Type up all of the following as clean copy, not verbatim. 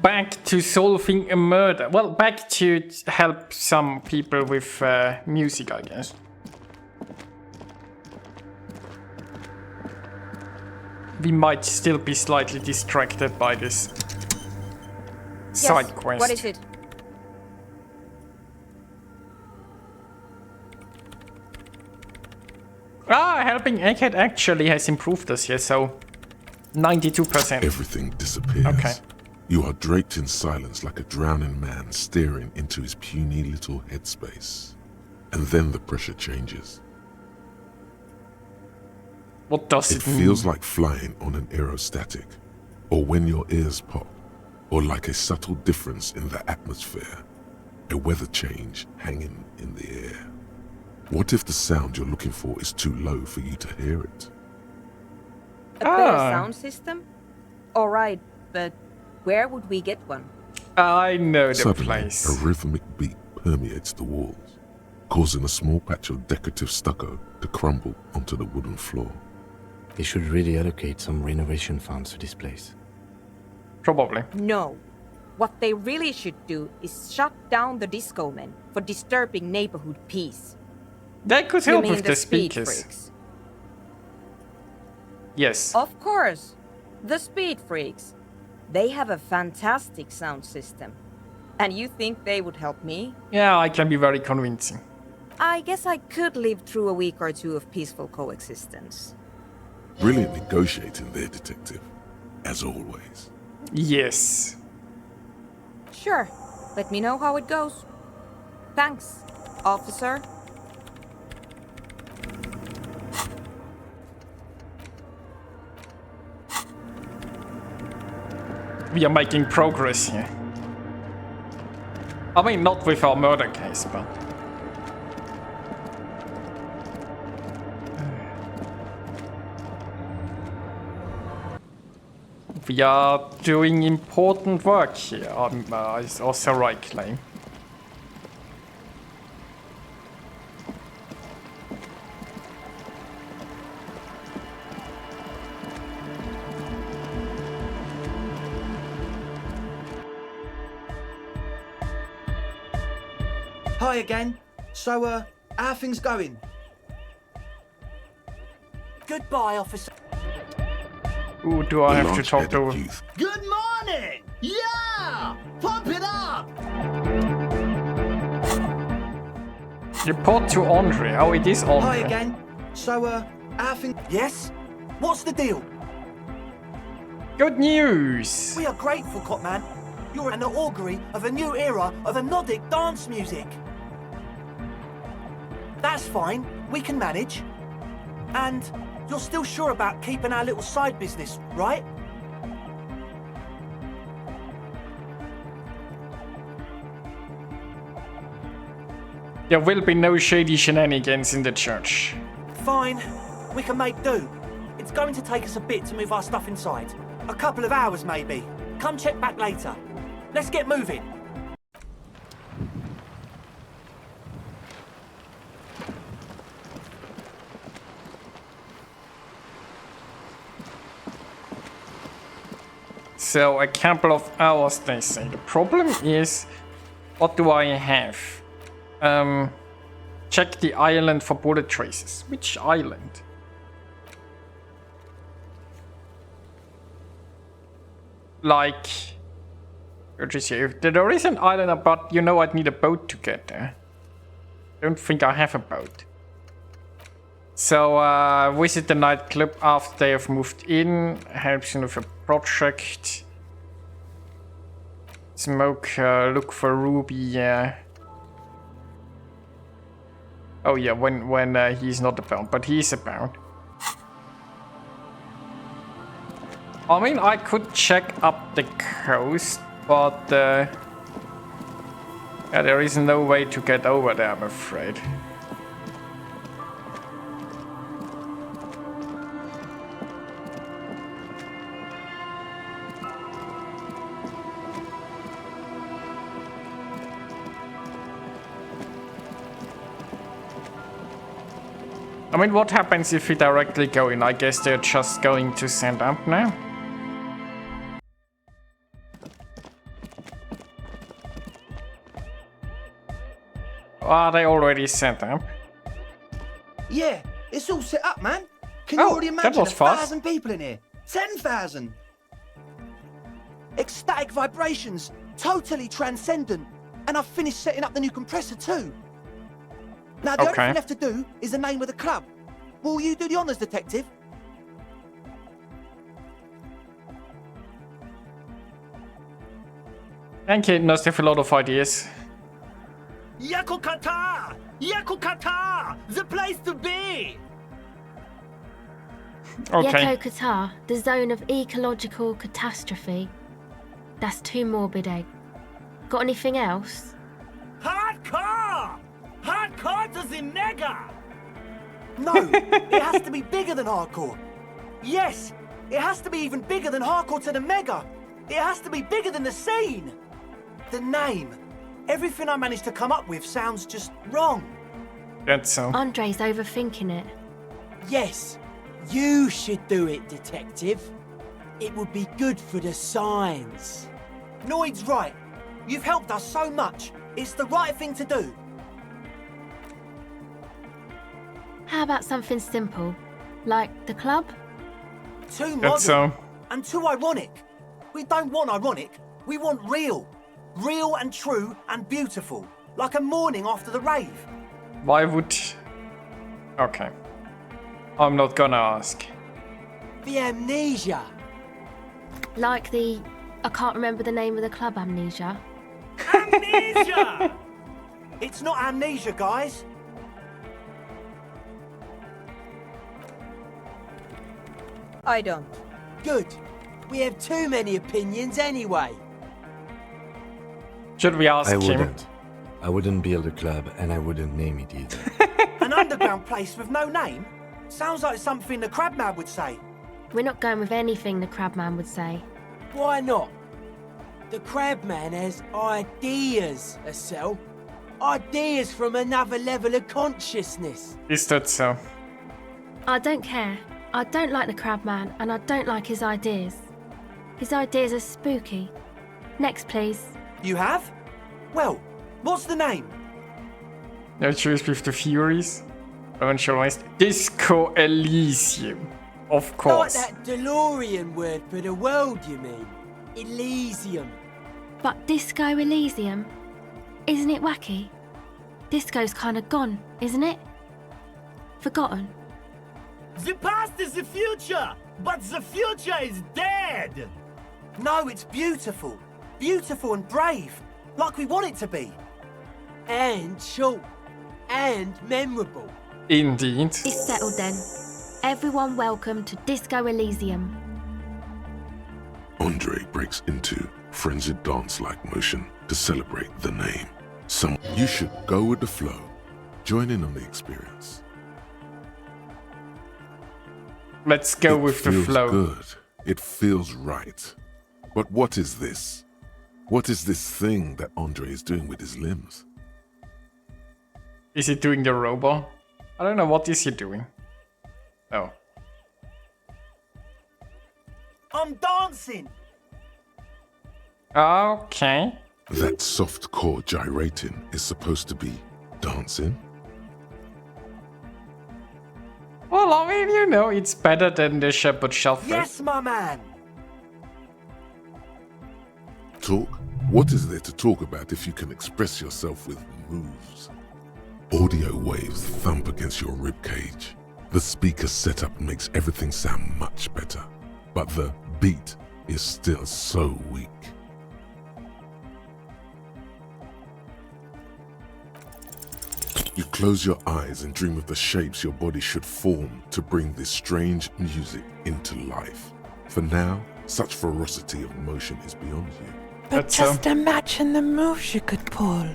back to solving a murder. Well, back to help some people with music, I guess. We might still be slightly distracted by this side quest. What is it? Helping Egghead actually has improved us here, so 92%. Everything disappears. Okay. You are draped in silence like a drowning man staring into his puny little headspace. And then the pressure changes. What does it mean? It feels like flying on an aerostatic, or when your ears pop, or like a subtle difference in the atmosphere, a weather change hanging in the air. What if the sound you're looking for is too low for you to hear it? A better sound system? Alright, but where would we get one? I know the Suddenly, place. a rhythmic beat permeates the walls, causing a small patch of decorative stucco to crumble onto the wooden floor. They should really allocate some renovation funds to this place. Probably. No. What they really should do is shut down the disco men for disturbing neighborhood peace. They could You help mean with the speed speakers. freaks? Yes. Of course. The speed freaks. They have a fantastic sound system. And you think they would help me? Yeah, I can be very convincing. I guess I could live through a week or two of peaceful coexistence. Brilliant negotiating there, detective, as always. Yes. Sure. Let me know how it goes. Thanks, officer. We are making progress here. I mean, not with our murder case, but... We are doing important work here, is also right claim. Hi again. So, how are things going? Goodbye, officer. Ooh, do I have to talk to... Youth. Good morning! Yeah! Pump it up! Report to Andre. Oh, it is Andre. Hi again. So, how are things... Yes? What's the deal? Good news! We are grateful, Copman. You're an augury of a new era of Nordic dance music. That's fine. We can manage. And you're still sure about keeping our little side business, right? There will be no shady shenanigans in the church. Fine. We can make do. It's going to take us a bit to move our stuff inside. A couple of hours, maybe. Come check back later. Let's get moving. So, a couple of hours, they say. The problem is, what do I have? Check the island for bullet traces. Which island? Like... If there is an island, but you know I'd need a boat to get there. Don't think I have a boat. So, visit the nightclub after they have moved in. Helps you with a project. Smoke, look for Ruby. Oh yeah, when he's not about, but he's about. I mean, I could check up the coast, but yeah, there is no way to get over there, I'm afraid. I mean, what happens if we directly go in? I guess they're just going to send up now. Are they already set up? Yeah, it's all set up, man. Can you Oh, already that imagine was fast. 1,000 people in here? 10,000. Ecstatic vibrations, totally transcendent. And I've finished setting up the new compressor too. Now the only Okay. thing left to do is the name of the club. Will you do the honors, detective? Thank you, must have a lot of ideas. Yakukata! Yakukata! The place to be! Okay. Yeko Qatar, the zone of ecological catastrophe. That's too morbid, Egg. Got anything else? Hardcore! Hardcore to the mega! No, it has to be bigger than hardcore. Yes, it has to be even bigger than hardcore to the mega. It has to be bigger than the scene. The name. Everything I managed to come up with sounds just wrong. That's so. Andre's overthinking it. Yes, you should do it, detective. It would be good for the signs. Noid's right. You've helped us so much. It's the right thing to do. How about something simple? Like the club? Too modern That's so. and too ironic. We don't want ironic. We want real. Real and true and beautiful. Like a morning after the rave. Why would... Okay. I'm not gonna ask. The amnesia. Like the... I can't remember the name of the club, Amnesia. Amnesia! It's not amnesia, guys. I don't. Good. We have too many opinions anyway. Should we ask I him? wouldn't. I wouldn't build a club, and I wouldn't name it either. An underground place with no name? Sounds like something the Crabman would say. We're not going with anything the Crabman would say. Why not? The Crabman has ideas, Estelle. Ideas from another level of consciousness. Is that so? I don't care. I don't like the Crabman, and I don't like his ideas. His ideas are spooky. Next, please. You have? Well, what's the name? No choice with the Furies. Eventualized Disco Elysium. Of Like course. that DeLorean word for the world, you mean? Elysium. But Disco Elysium? Isn't it wacky? Disco's kinda gone, isn't it? Forgotten. The past is the future, but the future is dead. No, it's beautiful. Beautiful and brave. Like we want it to be. And short. And memorable. Indeed. It's settled then. Everyone welcome to Disco Elysium. Andre breaks into frenzied dance-like motion to celebrate the name. You should go with the flow. Join in on the experience. Let's go It with the feels flow. good. It feels right. But what is this? What is this thing that Andre is doing with his limbs? Is he doing the robot? I don't know, what is he doing? Oh. I'm dancing. Okay. That soft core gyrating is supposed to be dancing? Well, I mean, you know, it's better than the Shepherd Shuffle. Yes, my man. Talk? What is there to talk about if you can express yourself with moves? Audio waves thump against your ribcage. The speaker setup makes everything sound much better, but the beat is still so weak. You close your eyes and dream of the shapes your body should form to bring this strange music into life. For now, such ferocity of motion is beyond you. But That's just imagine the moves you could pull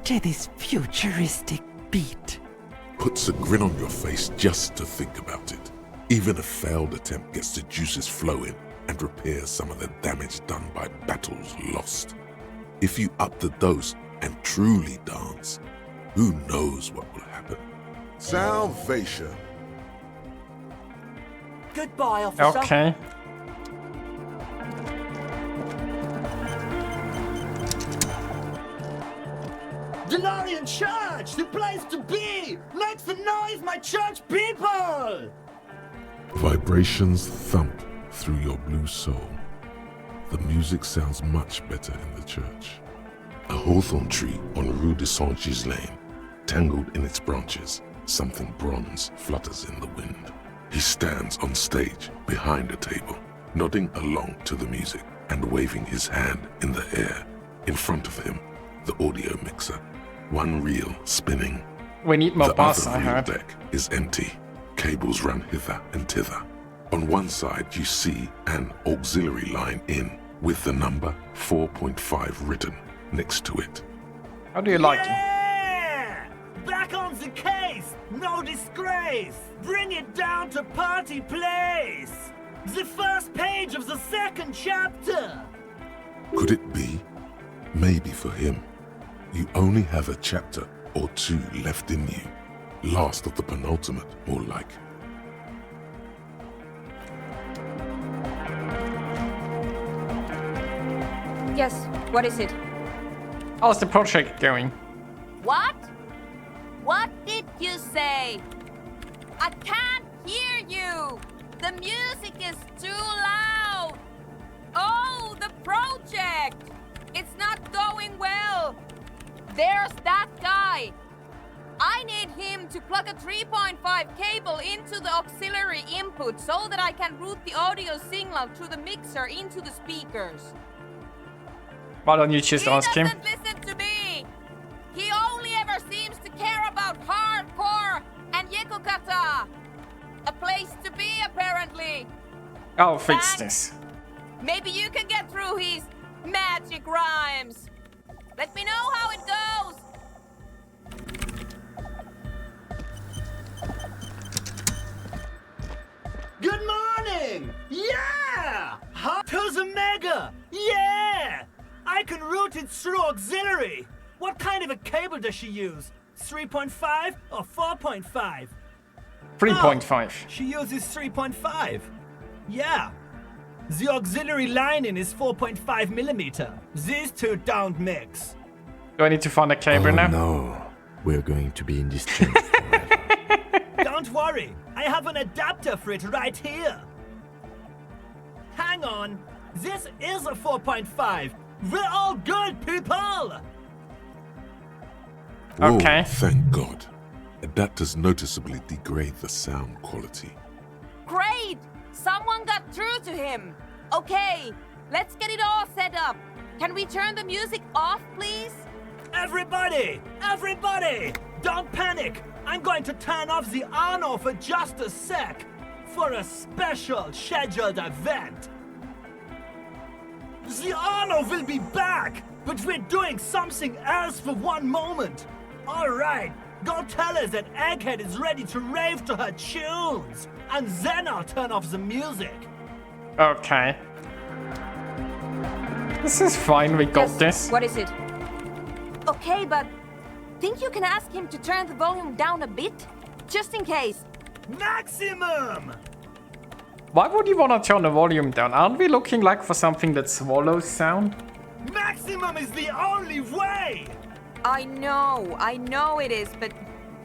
to this futuristic beat. Puts a grin on your face just to think about it. Even a failed attempt gets the juices flowing and repairs some of the damage done by battles lost. If you up the dose and truly dance, who knows what will happen? Salvation. Goodbye, officer. Okay. DeLorean Church, the place to be! Make the noise, my church people! Vibrations thump through your blue soul. The music sounds much better in the church. A hawthorn tree on Rue de Saint-Ghislain, tangled in its branches, something bronze flutters in the wind. He stands on stage behind a table, nodding along to the music and waving his hand in the air. In front of him, the audio mixer, one reel spinning. We need more The bass, other I reel heard. deck is empty. Cables run hither and thither. On one side, you see an auxiliary line in with the number 4.5 written next to it. How do you like it? Yeah! Back on the case! No disgrace! Bring it down to party place! The first page of the second chapter! Could it be? Maybe for him, you only have a chapter or two left in you. Last of the penultimate, more like. Yes, what is it? How's the project going? What? What did you say? I can't hear you! The music is too loud! Oh, the project! It's not going well! There's that guy! I need him to plug a 3.5 cable into the auxiliary input so that I can route the audio signal through the mixer into the speakers. Why don't you just ask He him? doesn't listen to me! He only ever seems to care about hardcore and Yekukata! A place to be, apparently! I'll fix Thanks. this. Maybe you can get through his magic rhymes! Let me know how it goes! Good morning! Yeah! Hop to the mega! Yeah! I can route it through auxiliary! What kind of a cable does she use? 3.5 or 4.5? 3.5. She uses 3.5. Yeah. The auxiliary lining is 4.5 millimeter. These two don't mix. Do I need to find a cable Oh now? no, we're going to be in this chain forever. Don't worry, I have an adapter for it right here. Hang on, this is a 4.5. We're all good, people! Whoa, Okay. thank God. Adapters noticeably degrade the sound quality. Great! Someone got through to him! Okay, let's get it all set up. Can we turn the music off, please? Everybody! Everybody! Don't panic! I'm going to turn off the on-off for just a sec for a special scheduled event. The on-off will be back, but we're doing something else for one moment. Alright, go tell her that Egghead is ready to rave to her tunes, and then I'll turn off the music. Okay. This is fine, we got this. What is it? Okay, but think you can ask him to turn the volume down a bit? Just in case. Maximum! Why would you want to turn the volume down? Aren't we looking like for something that swallows sound? Maximum is the only way! I know it is, but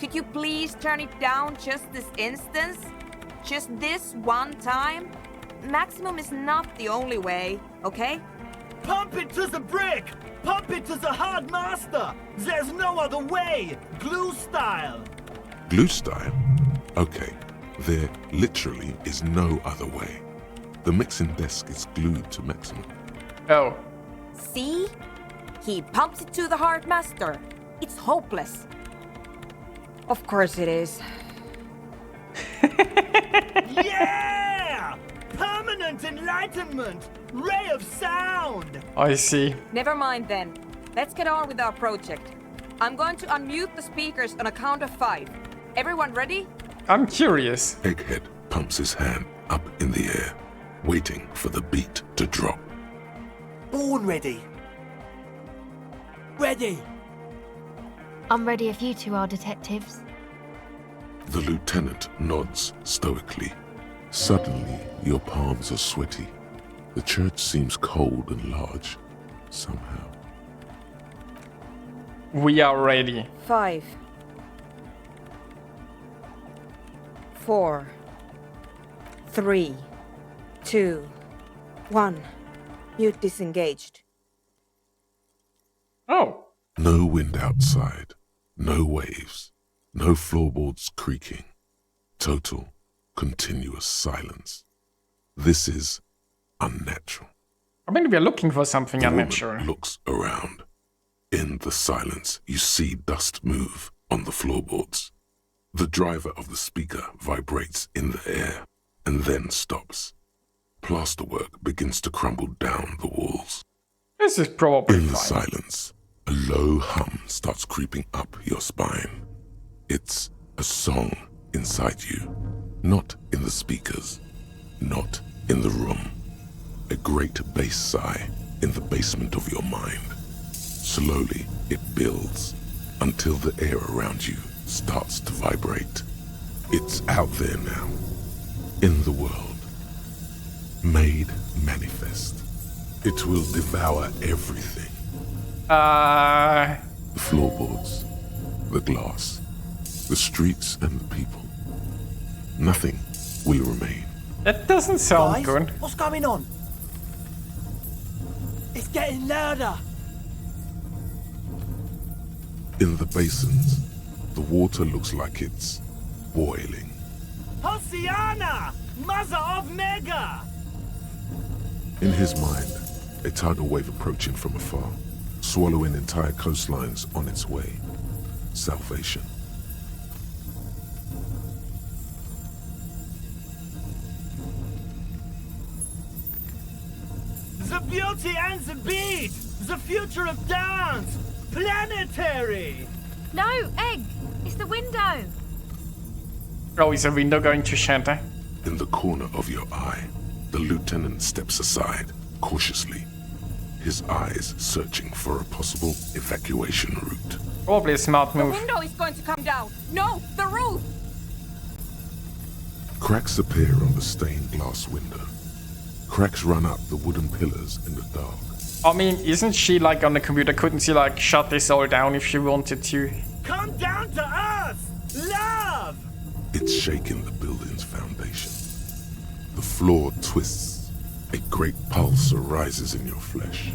could you please turn it down just this instance? Just this one time? Maximum is not the only way, okay? Pump it to the brick! Pump it to the hard master! There's no other way! Glue style! Glue style? Okay, there literally is no other way. The mixing desk is glued to maximum. Oh. See? He pumps it to the hard master. It's hopeless. Of course it is. Yeah! Permanent enlightenment! Ray of sound! I see. Never mind then. Let's get on with our project. I'm going to unmute the speakers on a count of 5. Everyone ready? I'm curious. Egghead pumps his hand up in the air, waiting for the beat to drop. Born ready. Ready. I'm ready if you two are detectives. The lieutenant nods stoically. Suddenly, your palms are sweaty. The church seems cold and large, somehow. We are ready. 5, 4, 3, 2, 1. Mute disengaged. Oh. No wind outside, no waves, no floorboards creaking. Total, continuous silence. This is unnatural. I mean, we're looking for something The unnatural. woman looks around. In the silence, you see dust move on the floorboards. The driver of the speaker vibrates in the air and then stops. Plasterwork begins to crumble down the walls. This is probably In the fine. silence, a low hum starts creeping up your spine. It's a song inside you, not in the speakers, not in the room. A great bass sigh in the basement of your mind. Slowly, it builds until the air around you starts to vibrate. It's out there now, in the world, made manifest. It will devour everything. The floorboards, the glass, the streets and the people. Nothing will remain. That doesn't sound Guys, good. what's going on? It's getting louder. In the basins, the water looks like it's boiling. Hosiana! Mother of Mega! In his mind, a tidal wave approaching from afar, swallowing entire coastlines on its way. Salvation. The beauty and the beat! The future of dance! Planetary! No, Egg! It's the window! Oh, is a window going to shatter? In the corner of your eye, the lieutenant steps aside, cautiously, his eyes searching for a possible evacuation route. Probably a smart The move. window is going to come down! No, the roof! Cracks appear on the stained glass window. Cracks run up the wooden pillars in the dark. I mean, isn't she like on the computer? Couldn't she like shut this all down if she wanted to? Come down to us! Love! It's shaking the building's foundation. The floor twists. A great pulse arises in your flesh.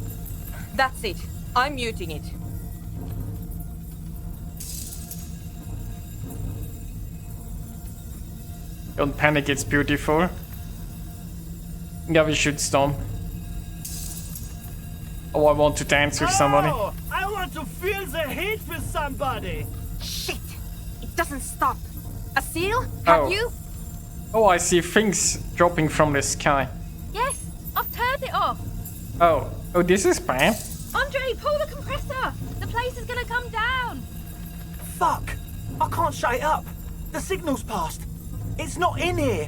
That's it. I'm muting it. Don't panic, it's beautiful. Yeah, we should storm. Oh, I want to dance with somebody. Oh, I want to feel the heat with somebody! Shit! It doesn't stop. A seal? Have Oh. you? Oh, I see things dropping from the sky. Yes, I've turned it off. Oh, oh, this is bad. Andre, pull the compressor. The place is gonna come down. Fuck! I can't shut it up! The signal's passed! It's not in here!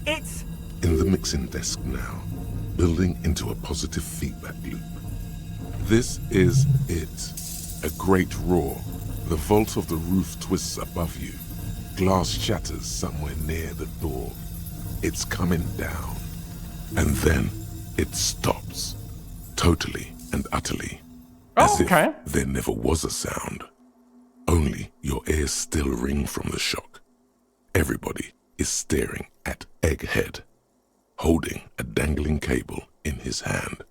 It's... In the mixing desk now, building into a positive feedback loop. This is it. A great roar. The vault of the roof twists above you. Glass shatters somewhere near the door. It's coming down. And then it stops. Totally and utterly. As Okay. if there never was a sound. Only your ears still ring from the shock. Everybody is staring at Egghead, holding a dangling cable in his hand.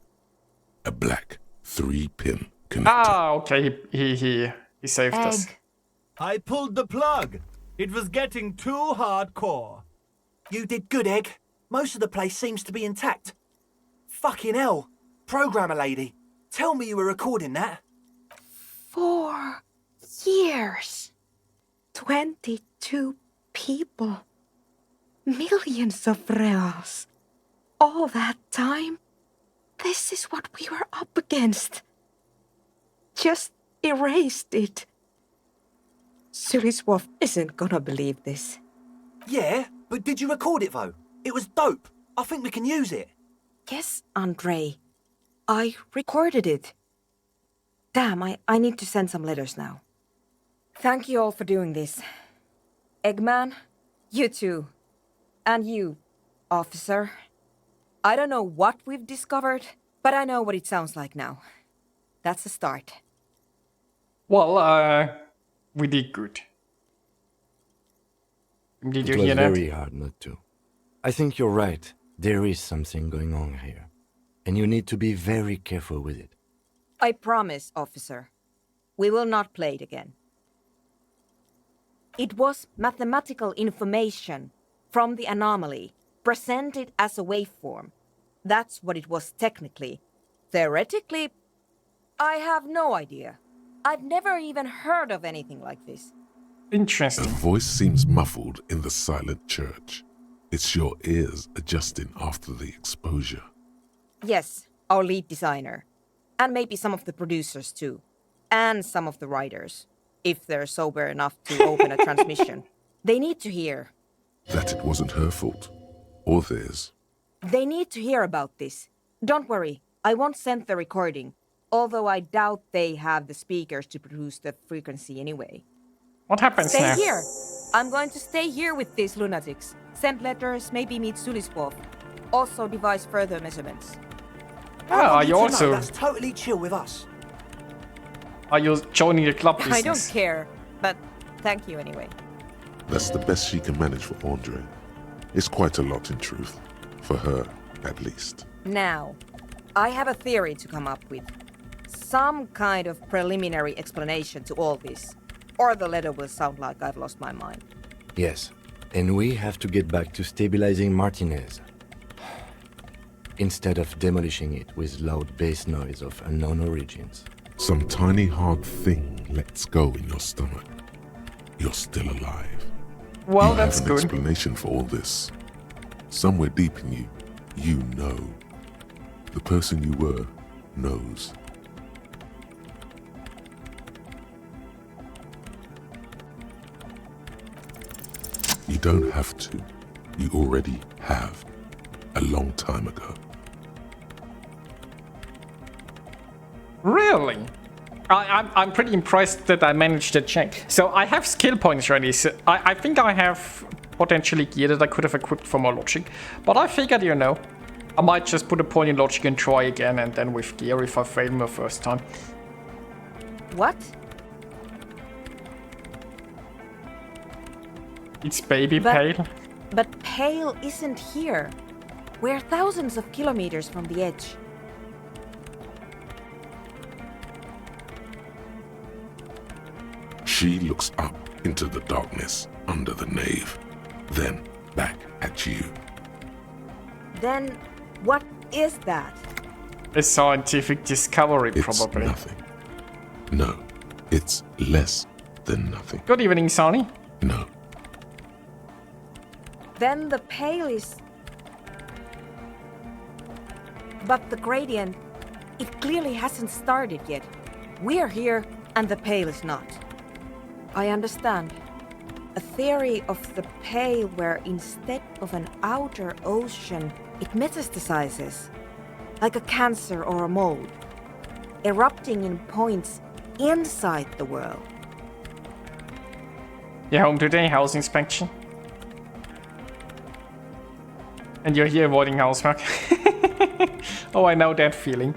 A black 3-pin connector. Ah, okay, he saved us. Egg. I pulled the plug! It was getting too hardcore. You did good, Egg. Most of the place seems to be intact. Fucking hell. Programmer lady, tell me you were recording that. 4 years. 22 people. Millions of reals. All that time? This is what we were up against. Just erased it. Suliswolf isn't gonna believe this. Yeah, but did you record it though? It was dope. I think we can use it. Yes, Andre. I recorded it. Damn, I need to send some letters now. Thank you all for doing this. Eggman, you too. And you, officer. I don't know what we've discovered, but I know what it sounds like now. That's a start. Well, we did good. Did you It was hear that? very hard not to. I think you're right. There is something going on here. And you need to be very careful with it. I promise, officer. We will not play it again. It was mathematical information from the anomaly, presented as a waveform. That's what it was technically. Theoretically, I have no idea. I've never even heard of anything like this. A Interesting. voice seems muffled in the silent church. It's your ears adjusting after the exposure. Yes, our lead designer. And maybe some of the producers too. And some of the writers. If they're sober enough to open a transmission. They need to hear. That it wasn't her fault. Or theirs. They need to hear about this. Don't worry, I won't send the recording. Although I doubt they have the speakers to produce the frequency anyway. What happens Stay now? here. I'm going to stay here with these lunatics. Send letters, maybe meet Sulispov. Also devise further measurements. Ah, I are want you to know also that's totally chill with us. are you joining the club business? I don't care, but thank you anyway. That's the best she can manage for Andre. It's quite a lot in truth. For her, at least. Now, I have a theory to come up with. Some kind of preliminary explanation to all this. Or the letter will sound like I've lost my mind. Yes. And we have to get back to stabilizing Martinez. Instead of demolishing it with loud bass noise of unknown origins. Some tiny hard thing lets go in your stomach. You're still alive. Well, you that's have an good. explanation for all this. Somewhere deep in you, you know. The person you were knows. You don't have to. You already have. A long time ago. Really? I'm pretty impressed that I managed to check. So I have skill points ready. So I think I have potentially gear that I could have equipped for more logic. But I figured, you know, I might just put a point in logic and try again, and then with gear if I fail my first time. What? It's baby But- pale. But Pale isn't here. We're thousands of kilometers from the edge. She looks up into the darkness under the nave, then back at you. Then, what is that? A scientific discovery, It's probably. nothing. No, it's less than nothing. Good evening, Sonny. No, Then the Pale is... But the gradient, it clearly hasn't started yet. We're here, and the Pale is not. I understand. A theory of the Pale where instead of an outer ocean, it metastasizes. Like a cancer or a mold. Erupting in points inside the world. You're home today, house inspection. And you're here avoiding housework. Oh, I know that feeling.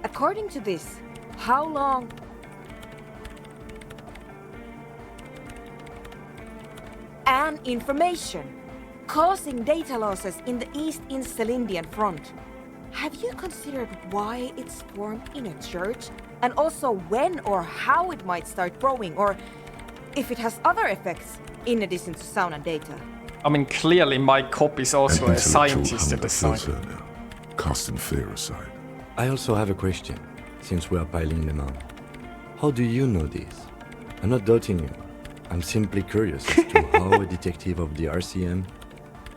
According to this, how long... And information, causing data losses in the East Insulindian front. Have you considered why it's formed in a church? And also when or how it might start growing, or if it has other effects in addition to sound and data? I mean, clearly my cop is also an a scientist at hunger the side. fills her now, casting fear aside. I also have a question, since we are piling them on. How do you know this? I'm not doubting you. I'm simply curious as to how a detective of the RCM...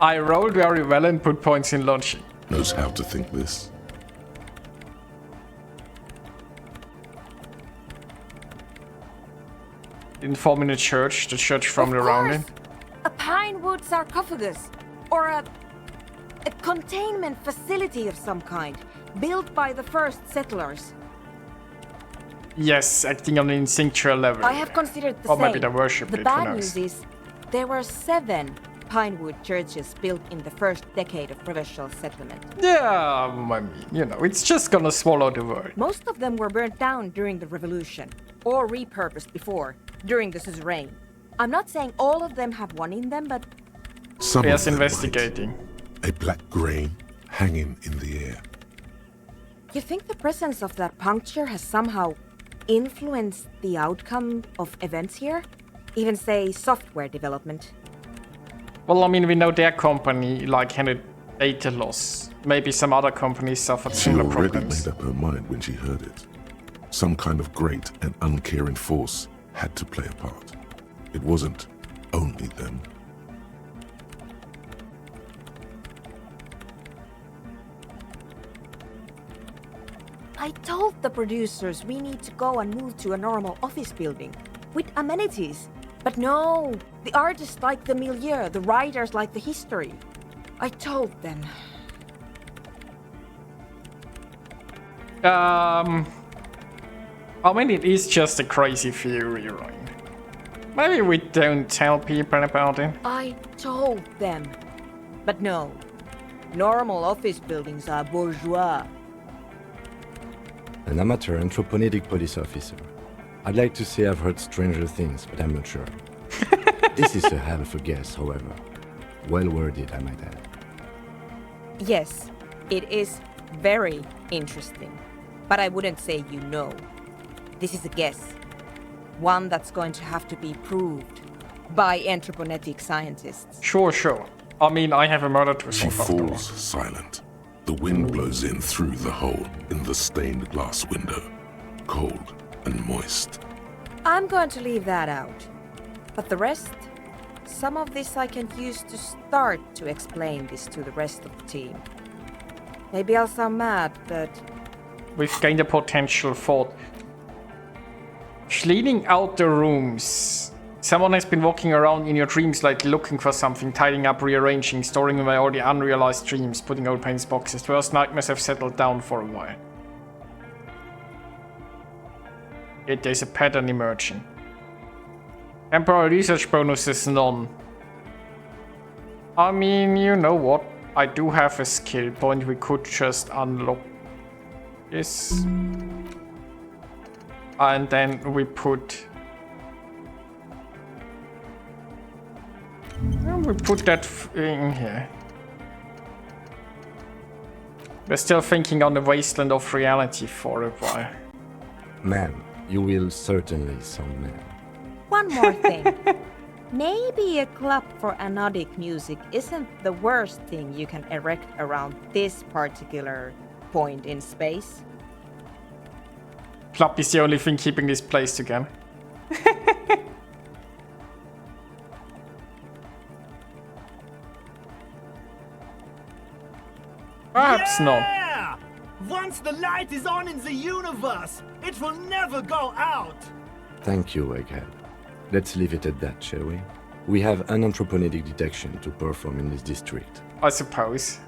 I rolled very well and put points in logic. Knows how to think this. Informing the church from the Of rounding. course, a pine wood sarcophagus, or a containment facility of some kind, built by the first settlers. Yes, acting on an instinctual level. I have considered the Or same. maybe the worship The it, who bad knows. news is there were 7 Pinewood churches built in the first decade of provincial settlement. Yeah, I mean, you know, it's just gonna swallow the world. Most of them were burnt down during the revolution, or repurposed before, during the suzerain. I'm not saying all of them have one in them, but... Some Yes, of them investigating. might. A black grain hanging in the air. You think the presence of that puncture has somehow influenced the outcome of events here? Even, say, software development? Well, I mean, we know their company, like, had data loss. Maybe some other companies suffered She similar already problems. made up her mind when she heard it. Some kind of great and uncaring force had to play a part. It wasn't only them. I told the producers we need to go and move to a normal office building with amenities. But no, the artists like the milieu, the writers like the history. I told them. I mean, it is just a crazy theory, right? Maybe we don't tell people about it. I told them. But no, normal office buildings are bourgeois. An amateur anthropomedic police officer. I'd like to say I've heard stranger things, but I'm not sure. This is a hell of a guess, however. Well worded, I might add. Yes, it is very interesting. But I wouldn't say you know. This is a guess. One that's going to have to be proved by anthroponetic scientists. Sure. I mean, I have a murder to She solve after all. falls silent. The wind blows in through the hole in the stained glass window, cold and moist. I'm going to leave that out. But the rest? Some of this I can use to start to explain this to the rest of the team. Maybe I'll sound mad, but... We've gained a potential for cleaning out the rooms. Someone has been walking around in your dreams lately looking for something, tidying up, rearranging, storing away all the unrealized dreams, putting old paints boxes. Worst nightmares have settled down for a while. Yet there's a pattern emerging. Temporary research bonuses none. I mean, you know what? I do have a skill point. We could just unlock this. And then we put... that in here. We're still thinking on the wasteland of reality for a while. Man, you will certainly sound man. One more thing. Maybe a club for anodic music isn't the worst thing you can erect around this particular point in space. Club is the only thing keeping this place together. Perhaps not. Yeah! Once the light is on in the universe, it will never go out! Thank you, Egghead. Let's leave it at that, shall we? We have an anthroponetic detection to perform in this district. I suppose.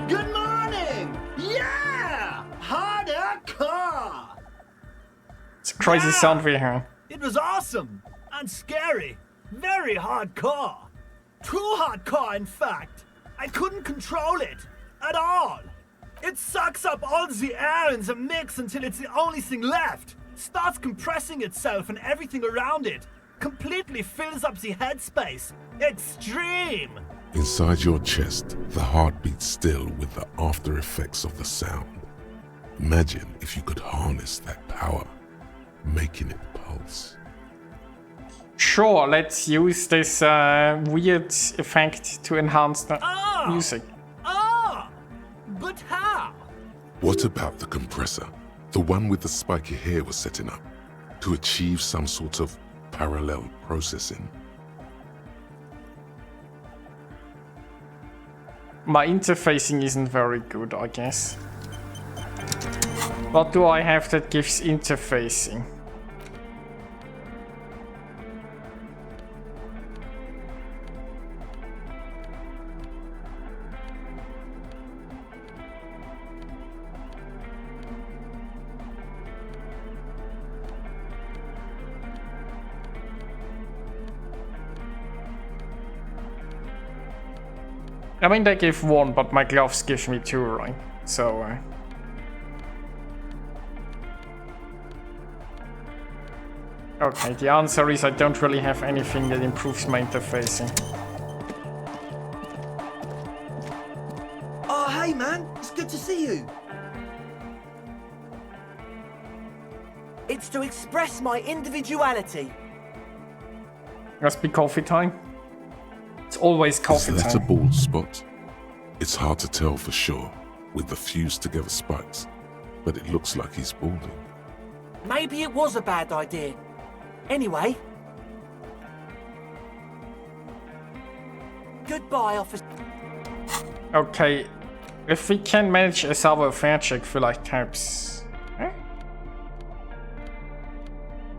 Good morning! Yeah! Hardcore! It's a crazy sound we hear. It was awesome and scary. Very hardcore. Too hardcore, in fact. I couldn't control it at all. It sucks up all the air in the mix until it's the only thing left. Starts compressing itself and everything around it. Completely fills up the headspace. Extreme. Inside your chest, the heart beats still with the after effects of the sound. Imagine if you could harness that power, making it pulse. Sure, let's use this weird effect to enhance the music. But how? What about the compressor? The one with the spiky hair was setting up to achieve some sort of parallel processing. My interfacing isn't very good, I guess. What do I have that gives interfacing? I mean, they give 1, but my gloves give me 2, right? So... Okay, the answer is I don't really have anything that improves my interfacing. Oh, hey man, it's good to see you. It's to express my individuality. Must be coffee time. It's always coffee Is that a time. bald spot? It's hard to tell for sure with the fused together spikes, but it looks like he's balding. Maybe it was a bad idea. Anyway. Goodbye, officer. Okay, if we can manage a salvo fair check vielleicht helps. Huh?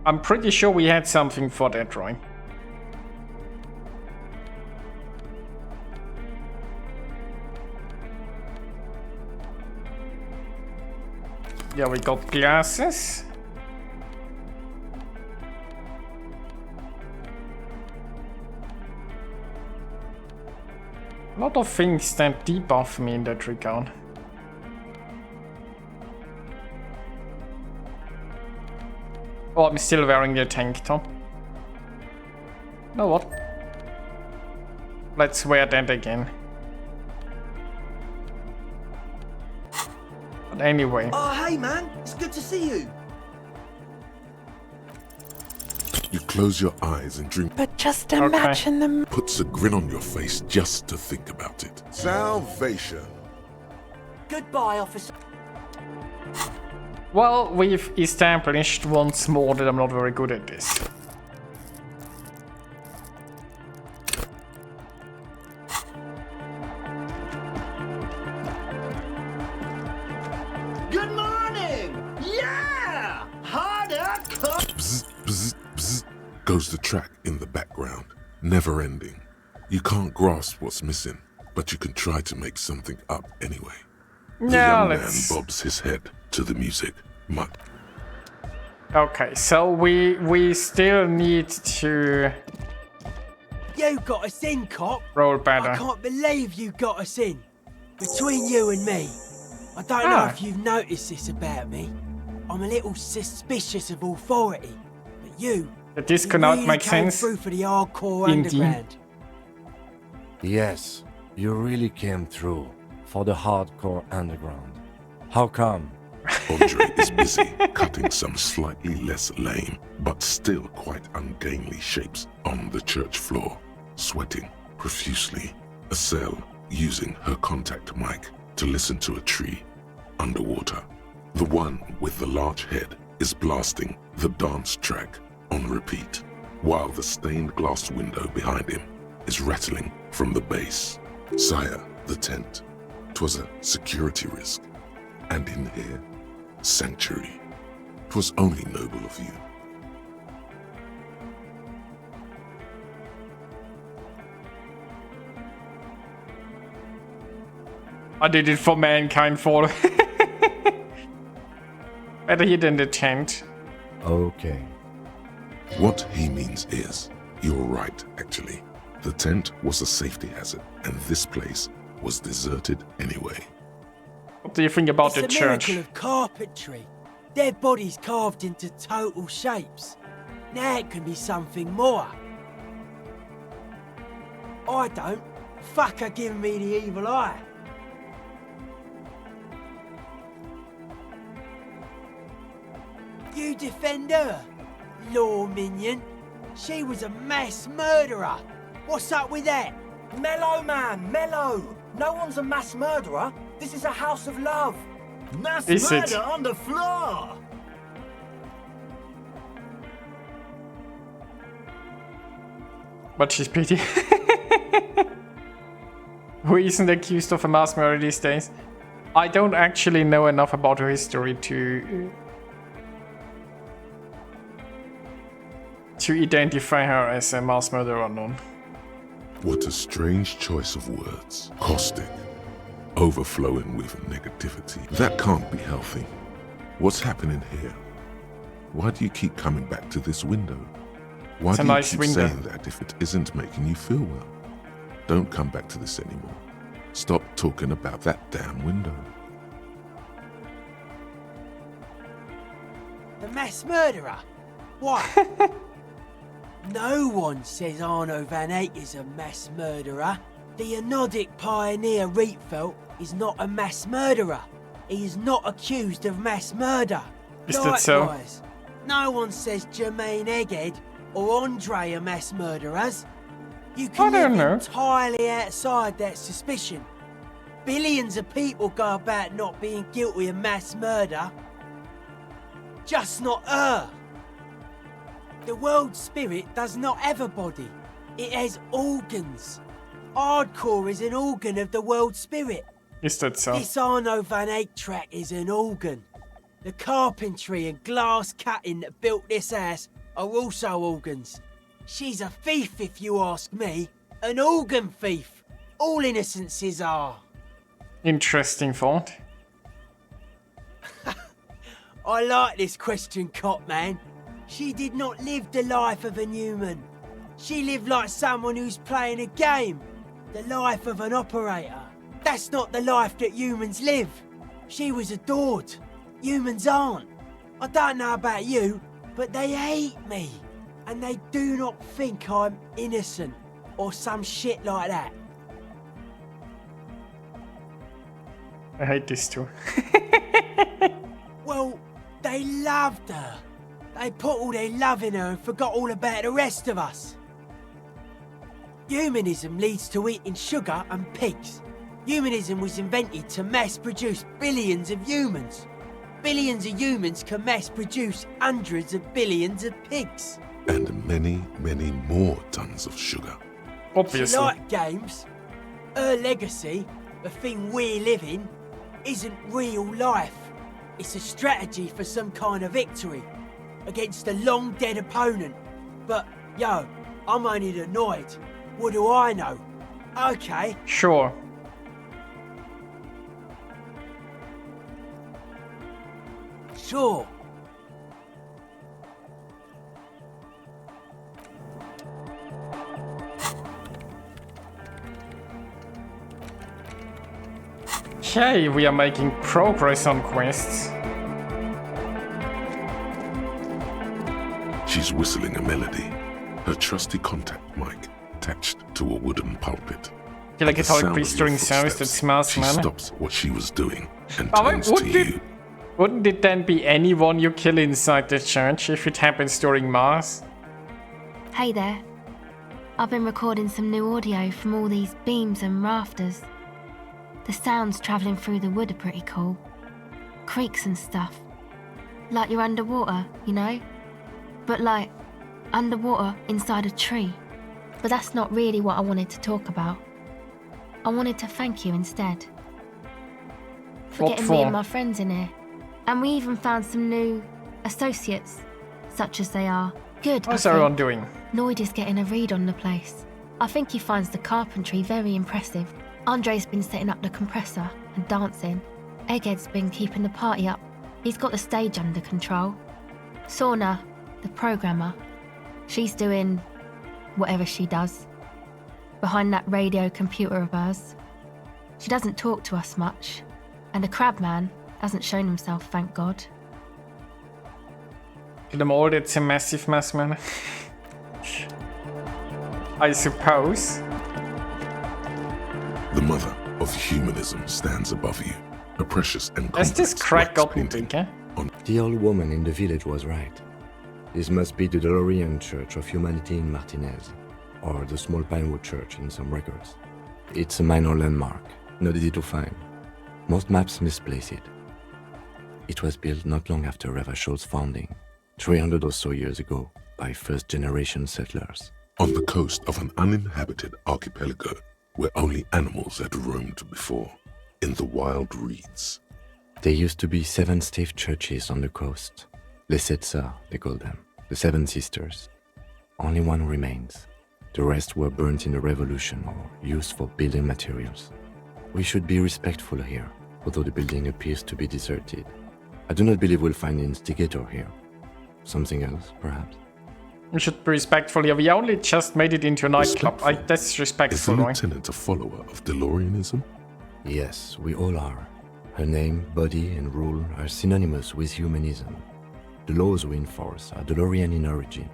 I'm pretty sure we had something for that, right? Yeah, we got glasses. A lot of things that debuff me in that regard. Oh, I'm still wearing the tank top. You know what? Let's wear that again. But anyway. Oh, hey man, it's good to see you. You close your eyes and drink. But just imagine them. Puts a grin on your face just to think about it. Salvation. Goodbye, officer. Well, we've established once more that I'm not very good at this. Good morning! Yeah! Harder! Bzz, bzz, bzz, goes the track in the background, never ending. You can't grasp what's missing, but you can try to make something up anyway. The young man bobs his head to the music. Okay, so we still need to You got us in, cop. roll better. I can't believe you got us in. Between you and me, I don't know if you've noticed this about me. I'm a little suspicious of authority, but you This cannot really make came sense. through for the hardcore Indeed. underground. Yes, you really came through for the hardcore underground. How come? Andre is busy cutting some slightly less lame, but still quite ungainly shapes on the church floor, sweating profusely. Estelle using her contact mic to listen to a tree underwater. The one with the large head is blasting the dance track on repeat, while the stained glass window behind him is rattling from the bass. Sire, the tent. 'Twas a security risk. And in here, sanctuary. 'Twas only noble of you. I did it for mankind, for better here than the tent. Okay. What he means is, you're right, actually. The tent was a safety hazard, and this place was deserted anyway. What do you think about the It's a church? miracle of carpentry. Dead bodies carved into total shapes. Now it can be something more. I don't. Fucker giving me the evil eye. You defend her, law minion. She was a mass murderer. What's up with that? Mellow, man, mellow. No one's a mass murderer. This is a house of love. Mass Is it? murder on the floor. But she's pretty. Who isn't accused of a mass murder these days? I don't actually know enough about her history to identify her as a mass murderer or not. What a strange choice of words. Caustic. Overflowing with negativity. That can't be healthy. What's happening here? Why do you keep coming back to this window? Why It's a do you nice keep window. saying that if it isn't making you feel well? Don't come back to this anymore. Stop talking about that damn window. The mass murderer? Why? No one says Arno van Eyck is a mass murderer. The Anodic pioneer Rietveld is not a mass murderer. He is not accused of mass murder. Is that so? Likewise, no one says Jermaine Egghead or Andre are mass murderers. You can I don't live know. entirely outside that suspicion. Billions of people go about not being guilty of mass murder. Just not her. The world spirit does not have a body. It has organs. Hardcore is an organ of the world spirit. Is that so? This Arno van Eyck track is an organ. The carpentry and glass cutting that built this house are also organs. She's a thief, if you ask me. An organ thief. All innocences are. Interesting thought. I like this question, Cop Man. She did not live the life of a human. She lived like someone who's playing a game. The life of an operator. That's not the life that humans live. She was adored. Humans aren't. I don't know about you, but they hate me. And they do not think I'm innocent or some shit like that. I hate this too. Well, they loved her. They put all their love in her and forgot all about the rest of us. Humanism leads to eating sugar and pigs. Humanism was invented to mass-produce billions of humans. Billions of humans can mass-produce hundreds of billions of pigs. And many, many more tons of sugar. She Obviously. liked games. Her legacy, the thing we live in, isn't real life. It's a strategy for some kind of victory against a long-dead opponent. But, yo, I'm only annoyed. What do I know? Okay. Sure. Sure. Okay, we are making progress on quests. She's whistling a melody, her trusty contact mic attached to a wooden pulpit. You like At it the how it sound of creaks your during sounds that footsteps, smells, she man? stops what she was doing and Oh, turns to you. Wouldn't it then be anyone you kill inside the church if it happens during Mass? Hey there. I've been recording some new audio from all these beams and rafters. The sounds travelling through the wood are pretty cool. Creaks and stuff. Like you're underwater, you know? But like, underwater inside a tree. But that's not really what I wanted to talk about. I wanted to thank you instead. For What getting for? me and my friends in here. And we even found some new associates, such as they are. Good, How's I think. everyone doing? Noid is getting a read on the place. I think he finds the carpentry very impressive. Andre's been setting up the compressor and dancing. Egghead's been keeping the party up. He's got the stage under control. Sorna, the programmer, she's doing whatever she does. Behind that radio computer of hers. She doesn't talk to us much. And the crabman hasn't shown himself, thank God. Kill them all, it's a massive mess, man. I suppose. The mother of humanism stands above you, a precious and Has this complex crack wax gotten painting bigger? on The old woman in the village was right. This must be the DeLorean Church of Humanity in Martinez, or the small Pinewood Church in some records. It's a minor landmark, not easy to find. Most maps misplace it. It was built not long after Ravachol's founding, 300 or so years ago, by first-generation settlers. on the coast of an uninhabited archipelago where only animals had roamed before, in the wild reeds. There used to be 7 stave churches on the coast. Les Sept Sœurs, they call them, the 7 sisters. Only one remains. The rest were burnt in the revolution or used for building materials. We should be respectful here, although the building appears to be deserted. I do not believe we'll find the instigator here. Something else, perhaps? We should be respectful here. We only just made it into a nightclub. Respectful? That's Is the respectful, right? lieutenant a follower of DeLoreanism? Yes, we all are. Her name, body, and rule are synonymous with humanism. The laws we enforce are Delorian in origin.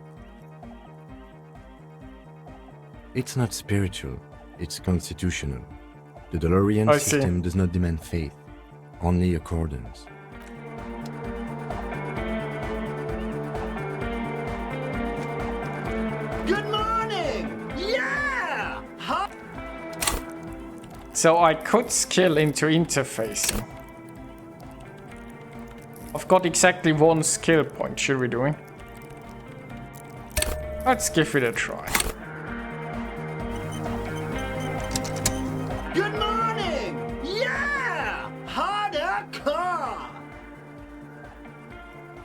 It's not spiritual, it's constitutional. The Delorian system does not demand faith, only accordance. Good morning! Yeah! Huh? So I could skill into interfacing. I've got exactly 1 skill point. Should we do it? Let's give it a try. Good morning! Yeah! Harder car!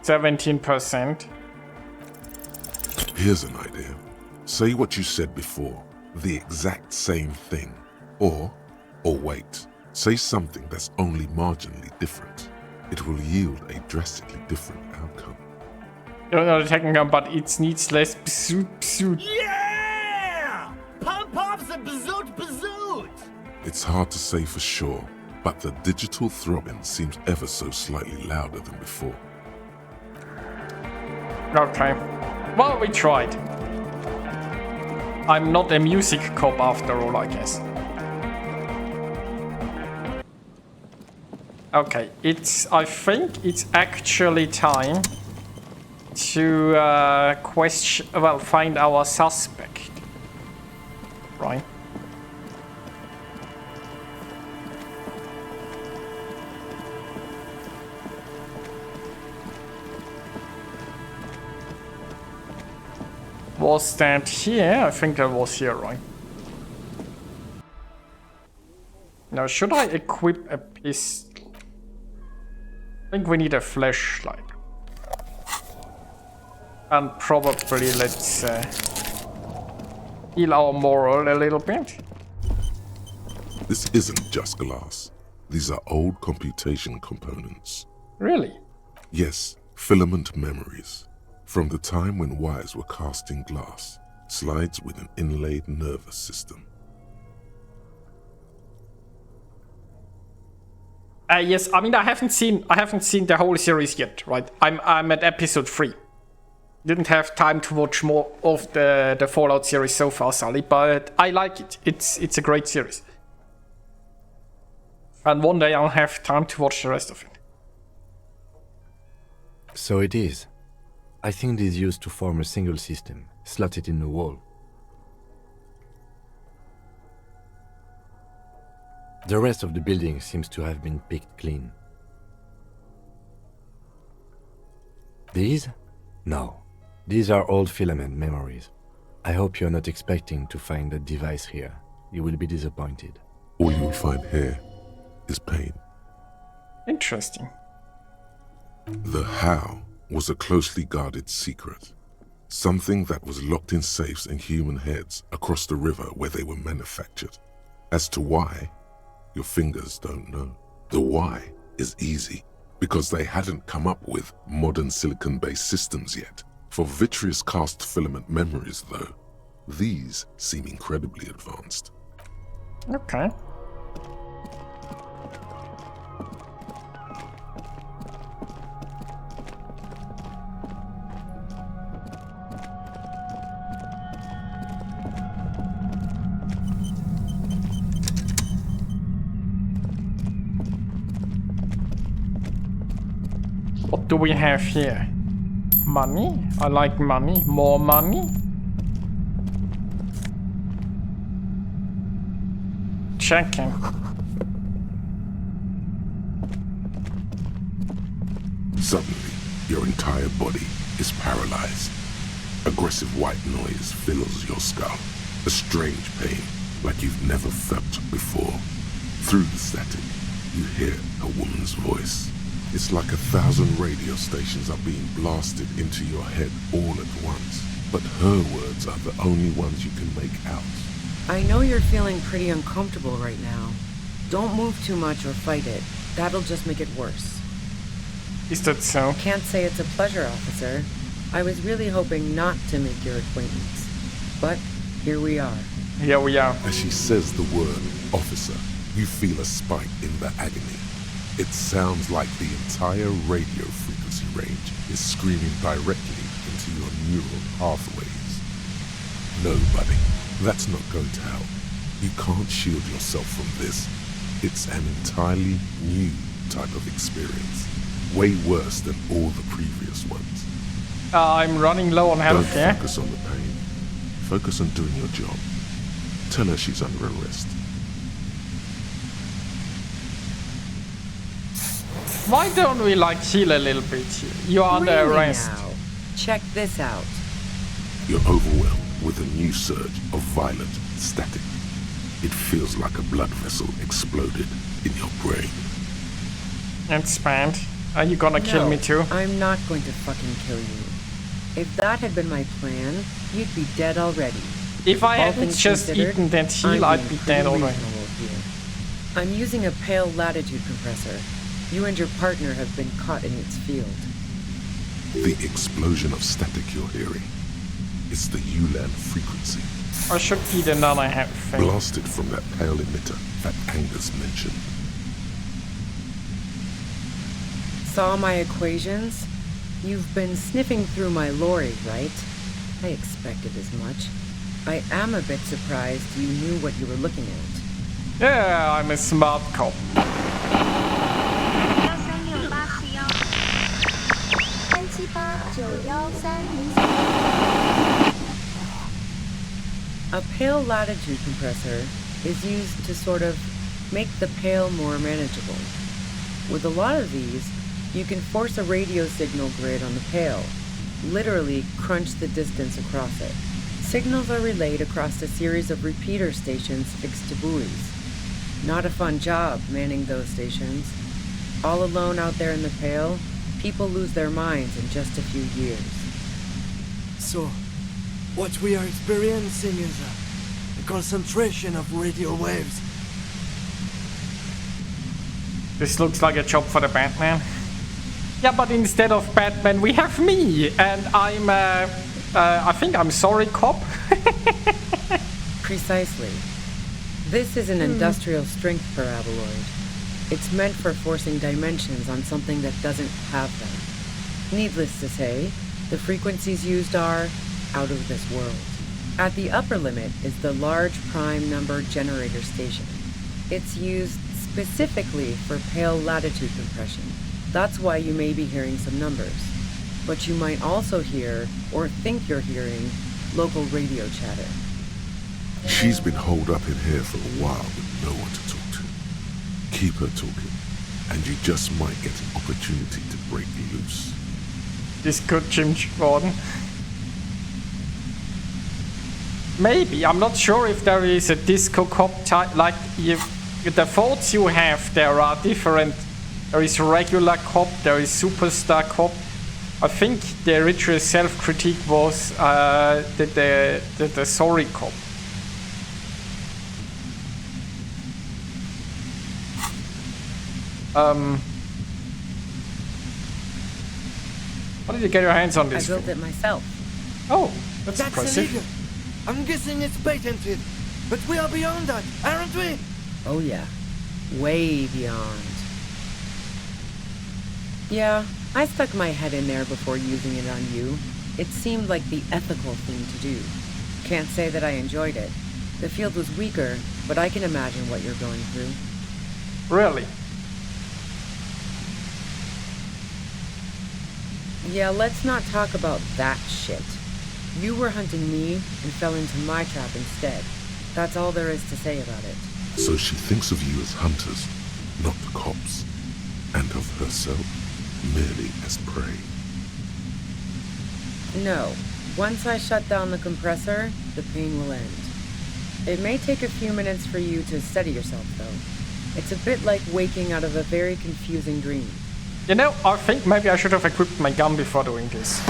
17%. Here's an idea. Say what you said before, the exact same thing. Or wait, say something that's only marginally different. It will yield a drastically different outcome. Don't know the technical, but it needs less psoot. Yeah! Pump up the bazoot! It's hard to say for sure, but the digital throbbing seems ever so slightly louder than before. Okay. Well, we tried. I'm not a music cop after all, I guess. Okay, I think it's actually time to find our suspect. Right. Was that here? I think that was here, right? Now, should I equip a pistol? I think we need a flashlight. And probably let's heal our moral a little bit. This isn't just glass. These are old computation components. Really? Yes, filament memories. From the time when wires were cast in glass, slides with an inlaid nervous system. Yes, I mean I haven't seen the whole series yet, right? I'm at episode 3. Didn't have time to watch more of the Fallout series so far, Sully, but I like it. It's a great series. And one day I'll have time to watch the rest of it. So it is. I think it is used to form a single system, slotted in the wall. The rest of the building seems to have been picked clean. These? No. These are old filament memories. I hope you're not expecting to find a device here. You will be disappointed. All you will find here is pain. Interesting. The how was a closely guarded secret. Something that was locked in safes in human heads across the river where they were manufactured. As to why, your fingers don't know. The why is easy, because they hadn't come up with modern silicon-based systems yet. For vitreous cast filament memories, though, these seem incredibly advanced. Okay. What do we have here? Money? I like money. More money? Checking. Suddenly, your entire body is paralyzed. Aggressive white noise fills your skull. A strange pain, like you've never felt before. Through the static, you hear a woman's voice. It's like 1,000 radio stations are being blasted into your head all at once. But her words are the only ones you can make out. I know you're feeling pretty uncomfortable right now. Don't move too much or fight it. That'll just make it worse. Is that so? Can't say it's a pleasure, officer. I was really hoping not to make your acquaintance. But here we are. Here we are. As she says the word officer, You feel a spike in the agony. It sounds like the entire radio frequency range is screaming directly into your neural pathways. No, buddy, that's not going to help. You can't shield yourself from this. It's an entirely new type of experience. Way worse than all the previous ones. I'm running low on health, Don't focus on the pain. Focus on doing your job. Tell her she's under arrest. Why don't we like chill a little bit? You're under Really arrest. now? Check this out. You're overwhelmed with a new surge of violent static. It feels like a blood vessel exploded in your brain. It's bad. Are you gonna kill me too? I'm not going to fucking kill you. If that had been my plan, you'd be dead already. If I All hadn't things just considered, eaten that heal, I'm I'd be being dead pretty already. reasonable here. I'm using a pale latitude compressor. You and your partner have been caught in its field. The explosion of static you're hearing is the ULAN frequency. I should be the nun I have faith. Blasted from that pale emitter that Angus mentioned. Saw my equations? You've been sniffing through my lorry, right? I expected as much. I am a bit surprised you knew what you were looking at. Yeah, I'm a smart cop. A pale latitude compressor is used to sort of make the pale more manageable. With a lot of these, you can force a radio signal grid on the pale, literally crunch the distance across it. Signals are relayed across a series of repeater stations fixed to buoys. Not a fun job manning those stations. All alone out there in the pale, people lose their minds in just a few years. So, what we are experiencing is a concentration of radio waves. This looks like a job for the Batman. Yeah, but instead of Batman, we have me, and I'm I think I'm sorry, cop. Precisely. This is an industrial strength paraboloid. It's meant for forcing dimensions on something that doesn't have them. Needless to say, the frequencies used are out of this world. At the upper limit is the large prime number generator station. It's used specifically for pale latitude compression. That's why you may be hearing some numbers. But you might also hear, or think you're hearing, local radio chatter. She's been holed up in here for a while with no one to talk to. Keep her talking, and you just might get an opportunity to break loose. This could Jim Gordon. Maybe, I'm not sure if there is a disco cop type, like if the thoughts you have, there are different. There is regular cop, there is superstar cop. I think the original self-critique was the sorry cop. How did you get your hands on I this? built it myself. Oh, that's That's impressive. illegal. I'm guessing it's patented. But we are beyond that, aren't we? Oh yeah, way beyond. Yeah, I stuck my head in there before using it on you. It seemed like the ethical thing to do. Can't say that I enjoyed it. The field was weaker, but I can imagine what you're going through. Really? Yeah, let's not talk about that shit. You were hunting me and fell into my trap instead. That's all there is to say about it. So she thinks of you as hunters, not cops, and of herself merely as prey. No. Once I shut down the compressor, the pain will end. It may take a few minutes for you to steady yourself, though. It's a bit like waking out of a very confusing dream. You know, I think maybe I should have equipped my gun before doing this.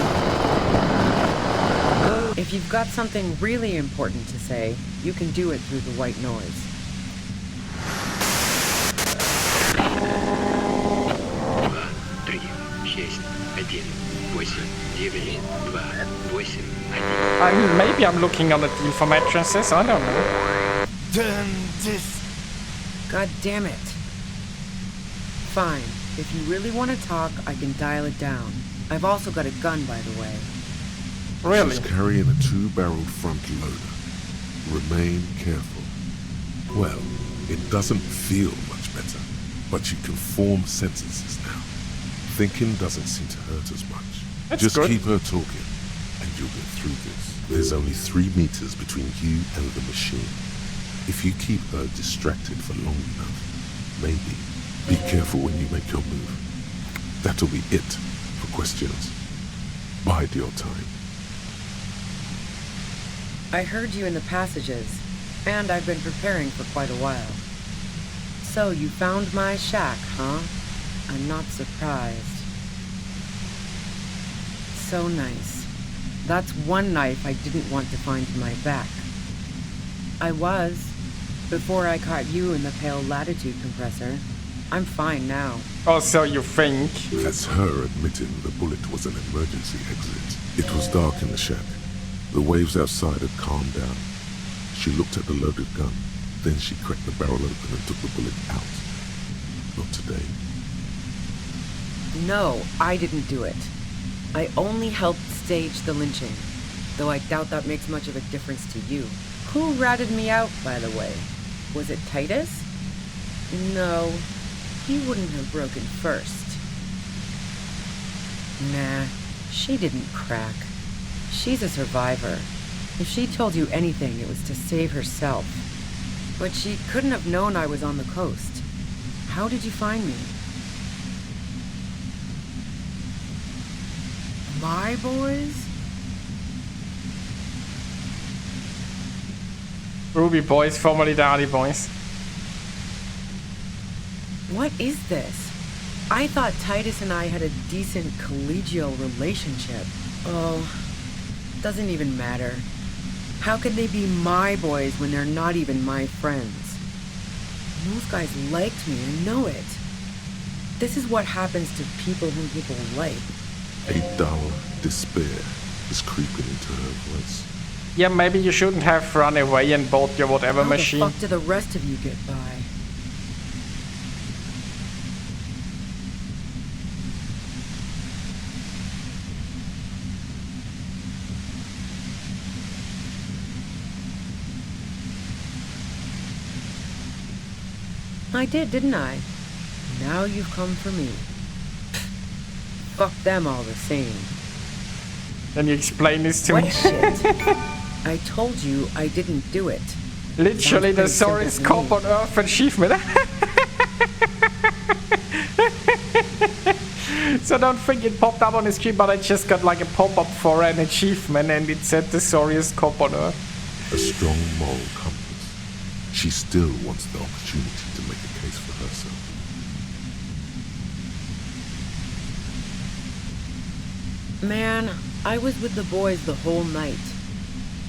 If you've got something really important to say, you can do it through the white noise. I mean, maybe I'm looking on a deal for mattresses, I don't know. Turn this God damn it. Fine. If you really want to talk, I can dial it down. I've also got a gun, by the way. Really? She's carrying a 2-barreled front loader. Remain careful. Well, it doesn't feel much better, but you can form sentences now. Thinking doesn't seem to hurt as much. That's Just good. keep her talking, and you'll get through this. There's only 3 meters between you and the machine. If you keep her distracted for long enough, maybe. Be careful when you make your move. That'll be it for questions. Bide your time. I heard you in the passages, and I've been preparing for quite a while. So you found my shack, huh? I'm not surprised. So nice. That's one knife I didn't want to find in my back. I was, before I caught you in the pale latitude compressor. I'm fine now. Oh, so you think? That's her admitting the bullet was an emergency exit. It was dark in the shack. The waves outside had calmed down. She looked at the loaded gun. Then she cracked the barrel open and took the bullet out. Not today. No, I didn't do it. I only helped stage the lynching, though I doubt that makes much of a difference to you. Who ratted me out, by the way? Was it Titus? No, he wouldn't have broken first. Nah, she didn't crack. She's a survivor. If she told you anything, it was to save herself. But she couldn't have known I was on the coast. How did you find me? My boys? Ruby boys, formerly the Ali boys. What is this? I thought Titus and I had a decent collegial relationship. Oh, doesn't even matter. How could they be my boys when they're not even my friends? Those guys liked me, I know it. This is what happens to people whom people like. A dull despair is creeping into her voice. Yeah, maybe you shouldn't have run away and bought your whatever How machine. the fuck do the rest of you get by? I did, didn't I? Now you've come for me. Fuck them all the same. Then you explain this to What me. shit? I told you I didn't do it. Literally the Sounds pretty sorriest simple to cop me. on Earth achievement. So don't think it popped up on the screen, but I just got like a pop-up for an achievement and it said the sorriest cop on Earth. A strong moral compass. She still wants the opportunity to make a case for herself. Man, I was with the boys the whole night.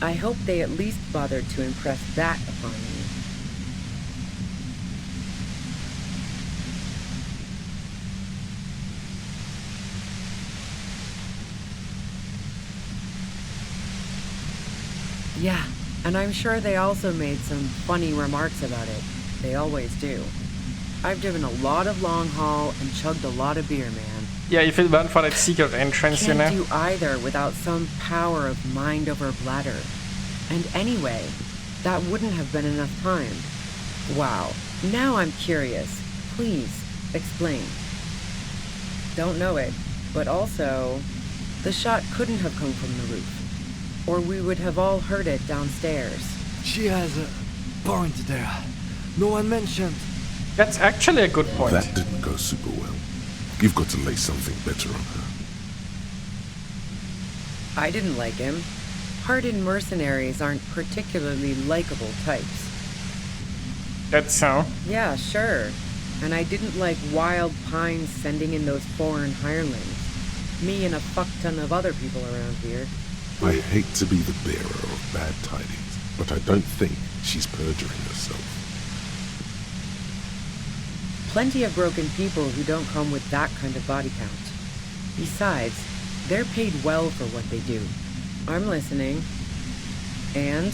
I hope they at least bothered to impress that upon you. Yeah, and I'm sure they also made some funny remarks about it. They always do. I've driven a lot of long haul and chugged a lot of beer, man. Yeah, if it weren't for that secret entrance, you Can't know. do either without some power of mind over bladder. And anyway, that wouldn't have been enough time. Wow, now I'm curious. Please, explain. Don't know it, but also, the shot couldn't have come from the roof, or we would have all heard it downstairs. She has a point there. No one mentioned. That's actually a good point. That didn't go super well. You've got to lay something better on her. I didn't like him. Hardened mercenaries aren't particularly likable types. That's so. Yeah, sure. And I didn't like Wild Pines sending in those foreign hirelings. Me and a fuck ton of other people around here. I hate to be the bearer of bad tidings, but I don't think she's perjuring herself. Plenty of broken people who don't come with that kind of body count. Besides, they're paid well for what they do. I'm listening. And?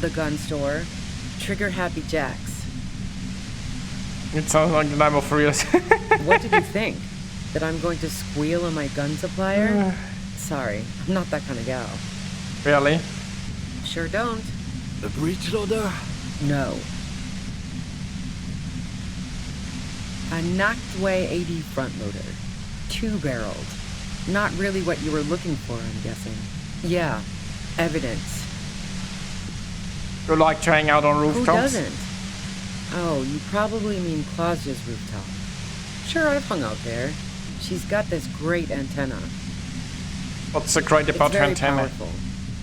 The gun store. Trigger Happy Jacks. It sounds like the name of reals. What did you think? That I'm going to squeal on my gun supplier? Sorry, I'm not that kind of gal. Really? Sure don't. The breech loader? No. A Nachtway 80 front loader. 2-barreled. Not really what you were looking for, I'm guessing. Yeah, evidence. You like to hang out on rooftops? Who doesn't? Oh, you probably mean Claudia's rooftop. Sure, I've hung out there. She's got this great antenna. What's so great about her It's very antenna? powerful.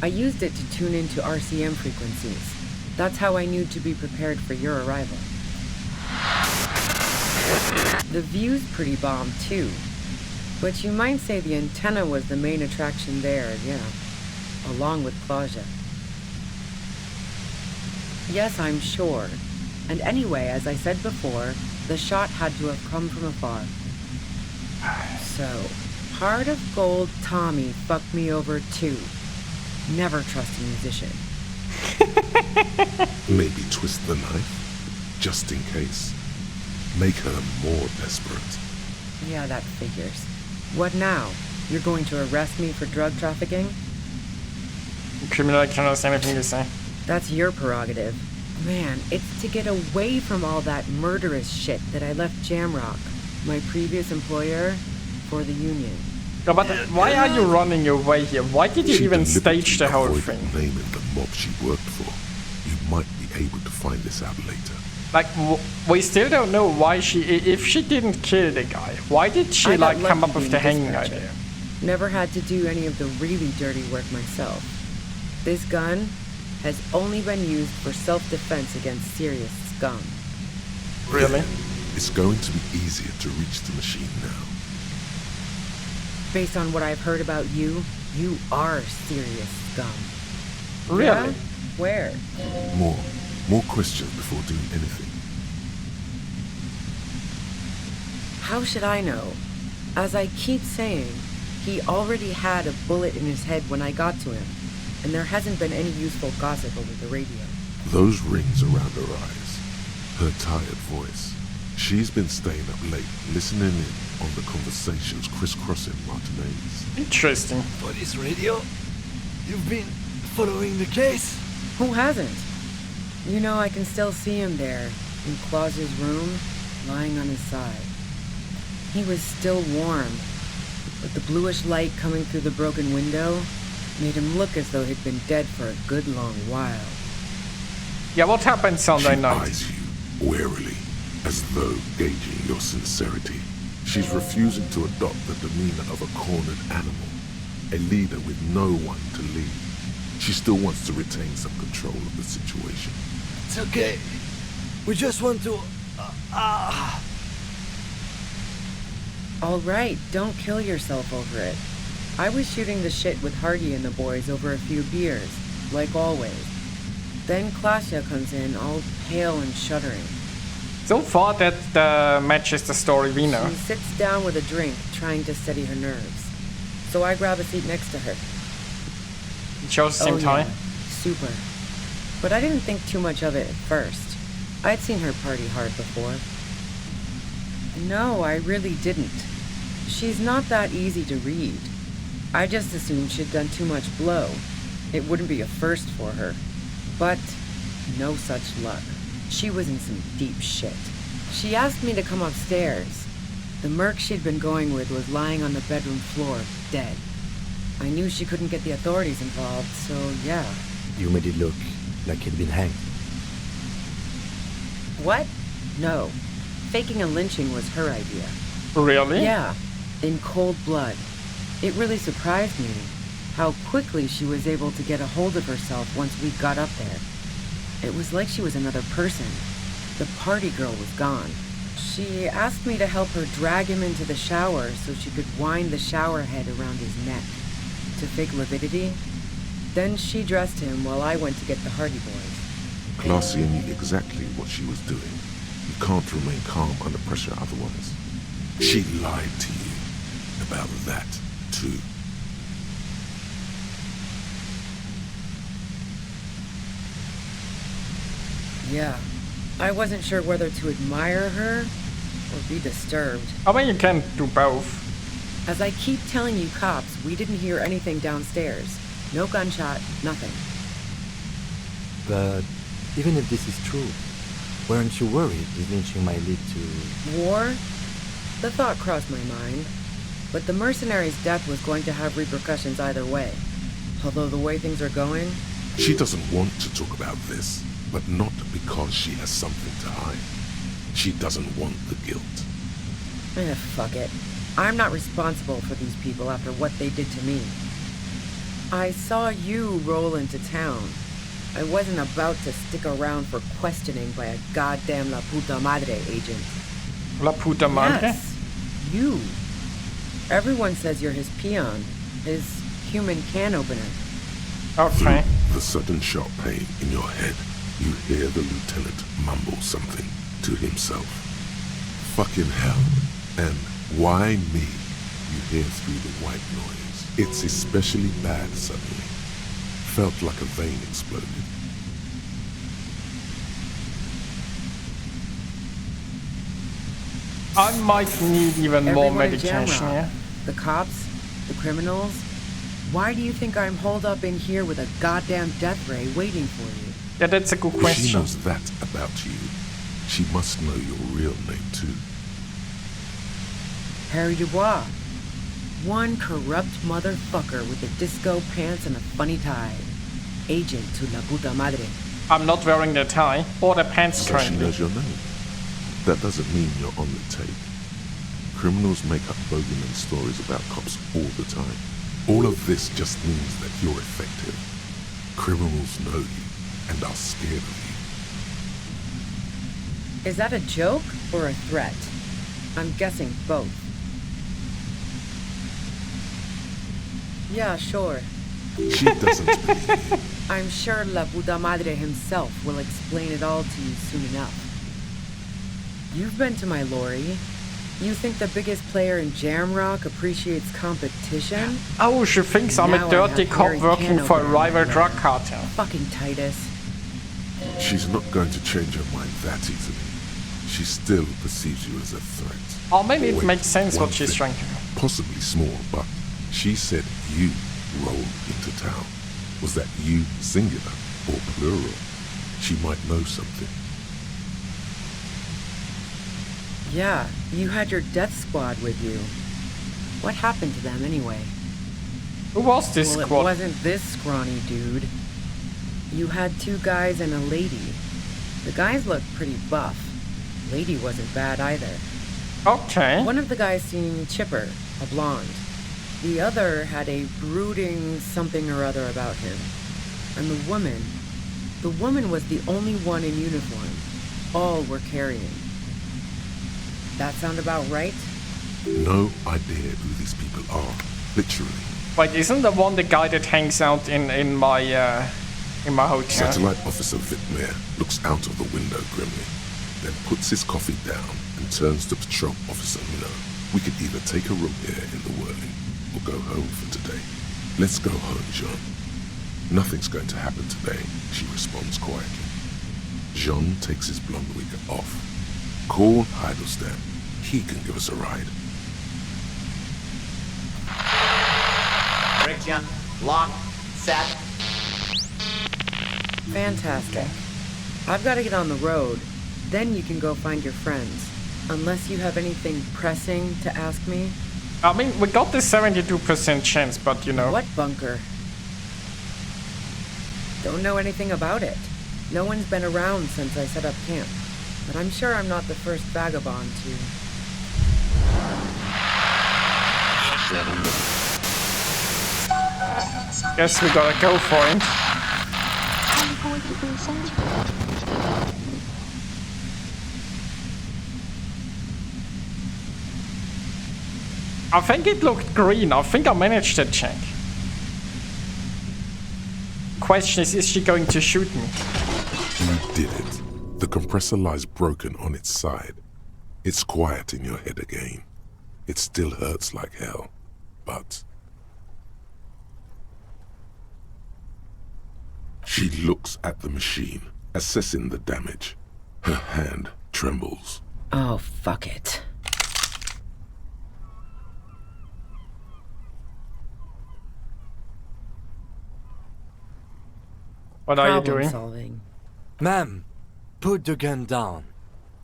I used it to tune into RCM frequencies. That's how I knew to be prepared for your arrival. The view's pretty bomb, too. But you might say the antenna was the main attraction there, yeah. Along with Claudia. Yes, I'm sure. And anyway, as I said before, the shot had to have come from afar. So, Heart of Gold Tommy fucked me over too. Never trust a musician. Maybe twist the knife, just in case. Make her more desperate. Yeah, that figures. What now? You're going to arrest me for drug trafficking? Criminal cannot say anything you say. That's your prerogative. Man, it's to get away from all that murderous shit that I left Jamrock, my previous employer, for the Union. No, but why are you running away here? Why did you She even deliberately stage the whole avoided thing? naming the mob she worked for. You might be able to find this out later. Like, we still don't know why she... If she didn't kill the guy, why did she, I got like, come lucky up with being the a hanging dispatcher. idea? Never had to do any of the really dirty work myself. This gun has only been used for self-defense against serious scum. Really? It's going to be easier to reach the machine now. Based on what I've heard about you, you are serious scum. Really? Yeah? Where? More questions before doing anything. How should I know? As I keep saying, he already had a bullet in his head when I got to him, and there hasn't been any useful gossip over the radio. Those rings around her eyes, her tired voice. She's been staying up late, listening in on the conversations crisscrossing Martinez. Interesting. Police radio? You've been following the case? Who hasn't? You know, I can still see him there, in Claus's room, lying on his side. He was still warm, but the bluish light coming through the broken window made him look as though he'd been dead for a good long while. Yeah, what happened Sunday She night? eyes you warily, as though gauging your sincerity. She's refusing to adopt the demeanor of a cornered animal, a leader with no one to lead. She still wants to retain some control of the situation. It's okay. We just want to... All right, don't kill yourself over it. I was shooting the shit with Hardy and the boys over a few beers, like always. Then Klasia comes in, all pale and shuddering. So far, that matches the story we know. She sits down with a drink, trying to steady her nerves. So I grab a seat next to her. It shows the same time. Super. But I didn't think too much of it at first. I'd seen her party hard before. No, I really didn't. She's not that easy to read. I just assumed she'd done too much blow. It wouldn't be a first for her. But no such luck. She was in some deep shit. She asked me to come upstairs. The merc she'd been going with was lying on the bedroom floor, dead. I knew she couldn't get the authorities involved, so yeah. You made it look like he'd been hanged. What? No. Faking a lynching was her idea. Really? Yeah, in cold blood. It really surprised me how quickly she was able to get a hold of herself once we got up there. It was like she was another person. The party girl was gone. She asked me to help her drag him into the shower so she could wind the shower head around his neck to fake lividity. Then she dressed him while I went to get the Hardy boys. Claudia knew exactly what she was doing. You can't remain calm under pressure otherwise. She lied to you about that, too. Yeah. I wasn't sure whether to admire her or be disturbed. I mean, you can do both. As I keep telling you cops, we didn't hear anything downstairs. No gunshot, nothing. But even if this is true, weren't you worried this lynching might lead to... War? The thought crossed my mind. But the mercenary's death was going to have repercussions either way. Although the way things are going... She doesn't want to talk about this, but not because she has something to hide. She doesn't want the guilt. Fuck it. I'm not responsible for these people after what they did to me. I saw you roll into town. I wasn't about to stick around for questioning by a goddamn La Puta Madre agent. La Puta Madre? Yes, you. Everyone says you're his peon, his human can opener. Okay. Through the sudden sharp pain in your head, you hear the lieutenant mumble something to himself. Fucking hell. And why me? You hear through the white noise. It's especially bad suddenly. Felt like a vein exploded. I might need even more Everyone in medication, Jamrock, yeah? The cops, the criminals. Why do you think I'm holed up in here with a goddamn death ray waiting for you? Yeah, that's a good If question. she knows that about you, she must know your real name too. Harry Dubois. One corrupt motherfucker with a disco pants and a funny tie. Agent to La Puta Madre. I'm not wearing the tie or the pants So she currently. knows your name. That doesn't mean you're on the take. Criminals make up bogeyman stories about cops all the time. All of this just means that you're effective. Criminals know you and are scared of you. Is that a joke or a threat? I'm guessing both. Yeah, sure. She doesn't believe you. I'm sure La Puta Madre himself will explain it all to you soon enough. You've been to my lorry. You think the biggest player in Jamrock appreciates competition? Oh, she thinks I'm Now a I dirty have cop Harry working Canoper for a in rival my drug lap. cartel. Fucking Titus. She's not going to change her mind that easily. She still perceives you as a threat. Oh, maybe it Wait, makes sense one what she's thing. trying to do. Possibly small, but she said you rolled into town. Was that you singular or plural? She might know something. Yeah, you had your death squad with you. What happened to them anyway? Who was this Well, squad? it wasn't this scrawny dude. You had two guys and a lady. The guys looked pretty buff. Lady wasn't bad either. Okay. One of the guys seemed chipper, a blonde. The other had a brooding something or other about him. And the woman was the only one in uniform. All were carrying. That sound about right? No idea who these people are, literally. Wait, isn't the one the guy that hangs out in my hotel? Satellite Officer Vitmere looks out of the window grimly, then puts his coffee down and turns to Patrol Officer Minot. We could either take a room here in the whirling or go home for today. Let's go home, Jean. Nothing's going to happen today, she responds quietly. Jean takes his blonde wig off. Call Heidelstam. He can give us a ride. Friction, lock, set. Fantastic. I've got to get on the road. Then you can go find your friends. Unless you have anything pressing to ask me. I mean, we got this 72% chance, but you know. What bunker? Don't know anything about it. No one's been around since I set up camp. But I'm sure I'm not the first vagabond to... Guess we gotta go for it. I think it looked green. I think I managed to check. Question is she going to shoot me? You did it. The compressor lies broken on its side. It's quiet in your head again. It still hurts like hell, but... She looks at the machine, Assessing the damage, her hand trembles. Oh, fuck it. What are you Problem doing? solving. Ma'am, put the gun down.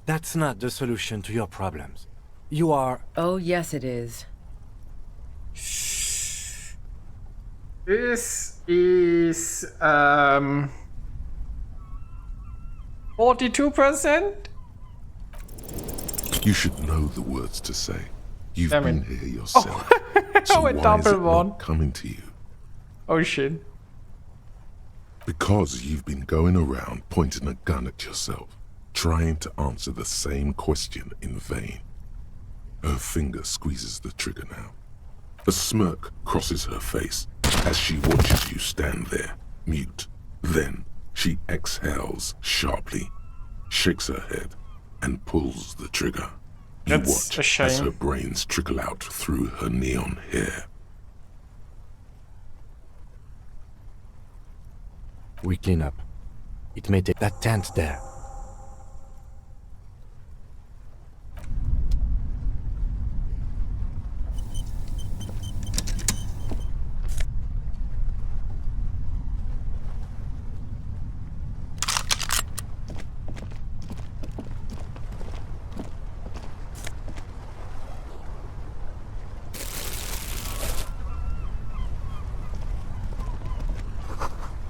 That's not the solution to your problems. You are... Oh, yes, it is. This is 42%? You should know the words to say. You've Damn been it. here yourself. Oh, a why is double it one. not coming to you? Oh shit. Because you've been going around pointing a gun at yourself, trying to answer the same question in vain. Her finger squeezes the trigger now. A smirk crosses her face as she watches you stand there, mute. Then she exhales sharply, shakes her head, and pulls the trigger. You That's a watch shame. as her brains trickle out through her neon hair. We clean up. It may take that tent there.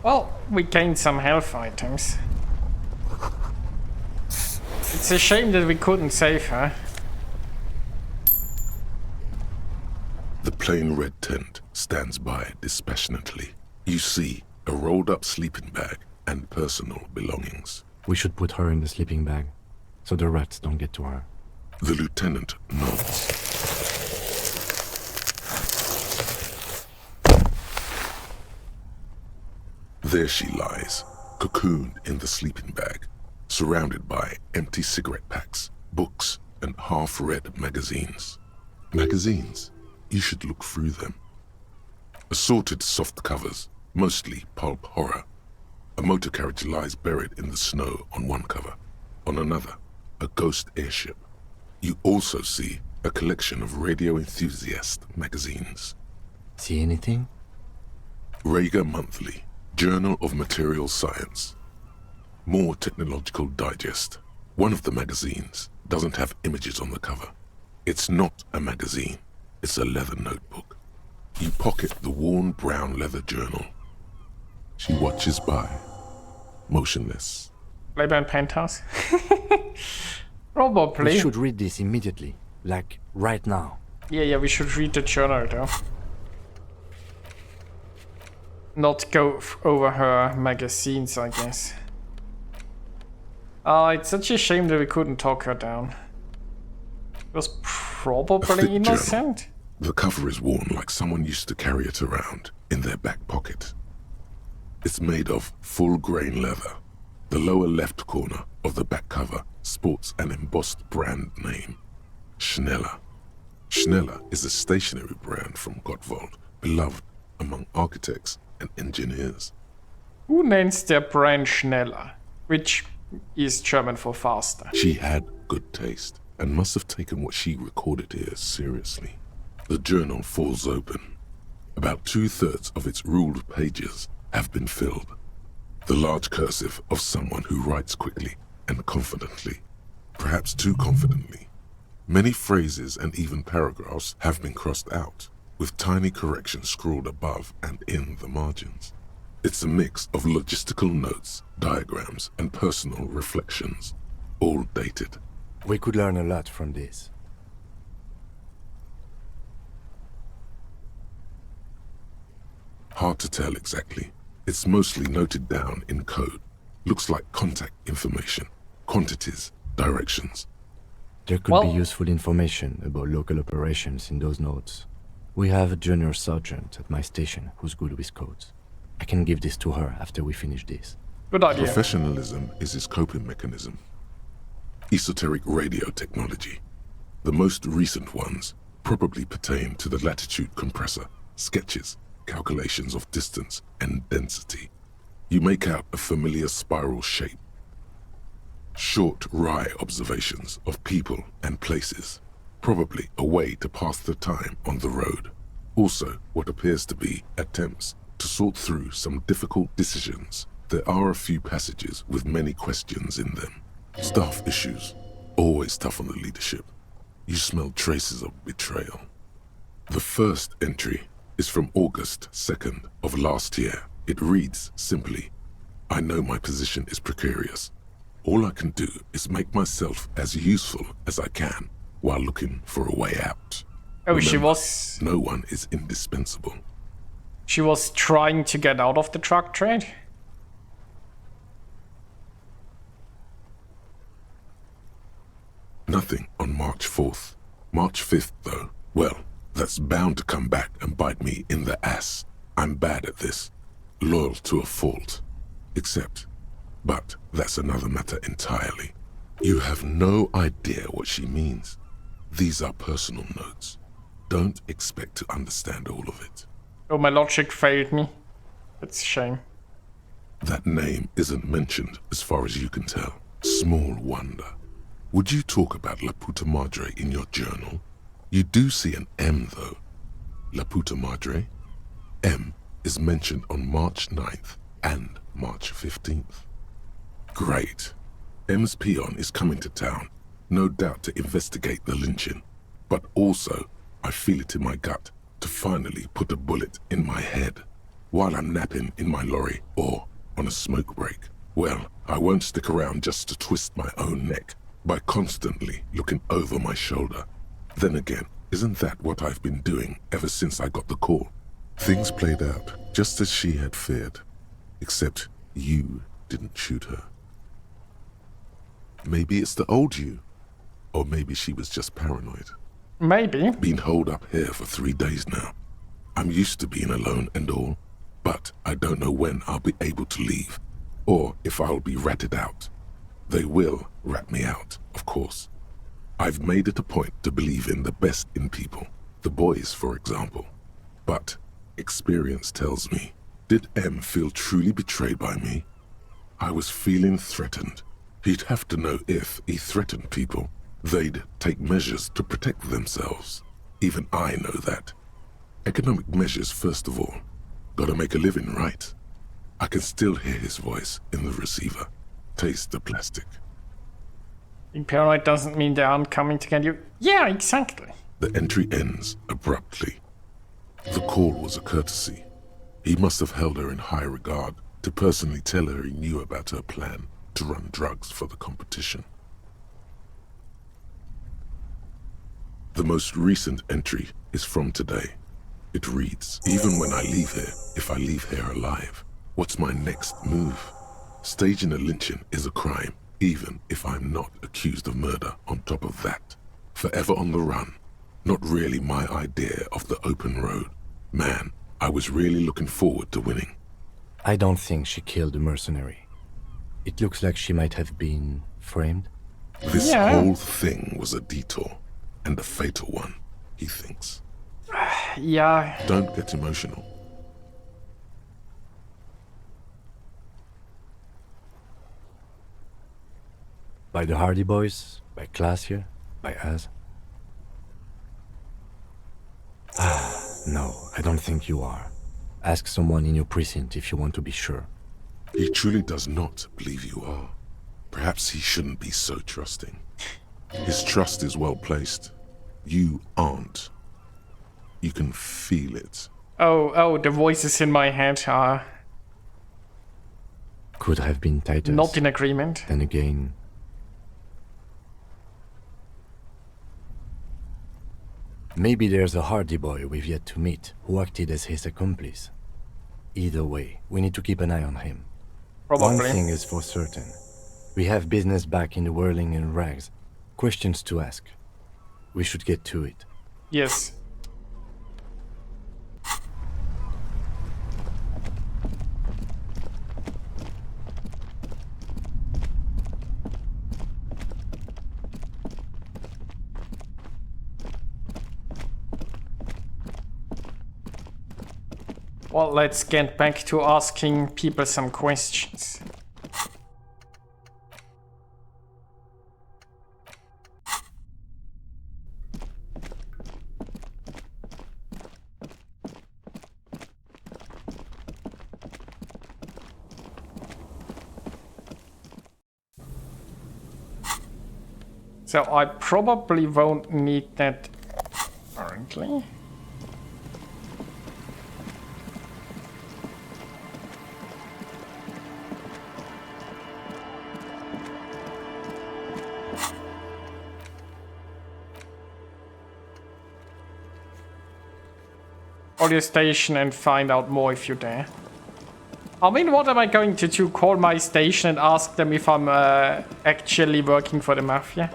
Well, we gained some health items. It's a shame that we couldn't save her. The plain red tent stands by dispassionately. You see a rolled up sleeping bag and personal belongings. We should put her in the sleeping bag, so the rats don't get to her. The lieutenant nods. There she lies, cocooned in the sleeping bag, surrounded by empty cigarette packs, books, and half-read magazines. Magazines? You should look through them. Assorted soft covers, mostly pulp horror. A motor carriage lies buried in the snow on one cover. On another, a ghost airship. You also see a collection of radio enthusiast magazines. See anything? Rager Monthly, Journal of Material Science. More Technological Digest. One of the magazines doesn't have images on the cover. It's not a magazine, it's a leather notebook. You pocket the worn brown leather journal. She watches by, motionless. Playboy Penthouse? Probably. We should read this immediately. Like, right now. Yeah, we should read the journal though. Not go over her magazines, I guess. It's such a shame that we couldn't talk her down. It was A probably thick innocent. journal. The cover is worn like someone used to carry it around in their back pocket. It's made of full-grain leather. The lower left corner of the back cover sports an embossed brand name, Schneller. Schneller is a stationery brand from Gottwald, beloved among architects and engineers. Who names their brand Schneller? Which is German for faster. She had good taste and must have taken what she recorded here seriously. The journal falls open. About 2/3 of its ruled pages have been filled. The large cursive of someone who writes quickly and confidently, perhaps too confidently. Many phrases and even paragraphs have been crossed out, with tiny corrections scrawled above and in the margins. It's a mix of logistical notes, diagrams, and personal reflections, all dated. We could learn a lot from this. Hard to tell exactly. It's mostly noted down in code. Looks like contact information, quantities, directions. There could be useful information about local operations in those notes. We have a junior sergeant at my station who's good with codes. I can give this to her after we finish this. Good idea. Professionalism is his coping mechanism. Esoteric radio technology. The most recent ones probably pertain to the latitude compressor, sketches, calculations of distance and density. You make out a familiar spiral shape Short, wry observations of people and places. Probably a way to pass the time on the road. Also, what appears to be attempts to sort through some difficult decisions. There are a few passages with many questions in them. Staff issues. Always tough on the leadership. You smell traces of betrayal. The first entry is from August 2nd of last year. It reads simply, I know my position is precarious. All I can do is make myself as useful as I can while looking for a way out. Oh, Remember, no one is indispensable. She was trying to get out of the truck trade? Nothing on March 4th. March 5th, though, well, that's bound to come back and bite me in the ass. I'm bad at this. Loyal to a fault. But that's another matter entirely. You have no idea what she means. These are personal notes. Don't expect to understand all of it. Oh, my logic failed me. It's a shame. That name isn't mentioned as far as you can tell. Small wonder. Would you talk about La Puta Madre in your journal? You do see an M, though. La Puta Madre? M is mentioned on March 9th and March 15th. Great. M's peon is coming to town, no doubt to investigate the lynching. But also, I feel it in my gut to finally put a bullet in my head while I'm napping in my lorry or on a smoke break. Well, I won't stick around just to twist my own neck by constantly looking over my shoulder. Then again, isn't that what I've been doing ever since I got the call? Things played out just as she had feared, except you didn't shoot her. Maybe it's the old you, or maybe she was just paranoid. Maybe. Been holed up here for 3 days now. I'm used to being alone and all, but I don't know when I'll be able to leave, or if I'll be ratted out. They will rat me out, of course. I've made it a point to believe in the best in people, the boys, for example. But experience tells me, did M feel truly betrayed by me? I was feeling threatened. He'd have to know if he threatened people, they'd take measures to protect themselves. Even I know that. Economic measures first of all. Gotta make a living, right? I can still hear his voice in the receiver. Taste the plastic. Being paranoid doesn't mean they aren't coming to get you. Yeah, exactly. The entry ends abruptly. The call was a courtesy. He must have held her in high regard to personally tell her he knew about her plan to run drugs for the competition. The most recent entry is from today. It reads, even when I leave here, if I leave here alive, what's my next move? Staging a lynching is a crime, even if I'm not accused of murder on top of that. Forever on the run. Not really my idea of the open road. Man, I was really looking forward to winning. I don't think she killed the mercenary. It looks like she might have been framed. This whole thing was a detour, and a fatal one, he thinks. Yeah. Don't get emotional. By the Hardy Boys? By Classier? By us? No, I don't think you are. Ask someone in your precinct if you want to be sure. He truly does not believe you are. Perhaps he shouldn't be so trusting. His trust is well placed. You aren't. You can feel it. Oh, the voices in my head are... Could have been Titus. Not in agreement. Then again... Maybe there's a Hardy Boy we've yet to meet, who acted as his accomplice. Either way, we need to keep an eye on him. Probably. One thing is for certain. We have business back in the whirling and rags. Questions to ask. We should get to it. Yes. Well, let's get back to asking people some questions. So I probably won't need that currently. Call your station and find out more if you're there. I mean, what am I going to do? Call my station and ask them if I'm actually working for the Mafia?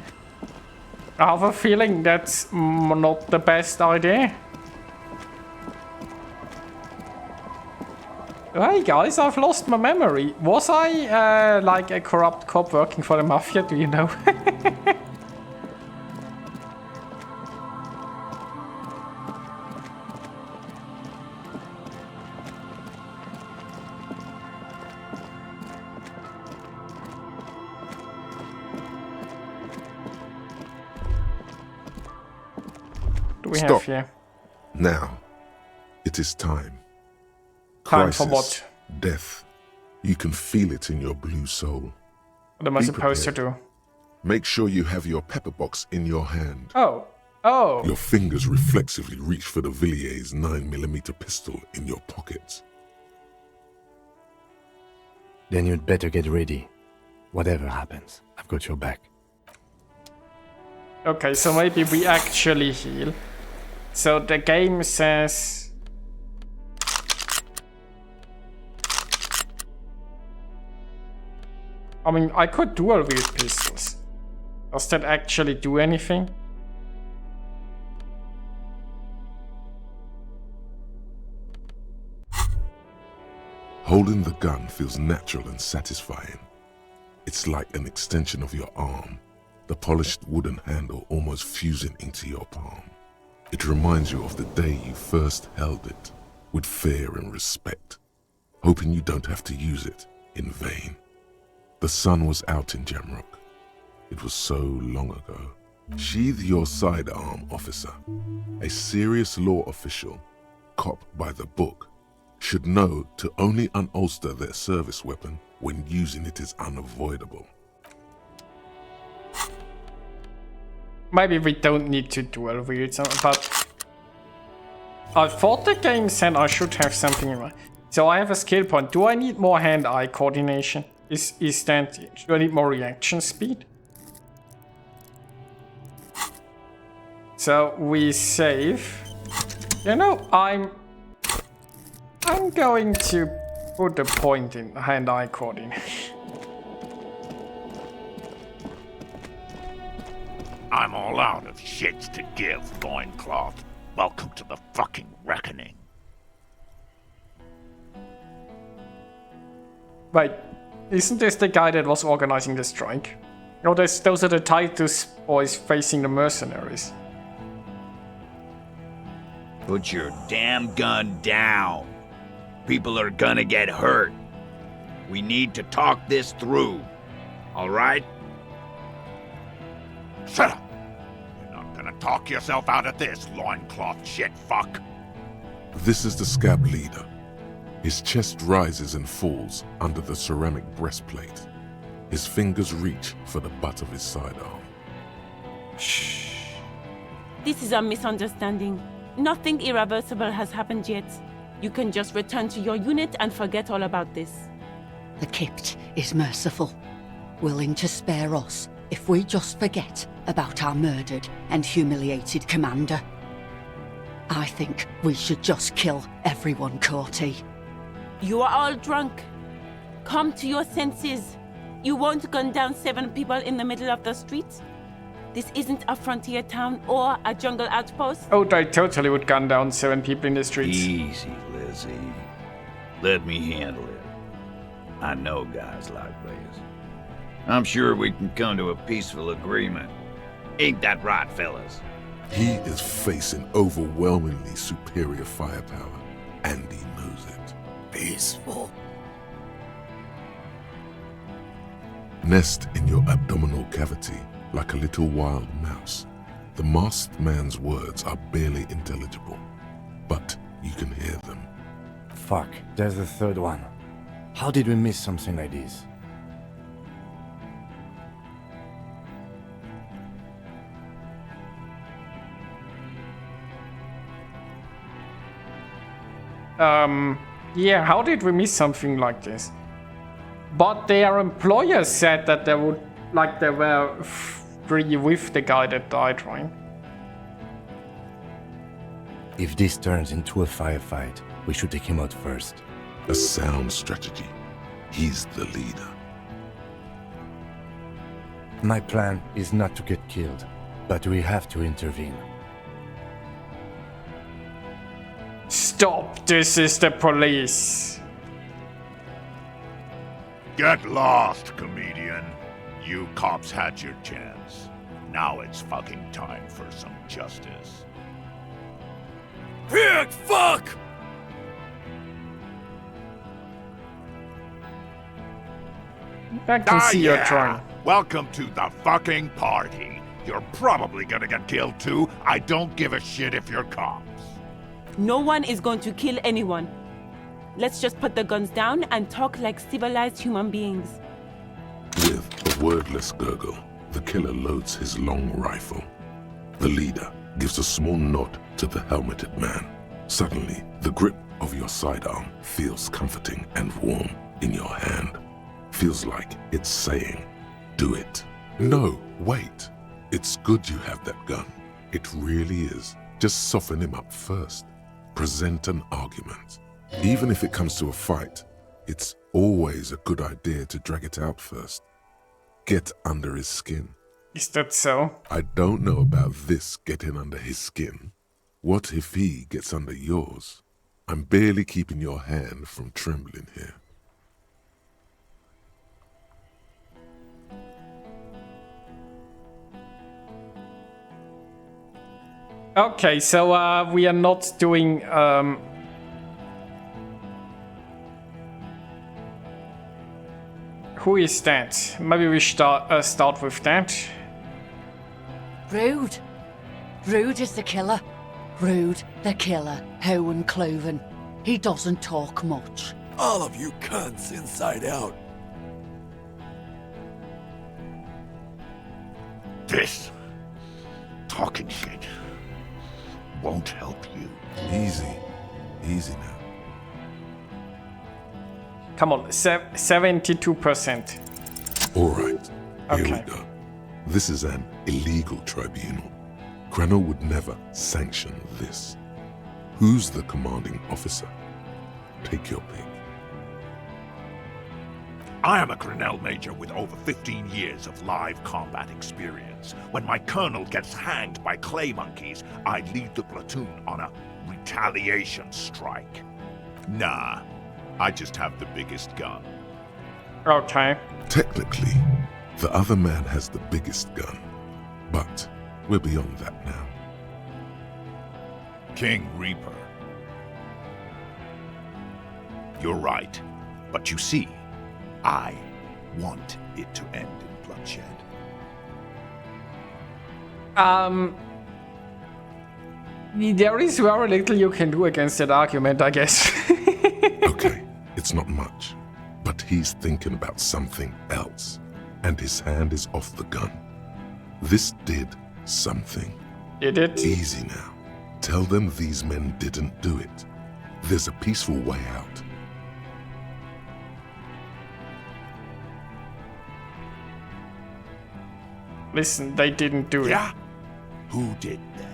I have a feeling that's not the best idea. Hey guys, I've lost my memory. Was I like a corrupt cop working for the Mafia? Do you know? We Stop. have here. Now, it is time. Time Crisis, for what? Death. You can feel it in your blue soul. What am I Be supposed to prepared. do? Make sure you have your pepper box in your hand. Oh. Oh. Your fingers reflexively reach for the Villiers 9mm pistol in your pockets. Then you'd better get ready. Whatever happens, I've got your back. Okay, so maybe we actually heal. So the game says... I mean, I could dual wield pistols. Does that actually do anything? Holding the gun feels natural and satisfying. It's like an extension of your arm, the polished wooden handle almost fusing into your palm. It reminds you of the day you first held it, with fear and respect, hoping you don't have to use it in vain. The sun was out in Jamrock. It was so long ago. Sheathe your sidearm, officer. A serious law official, cop by the book, should know to only unholster their service weapon when using it is unavoidable. Maybe we don't need to dual wield, but... I thought the game said I should have something in mind. So I have a skill point. Do I need more hand-eye coordination? Is that... Do I need more reaction speed? So we save. You know, I'm going to put a point in hand-eye coordination. I'm all out of shits to give, loincloth. Welcome to the fucking reckoning. Wait, isn't this the guy that was organizing the strike? No, those are the Titus boys facing the mercenaries. Put your damn gun down. People are gonna get hurt. We need to talk this through. All right? Shut up! You're not gonna talk yourself out of this, loincloth shit fuck. This is the scab leader. His chest rises and falls under the ceramic breastplate. His fingers reach for the butt of his sidearm. Shh. This is a misunderstanding. Nothing irreversible has happened yet. You can just return to your unit and forget all about this. The Kypt is merciful, willing to spare us if we just forget about our murdered and humiliated commander. I think we should just kill everyone, Courty. You are all drunk. Come to your senses. You won't gun down 7 people in the middle of the street. This isn't a frontier town or a jungle outpost. Oh, I totally would gun down 7 people in the streets. Easy, Lizzie. Let me handle it. I know guys like this. I'm sure we can come to a peaceful agreement. Ain't that right, fellas? He is facing overwhelmingly superior firepower, and he knows it. Peaceful. Nest in your abdominal cavity like a little wild mouse. The masked man's words are barely intelligible, but you can hear them. Fuck, there's the third one. How did we miss something like this? Yeah, how did we miss something like this? But their employer said that they would, like, they were free with the guy that died, right? If this turns into a firefight, we should take him out first. A sound strategy. He's the leader. My plan is not to get killed, but we have to intervene. Stop, this is the police. Get lost, comedian. You cops had your chance. Now it's fucking time for some justice. Pig fuck! I can see you're trying. Welcome to the fucking party. You're probably gonna get killed too. I don't give a shit if you're cops. No one is going to kill anyone. Let's just put the guns down and talk like civilized human beings. With a wordless gurgle, the killer loads his long rifle. The leader gives a small nod to the helmeted man. Suddenly, the grip of your sidearm feels comforting and warm in your hand. Feels like it's saying, do it. No, wait. It's good you have that gun. It really is. Just soften him up first. Present an argument. Even if it comes to a fight, it's always a good idea to drag it out first. Get under his skin. Is that so? I don't know about this getting under his skin. What if he gets under yours? I'm barely keeping your hand from trembling here. Okay, so we are not doing who is that? Maybe we start with that. Rude. Rude is the killer. Rude, the killer. Owen Cloven. He doesn't talk much. All of you cunts inside out. This talking shit won't help you. Easy. Easy now. Come on, 72%. All right, Okay. here we go. This is an illegal tribunal. Granell would never sanction this. Who's the commanding officer? Take your pick. I am a Granell Major with over 15 years of live combat experience. When my colonel gets hanged by clay monkeys, I lead the platoon on a retaliation strike. Nah, I just have the biggest gun. Okay. Technically, the other man has the biggest gun, but we're beyond that now. King Reaper. You're right, but you see, I want it to end in bloodshed. There is very little you can do against that argument, I guess. Okay, it's not much, but he's thinking about something else, and his hand is off the gun. This did something. Did it? Easy now. Tell them these men didn't do it. There's a peaceful way out. Listen, they didn't do Yeah? it. Who did then?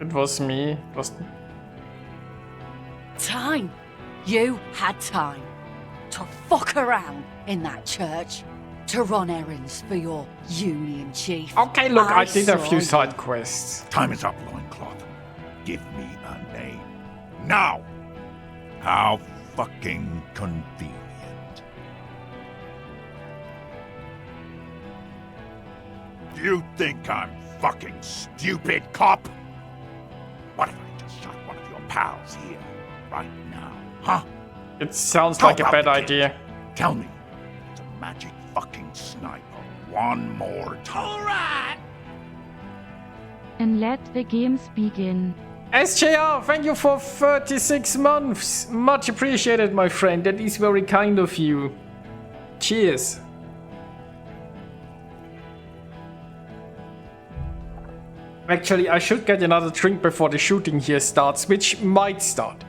It was me. It was... Time. You had time to fuck around in that church, to run errands for your union chief. Okay, look, I did a saw few you. side quests. Time is up, Loincloth. Give me a name. Now! How fucking convenient. Do you think I'm fucking stupid, cop? What if I just shot one of your pals here, right now, huh? It sounds How like a about bad the kid? idea. Tell me, it's a magic fucking sniper one more time. Alright! And let the games begin. SJR, thank you for 36 months. Much appreciated, my friend. That is very kind of you. Cheers. Actually, I should get another drink before the shooting here starts, which might start.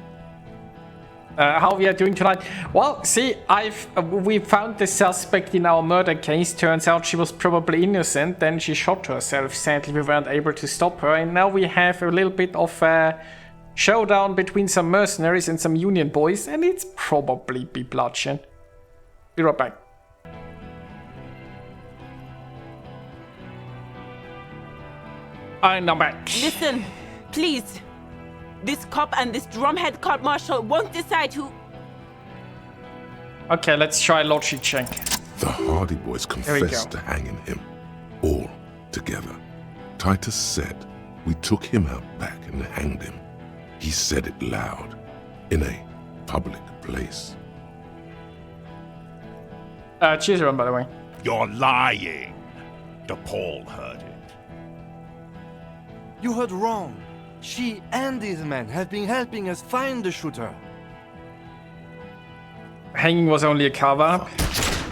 How we are doing tonight? Well, see, we found the suspect in our murder case. Turns out she was probably innocent. Then she shot herself. Sadly, we weren't able to stop her. And now we have a little bit of a showdown between some mercenaries and some Union boys. And it's probably be bloodshed. Be right back. And I'm back. Listen, please. This cop and this drumhead court marshal won't decide who... Okay, let's try logic check. The Hardy Boys confessed to hanging him, all together. Titus said, we took him out back and hanged him. He said it loud, in a public place. Cheers, everyone, by the way. You're lying. DePaul heard it. You heard wrong. She and these men have been helping us find the shooter. Hanging was only a cover-up.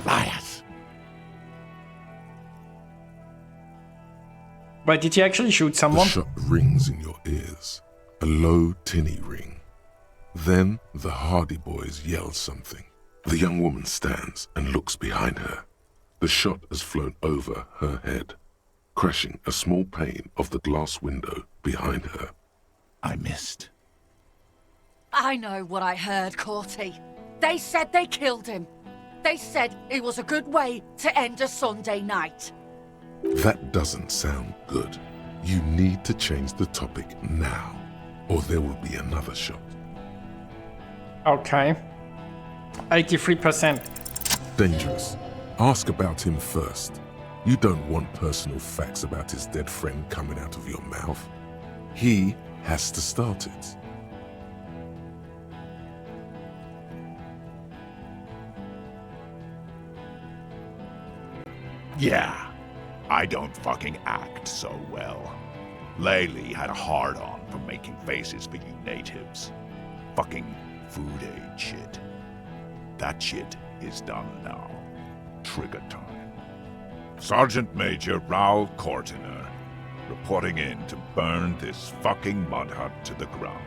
Liars. Wait, did he actually shoot someone? The shot rings in your ears. A low, tinny ring. Then the Hardy Boys yell something. The young woman stands and looks behind her. The shot has flown over her head, crashing a small pane of the glass window behind her. I missed. I know what I heard, Corty. They said they killed him. They said it was a good way to end a Sunday night. That doesn't sound good. You need to change the topic now, or there will be another shot. Okay. 83%. Dangerous. Ask about him first. You don't want personal facts about his dead friend coming out of your mouth. He has to start it. Yeah, I don't fucking act so well. Laylee had a hard-on for making faces for you natives. Fucking food aid shit. That shit is done now. Trigger time. Sergeant Major Raul Cortiner, reporting in to burn this fucking mud hut to the ground.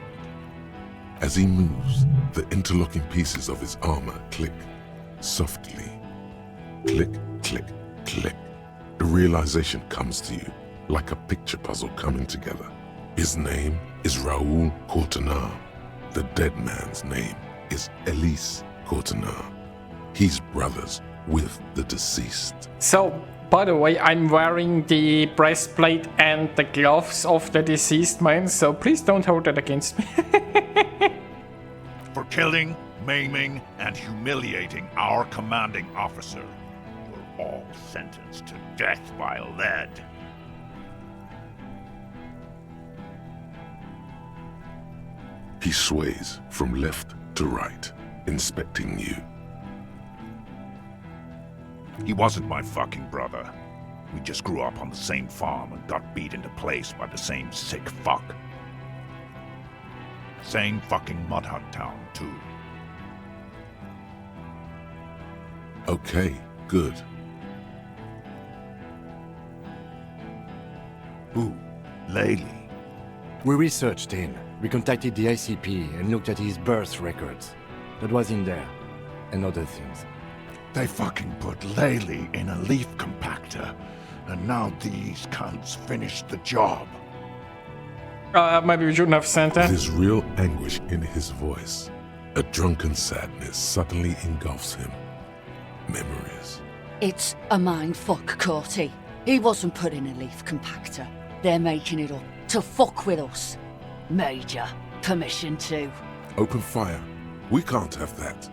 As he moves, the interlocking pieces of his armor click, softly. Click, click, click. The realization comes to you, like a picture puzzle coming together. His name is Raul Cortiner. The dead man's name is Elise Cortiner. He's brothers with the deceased. So, by the way, I'm wearing the breastplate and the gloves of the deceased man, so please don't hold that against me. For killing, maiming, and humiliating our commanding officer, you're all sentenced to death by lead. He sways from left to right, inspecting you. He wasn't my fucking brother. We just grew up on the same farm and got beat into place by the same sick fuck. Same fucking mud hut town, too. Okay, good. Who? Laylee? We researched him. We contacted the ICP and looked at his birth records. That was in there. And other things. They fucking put Laylee in a leaf compactor, and now these cunts finished the job. Maybe we shouldn't have sent that. There's real anguish in his voice. A drunken sadness suddenly engulfs him. Memories. It's a mindfuck, Corty. He wasn't put in a leaf compactor. They're making it up to fuck with us. Major, permission to. Open fire. We can't have that.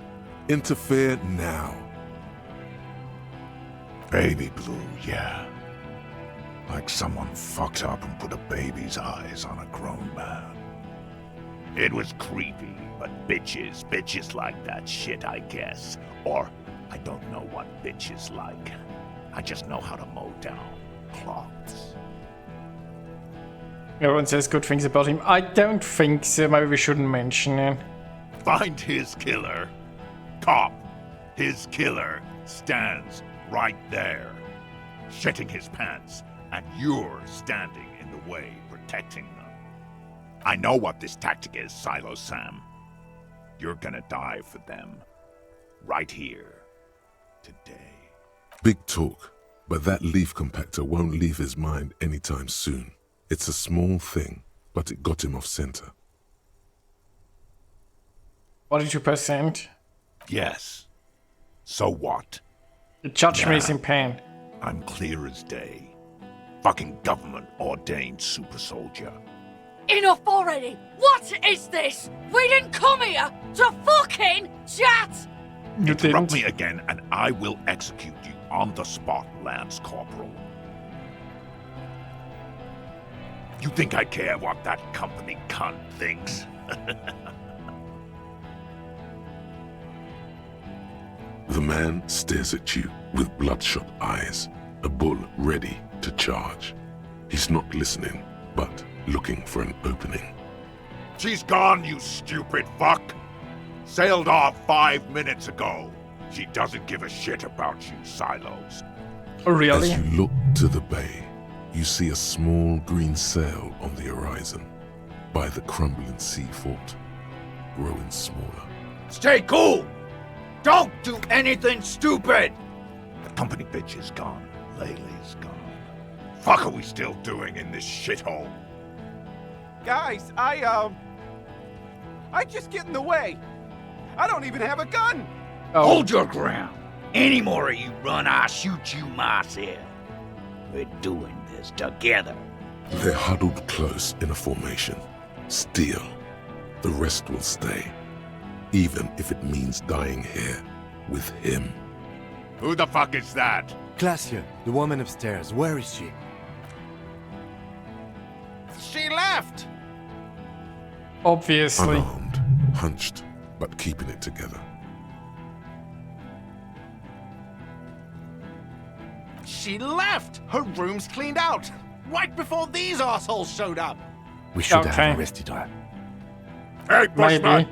Interfere now. Baby blue, yeah. Like someone fucked up and put a baby's eyes on a grown man. It was creepy, but bitches like that shit, I guess. Or, I don't know what bitches like. I just know how to mow down cloths. Everyone says good things about him. I don't think so. Maybe we shouldn't mention it. Find his killer. Cop. His killer stands right there, shitting his pants, and you're standing in the way, protecting them. I know what this tactic is, Silo Sam. You're gonna die for them. Right here. Today. Big talk, but that leaf compactor won't leave his mind anytime soon. It's a small thing, but it got him off center. 42%. Yes. So what? The judgment is Nah. in pain. I'm clear as day. Fucking government-ordained super soldier. Enough already! What is this? We didn't come here to fucking chat! You Interrupt didn't. me again and I will execute you on the spot, Lance Corporal. You think I care what that company cunt thinks? The man stares at you with bloodshot eyes, a bull ready to charge. He's not listening, but looking for an opening. She's gone, you stupid fuck! Sailed off 5 minutes ago. She doesn't give a shit about you, Silos. Oh, really? As you look to the bay, you see a small green sail on the horizon by the crumbling sea fort, growing smaller. Stay cool! Don't do anything stupid! The company bitch is gone. Laylee's gone. Fuck are we still doing in this shithole? Guys, I just get in the way. I don't even have a gun. Oh. Hold your ground. Any more of you run, I'll shoot you myself. We're doing this together. They're huddled close in a formation. Still, the rest will stay, even if it means dying here with him. Who the fuck is that? Glacia, the woman upstairs, where is she? She left. Obviously. Unarmed, hunched, but keeping it together. She left. Her room's cleaned out. Right before these assholes showed up. We should Okay. have arrested her. Hey, Bushman! Maybe.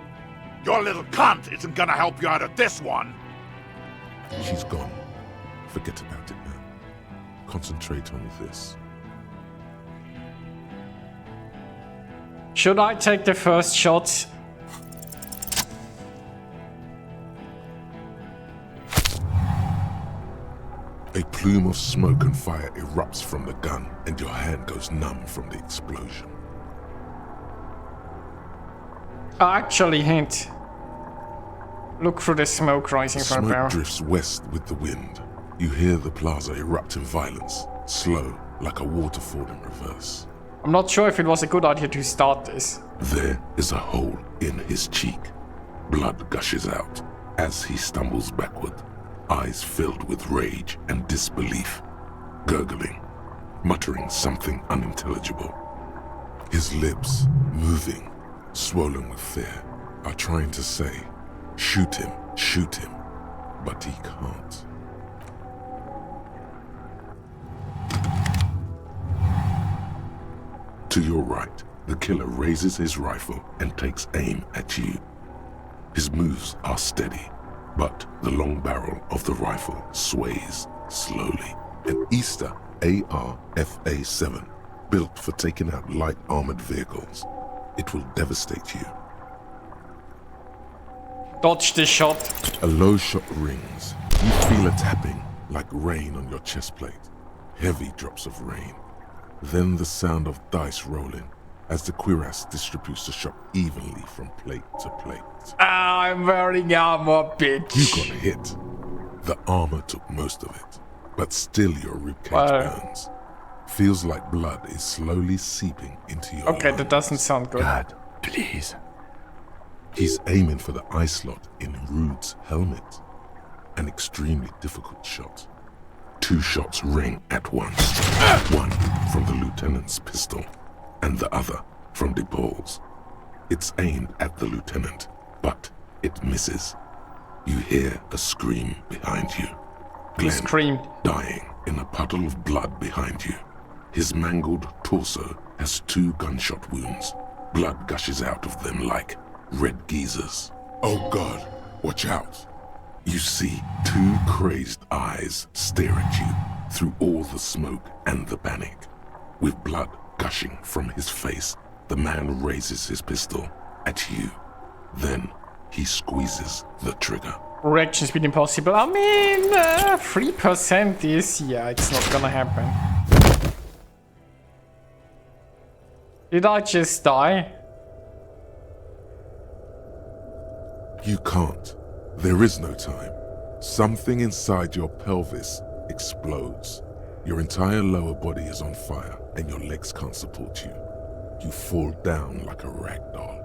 Your little cunt isn't gonna help you out of this one! She's gone. Forget about it now. Concentrate on this. Should I take the first shot? A plume of smoke and fire erupts from the gun, and your hand goes numb from the explosion. Actually, hint. Look through the smoke rising from the Smoke barrel. drifts west with the wind. You hear the plaza erupt in violence, slow like a waterfall in reverse. I'm not sure if it was a good idea to start this. There is a hole in his cheek. Blood gushes out as he stumbles backward, eyes filled with rage and disbelief, gurgling, muttering something unintelligible. His lips, moving, swollen with fear, are trying to say, shoot him, but he can't. To your right, the killer raises his rifle and takes aim at you. His moves are steady, but the long barrel of the rifle sways slowly. An Easter AR-FA7, built for taking out light armored vehicles. It will devastate you. Dodge the shot. A low shot rings. You feel a tapping like rain on your chest plate. Heavy drops of rain. Then the sound of dice rolling as the cuirass distributes the shot evenly from plate to plate. I'm wearing armor, bitch. You got hit. The armor took most of it, but still your ribcage Wow. burns. Feels like blood is slowly seeping into your Okay, lungs. that doesn't sound good. God, please. He's aiming for the eye slot in Rude's helmet. An extremely difficult shot. 2 shots ring at once. One from the lieutenant's pistol, and the other from DePaul's. It's aimed at the lieutenant, but it misses. You hear a scream behind you. He screamed. Dying in a puddle of blood behind you. His mangled torso has 2 gunshot wounds. Blood gushes out of them like red geysers. Oh God, watch out. You see 2 crazed eyes stare at you through all the smoke and the panic. With blood gushing from his face, the man raises his pistol at you. Then he squeezes the trigger. Reaction speed impossible. I mean, 3% is... yeah, it's not gonna happen. Did I just die? You can't. There is no time. Something inside your pelvis explodes. Your entire lower body is on fire and your legs can't support you. You fall down like a rag doll.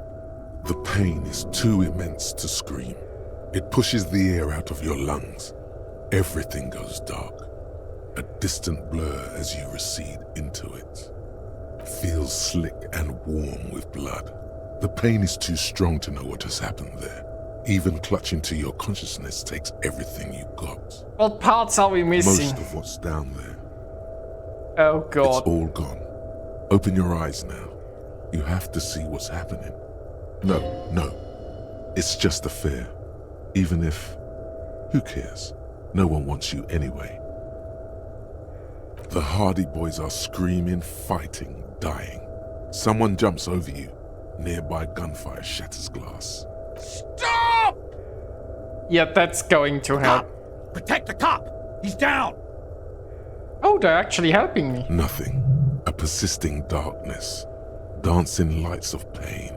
The pain is too immense to scream. It pushes the air out of your lungs. Everything goes dark. A distant blur as you recede into it. Feels slick and warm with blood. The pain is too strong to know what has happened there. Even clutching to your consciousness takes everything you got. What parts are we missing? Most of what's down there. Oh god. It's all gone. Open your eyes now. You have to see what's happening. No. It's just a fear. Even if... who cares? No one wants you anyway. The Hardy Boys are screaming, fighting, dying. Someone jumps over you. Nearby gunfire shatters glass. Stop! Yeah, that's going to help. Cop! Protect the cop! He's down! Oh, they're actually helping me. Nothing. A persisting darkness. Dancing lights of pain.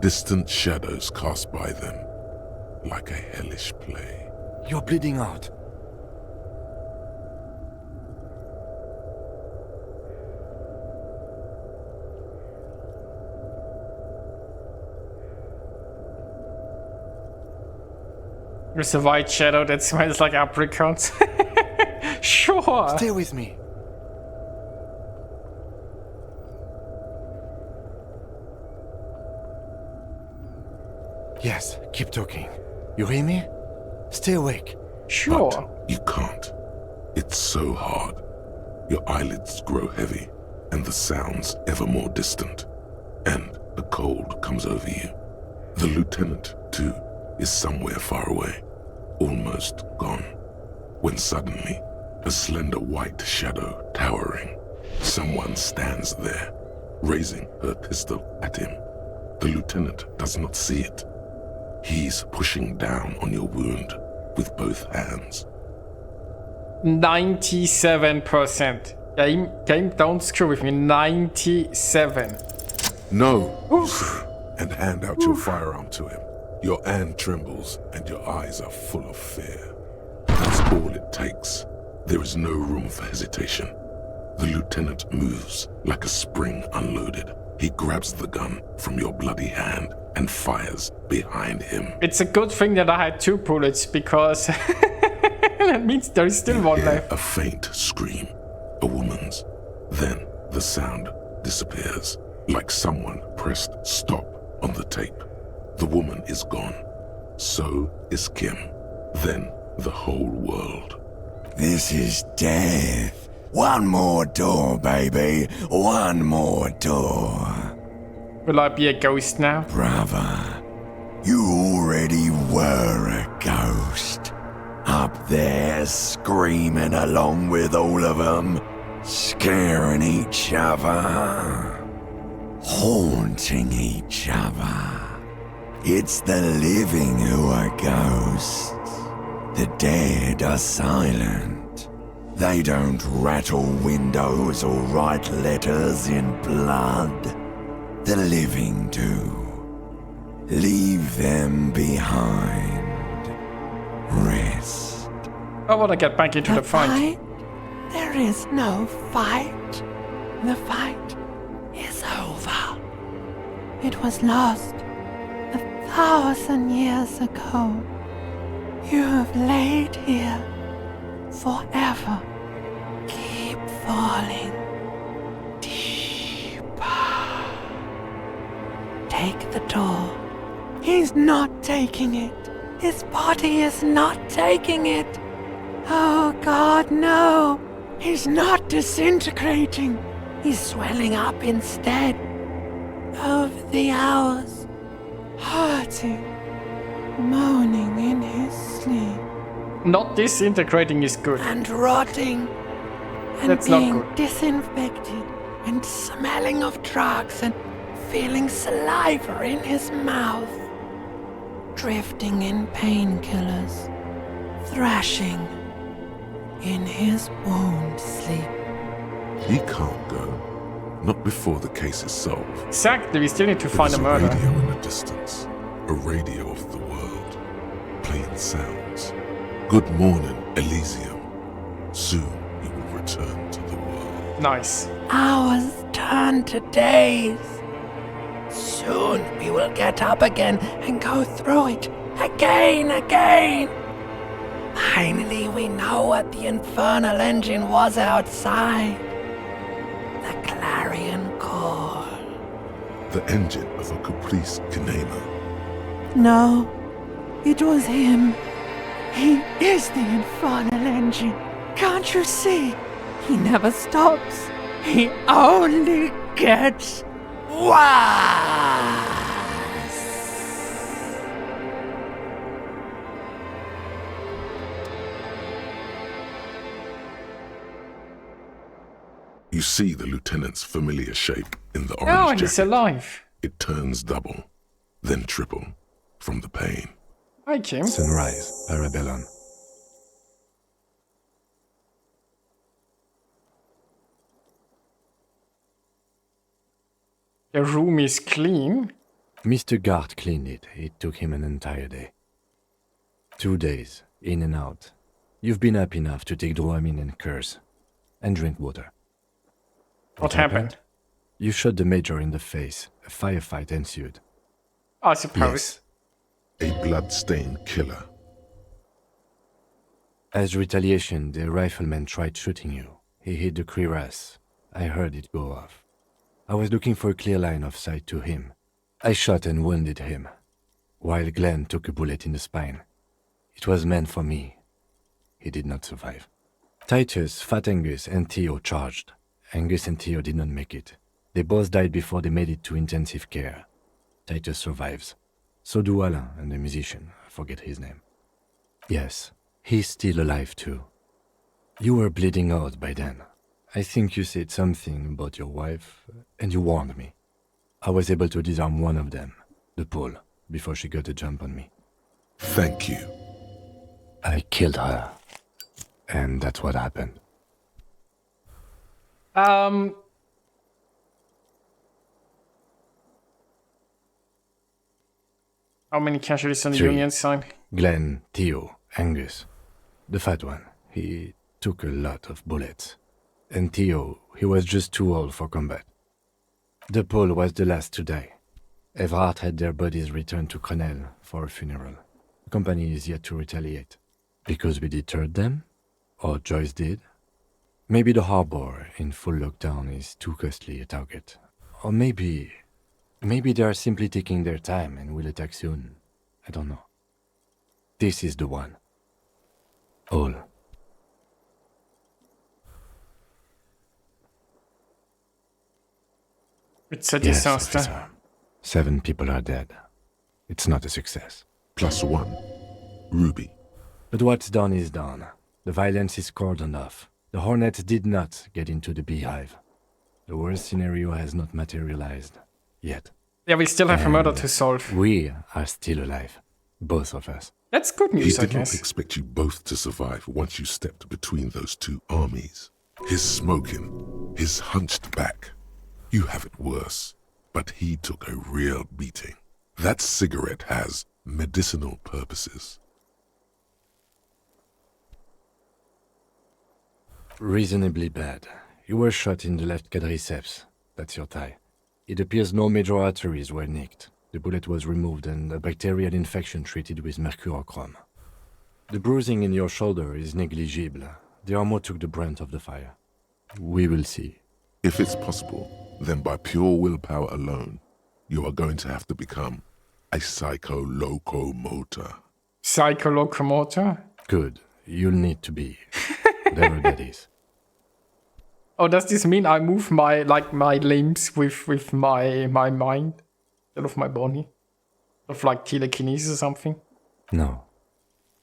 Distant shadows cast by them. Like a hellish play. You're bleeding out. There's a white shadow that smells like apricots. Sure. Stay with me. Yes, keep talking. You hear me? Stay awake. Sure. But you can't. It's so hard. Your eyelids grow heavy, and the sounds ever more distant. And a cold comes over you. The lieutenant, too, is somewhere far away. Almost gone. When suddenly, a slender white shadow towering. Someone stands there, raising her pistol at him. The lieutenant does not see it. He's pushing down on your wound with both hands. 97%. Game, don't screw with me. 97. No. Oof. And hand out your firearm to him. Your hand trembles and your eyes are full of fear. That's all it takes. There is no room for hesitation. The lieutenant moves like a spring unloaded. He grabs the gun from your bloody hand and fires behind him. It's a good thing that I had 2 bullets, because that means there is still one left. A faint scream, a woman's. Then the sound disappears, like someone pressed stop on the tape. The woman is gone. So is Kim. Then the whole world. This is death. One more door, baby. One more door. Will I be a ghost now? Brother, you already were a ghost. Up there screaming along with all of them. Scaring each other. Haunting each other. It's the living who are ghosts. The dead are silent. They don't rattle windows or write letters in blood. The living do. Leave them behind. Rest. I want to get back into the fight. There is no fight. The fight is over. It was lost 1,000 years ago. You have laid here forever. Keep falling deeper. Take the door. He's not taking it. His body is not taking it. Oh God, no. He's not disintegrating. He's swelling up instead. Over the hours, hurting, moaning in his sleep. Not disintegrating is good. And rotting. And That's being not good. disinfected and smelling of drugs and feeling saliva in his mouth. Drifting in painkillers, thrashing in his wound sleep. He can't go. Not before the case is solved. Exactly, we still need to find a murder. There's a radio in the distance. A radio of the world. Playing sounds. Good morning, Elysium. Soon he will return to the world. Nice. Hours turn to days. Soon we will get up again and go through it again. Finally we know what the infernal engine was outside. The clarion call. The engine of a Caprice Kinema. No, it was him. He is the infernal engine. Can't you see? He never stops. He only gets worse. You see the lieutenant's familiar shape in the Oh, orange he's jacket. alive. It turns double, then triple, from the pain. Hi, Kim. Sunrise, Parabellum. The room is clean. Mr. Gart cleaned it. It took him an entire day. 2 days, in and out. You've been up enough to take Dramamine and curse. And drink water. What happened? You shot the major in the face. A firefight ensued. I suppose. Yes. A blood-stained killer. As retaliation, the rifleman tried shooting you. He hit the cuirass. I heard it go off. I was looking for a clear line of sight to him. I shot and wounded him, while Glenn took a bullet in the spine. It was meant for me. He did not survive. Titus, Fat Angus, and Theo charged. Angus and Theo did not make it. They both died before they made it to intensive care. Titus survives. So do Alain and the musician. I forget his name. Yes, he's still alive too. You were bleeding out by then. I think you said something about your wife, and you warned me. I was able to disarm one of them, the Pole, before she got a jump on me. Thank you. I killed her. And that's what happened. How many casualties on the 3. Union side? Glenn, Theo, Angus. The fat one, he took a lot of bullets. And Theo, he was just too old for combat. The Pole was the last to die. Everard had their bodies returned to Crenel for a funeral. The company is yet to retaliate. Because we deterred them? Or Joyce did? Maybe the harbor in full lockdown is too costly a target. Or maybe they are simply taking their time and will attack soon. I don't know. This is the one. All. It's a Yes, disaster. officer. 7 people are dead. It's not a success. +1. Ruby. But what's done is done. The violence is cordoned off. The Hornets did not get into the beehive. The worst scenario has not materialized. Yet. Yeah, we still have a murder And to solve. We are still alive. Both of us. That's good He news, I did not guess. expect you both to survive once you stepped between those two armies. His smoking, his hunched back. You have it worse, but he took a real beating. That cigarette has medicinal purposes. Reasonably bad. You were shot in the left quadriceps. That's your thigh. It appears no major arteries were nicked. The bullet was removed and a bacterial infection treated with mercurochrome. The bruising in your shoulder is negligible. The armor took the brunt of the fire. We will see. If it's possible, then by pure willpower alone, you are going to have to become a psycho-locomotor. Psycho-locomotor? Good. You'll need to be. Whatever that is. Oh, does this mean I move my limbs with my mind instead of my body? Of like telekinesis or something? No.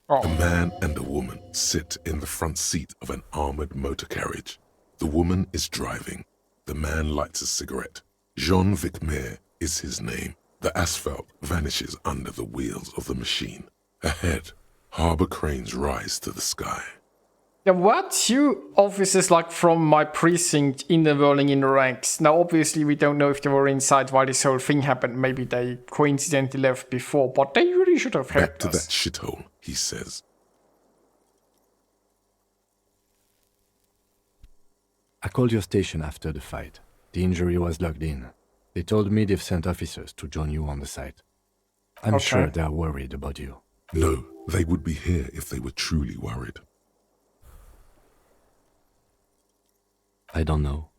Oh. A man and a woman sit in the front seat of an armored motor carriage. The woman is driving. The man lights a cigarette. Jean Vicmer is his name. The asphalt vanishes under the wheels of the machine. Ahead, harbor cranes rise to the sky. There were 2 officers like from my precinct interwirling in the ranks. Now obviously we don't know if they were inside while this whole thing happened. Maybe they coincidentally left before, but they really should have helped Back to us. that shithole, he says. I called your station after the fight. The injury was logged in. They told me they've sent officers to join you on the site. I'm sure they're worried about you. No, they would be here if they were truly worried. I don't know.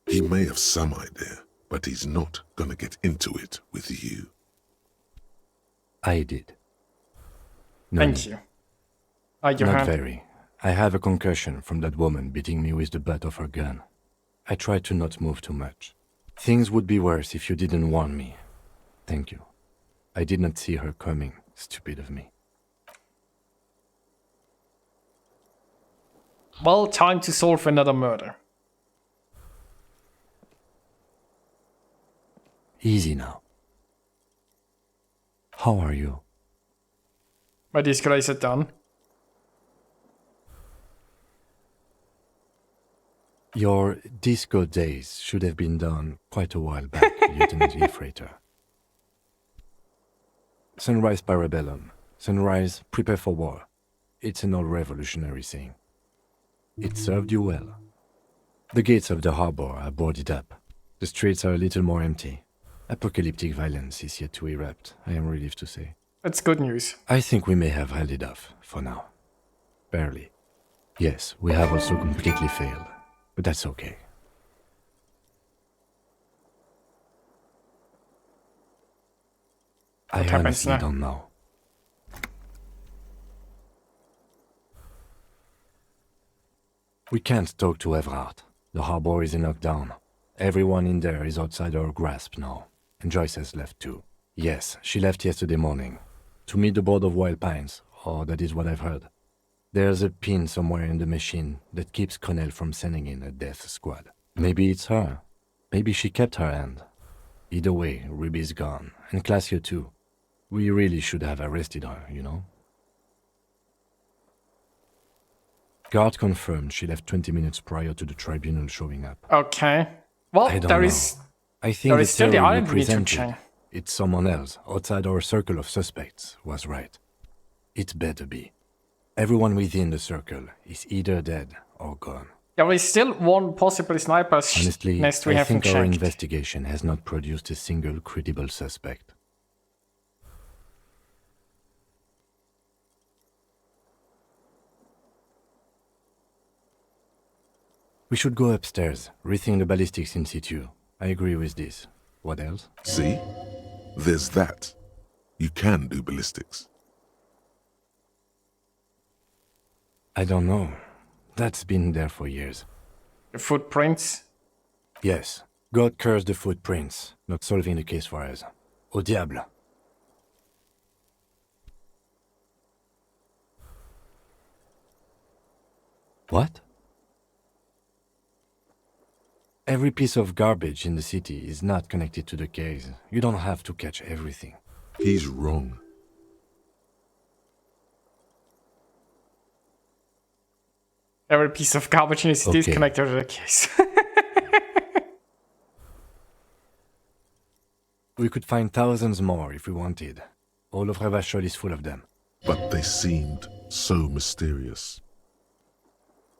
He may have some idea, but he's not gonna get into it with you. I did. Thank you. Not very. I have a concussion from that woman beating me with the butt of her gun. I tried to not move too much. Things would be worse if you didn't warn me. Thank you. I did not see her coming. Stupid of me. Well, time to solve another murder. Easy now. How are you? My disguise are done. Your disco days should have been done quite a while back, Lieutenant Freighter. Sunrise Parabellum. Sunrise, prepare for war. It's an old revolutionary saying. It served you well. The gates of the harbor are boarded up. The streets are a little more empty. Apocalyptic violence is yet to erupt, I am relieved to say. That's good news. I think we may have held it off, for now. Barely. Yes, we have also completely failed, but that's okay. I honestly don't know. We can't talk to Everard. The harbor is in lockdown. Everyone in there is outside our grasp now. And Joyce has left too. Yes, she left yesterday morning. To meet the board of Wild Pines, or that is what I've heard. There's a pin somewhere in the machine that keeps Connell from sending in a death squad. Maybe it's her. Maybe she kept her hand. Either way, Ruby's gone. And Classier too. We really should have arrested her, you know? Guard confirmed she left 20 minutes prior to the tribunal showing up. Okay. Well, I don't there know. is... I think there the is still the theory iron we we need to presented, check. it's someone else, outside our circle of suspects, was right. It better be. Everyone within the circle is either dead or gone. There is still one possible sniper Honestly, nest we I haven't think our checked. investigation has not produced a single credible suspect. We should go upstairs, rethink the ballistics in situ. I agree with this. What else? See? There's that. You can do ballistics. I don't know. That's been there for years. The footprints? Yes. God curse the footprints. Not solving the case for us. Au diable. What? Every piece of garbage in the city is not connected to the case. You don't have to catch everything. He's wrong. Every piece of garbage in the city is Okay. connected to the case. We could find thousands more if we wanted. All of Revachol is full of them. But they seemed so mysterious.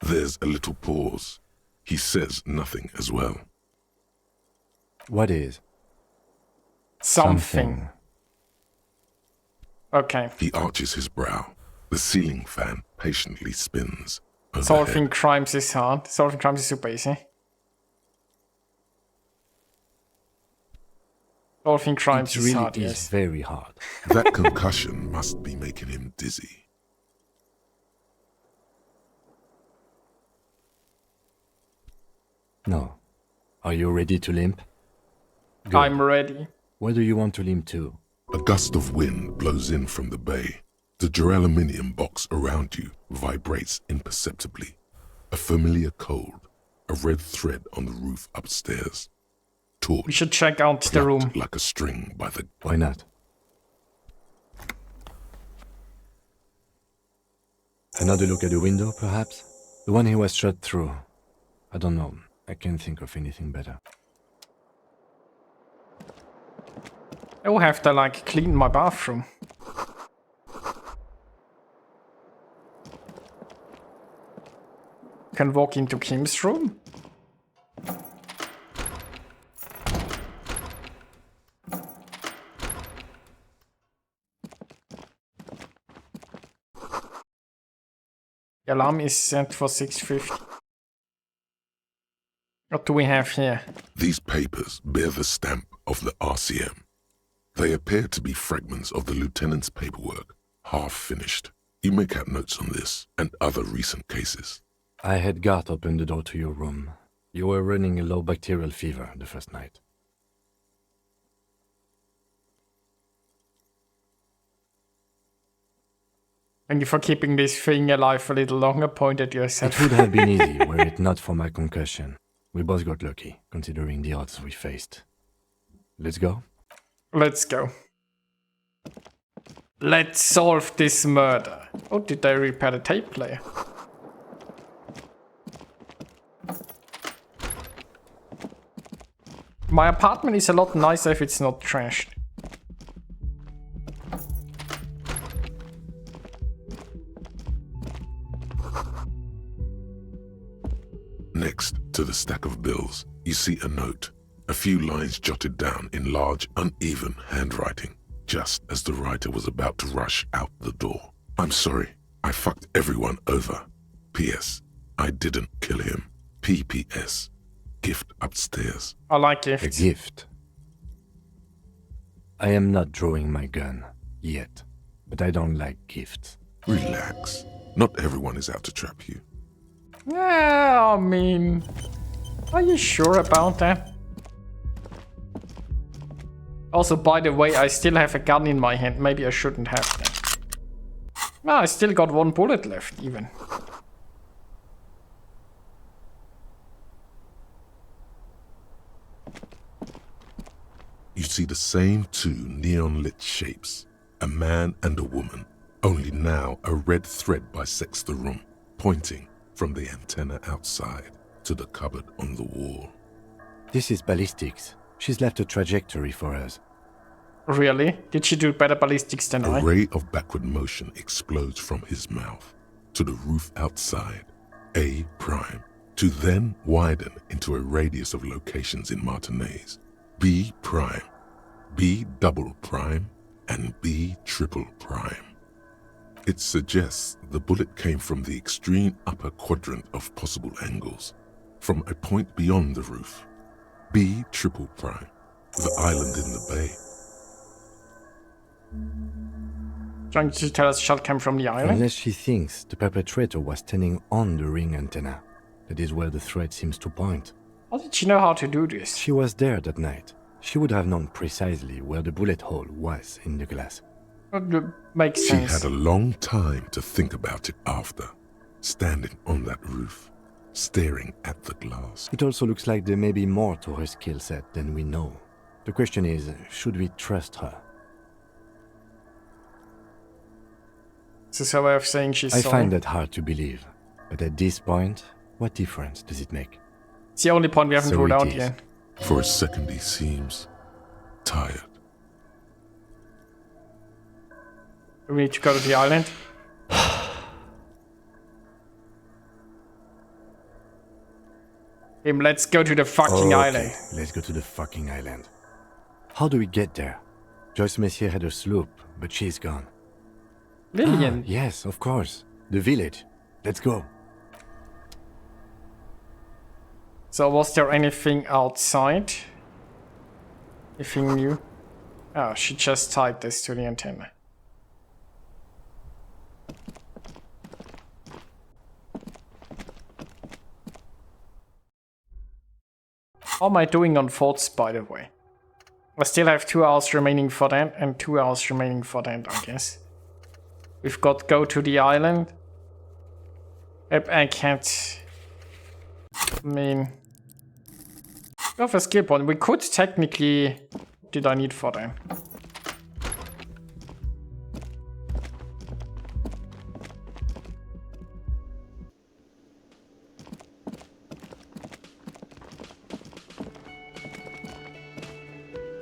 There's a little pause. He says nothing as well. What is? Something. Okay. He arches his brow. The ceiling fan patiently spins. Solving crimes is hard. Solving crimes is super easy. Solving crimes It is really hard, is yes. very hard. That concussion must be making him dizzy. No. Are you ready to limp? Good. I'm ready. Where do you want to limp to? A gust of wind blows in from the bay. The duraluminium box around you vibrates imperceptibly. A familiar cold, a red thread on the roof upstairs. Taut, We should check out the room. like a string by the... Why not? Another look at the window, perhaps? The one he was shot through. I don't know. I can't think of anything better. I will have to, like, clean my bathroom. Can walk into Kim's room. The alarm is set for 6:50. What do we have here? These papers bear the stamp of the RCM. They appear to be fragments of the lieutenant's paperwork, half finished. You make out notes on this and other recent cases. I had Garth open the door to your room. You were running a low bacterial fever the first night. Thank you for keeping this thing alive a little longer, pointed yourself. It would have been easy were it not for my concussion. We both got lucky, considering the odds we faced. Let's go? Let's go. Let's solve this murder. Oh, did they repair the tape player? My apartment is a lot nicer if it's not trashed. Next to the stack of bills, you see a note. A few lines jotted down in large, uneven handwriting, just as the writer was about to rush out the door. I'm sorry, I fucked everyone over. P.S. I didn't kill him. P.P.S. Gift upstairs. I like gifts. A gift. I am not drawing my gun, yet. But I don't like gifts. Relax. Not everyone is out to trap you. Yeah, I mean... Are you sure about that? Also, by the way, I still have a gun in my hand. Maybe I shouldn't have that. No, I still got one bullet left, even. You see the same two neon-lit shapes. A man and a woman. Only now a red thread bisects the room, pointing from the antenna outside to the cupboard on the wall. This is ballistics. She's left a trajectory for us. Really? Did she do better ballistics than I? A ray of backward motion explodes from his mouth to the roof outside, A prime, to then widen into a radius of locations in Martinez. B prime, B double prime, and B triple prime. It suggests the bullet came from the extreme upper quadrant of possible angles, from a point beyond the roof. B triple prime, the island in the bay. Trying to tell us shot came from the island? Unless she thinks the perpetrator was standing on the ring antenna. That is where the thread seems to point. How did she know how to do this? She was there that night. She would have known precisely where the bullet hole was in the glass. Makes She sense. had a long time to think about it after, standing on that roof, staring at the glass. It also looks like there may be more to her skill set than we know. The question is, should we trust her? This is her way of saying she's I sorry. find that hard to believe. But at this point, what difference does it make? It's the only point we haven't So ruled it out is. yet. For a second he seems tired. We need to go to the island. Let's go to the fucking island. Let's go to the fucking island. How do we get there? Joyce Messier had a sloop, but she's gone. Lillian. Yes, of course. The village. Let's go. So was there anything outside? Anything new? Oh, she just tied this to the antenna. How am I doing on thoughts, by the way? I still have 2 hours remaining for that and 2 hours remaining for that, I guess. We've got go to the island. Yep, I can't. I mean, we have a skill point. We could technically. Did I need for that?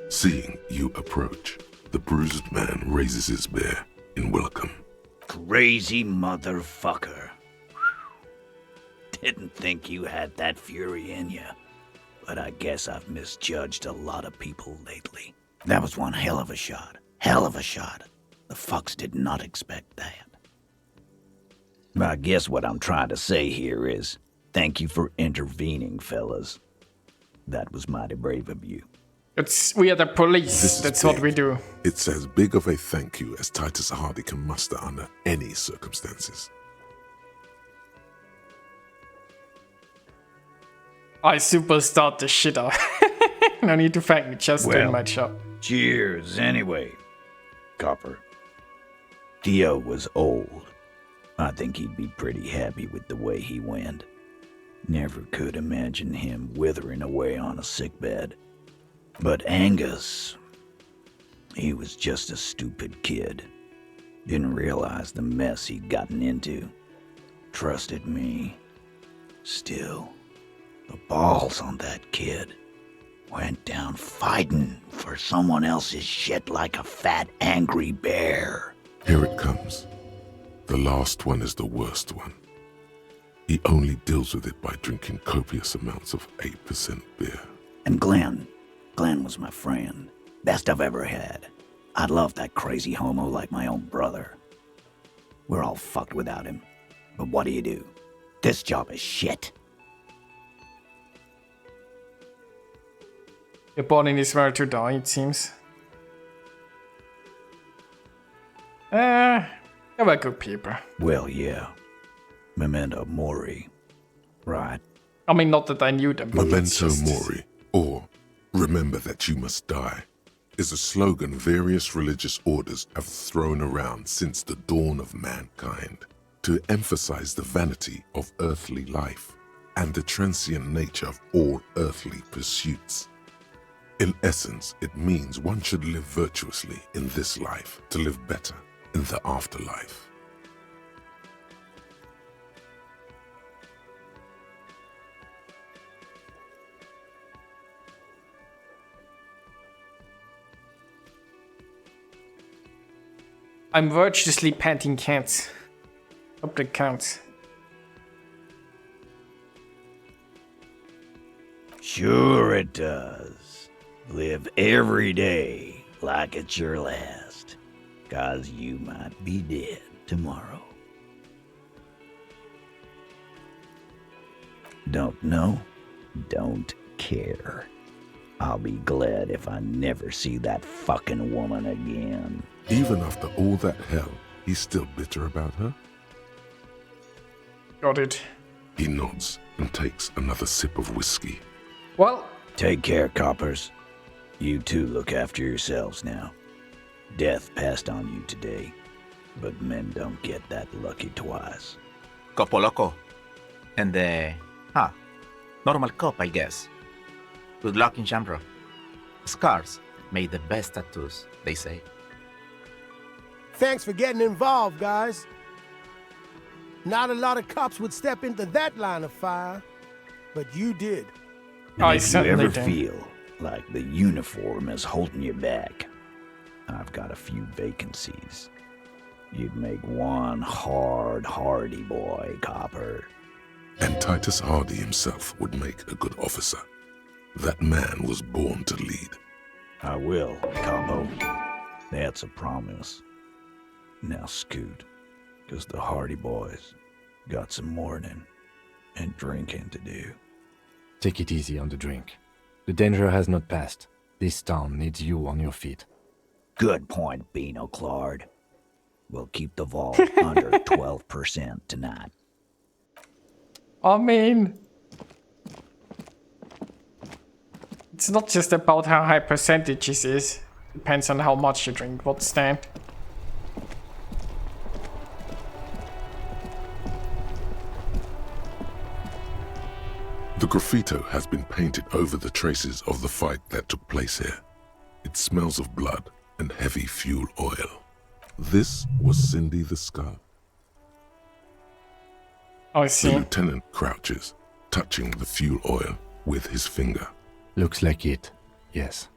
Seeing you approach, the bruised man raises his spear in welcome. Crazy motherfucker. Didn't think you had that fury in you. But I guess I've misjudged a lot of people lately. That was one hell of a shot. Hell of a shot. The fucks did not expect that. I guess what I'm trying to say here is, thank you for intervening, fellas. That was mighty brave of you. We are the police. That's what we do. It's as big of a thank you as Titus Hardy can muster under any circumstances. I superstarred the shit out. No need to thank me, just doing my job. Cheers, anyway. Copper. Theo was old. I think he'd be pretty happy with the way he went. Never could imagine him withering away on a sickbed. But Angus, he was just a stupid kid. Didn't realize the mess he'd gotten into. Trusted me. Still, the balls on that kid. Went down fighting for someone else's shit like a fat, angry bear. Here it comes. The last one is the worst one. He only deals with it by drinking copious amounts of 8% beer. And Glenn was my friend. Best I've ever had. I love that crazy homo like my own brother. We're all fucked without him. But what do? This job is shit. You're born in this world to die, it seems. They were good people. Well, yeah. Memento Mori. Right. I mean, not that I knew them. Memento Mori, or remember that you must die, is a slogan various religious orders have thrown around since the dawn of mankind to emphasize the vanity of earthly life and the transient nature of all earthly pursuits. In essence, it means one should live virtuously in this life to live better in the afterlife. I'm virtuously panting cats. Hope that counts. Sure it does. Live every day like it's your last. 'Cause you might be dead tomorrow. Don't know? Don't care. I'll be glad if I never see that fucking woman again. Even after all that hell, he's still bitter about her? Got it. He nods and takes another sip of whiskey. Well, take care, coppers. You two look after yourselves now. Death passed on you today, but men don't get that lucky twice. Copo loco. And normal cop, I guess. Good luck in Shamrock. Scars made the best tattoos, they say. Thanks for getting involved, guys. Not a lot of cops would step into that line of fire, but you did. If you ever feel like the uniform is holding you back, I've got a few vacancies. You'd make one hardy boy, Copper. And Titus Hardy himself would make a good officer. That man was born to lead. I will, Capo. That's a promise. Now scoot, 'cause the Hardy boys got some mourning and drinking to do. Take it easy on the drink. The danger has not passed. This town needs you on your feet. Good point, Beano Claude. We'll keep the vault under 12% tonight. I mean, it's not just about how high percentages is. Depends on how much you drink. What's that? graffito has been painted over the traces of the fight that took place here. It smells of blood and heavy fuel oil. This was Cindy the Skull. I see. The lieutenant crouches, touching the fuel oil with his finger. Looks like it, yes.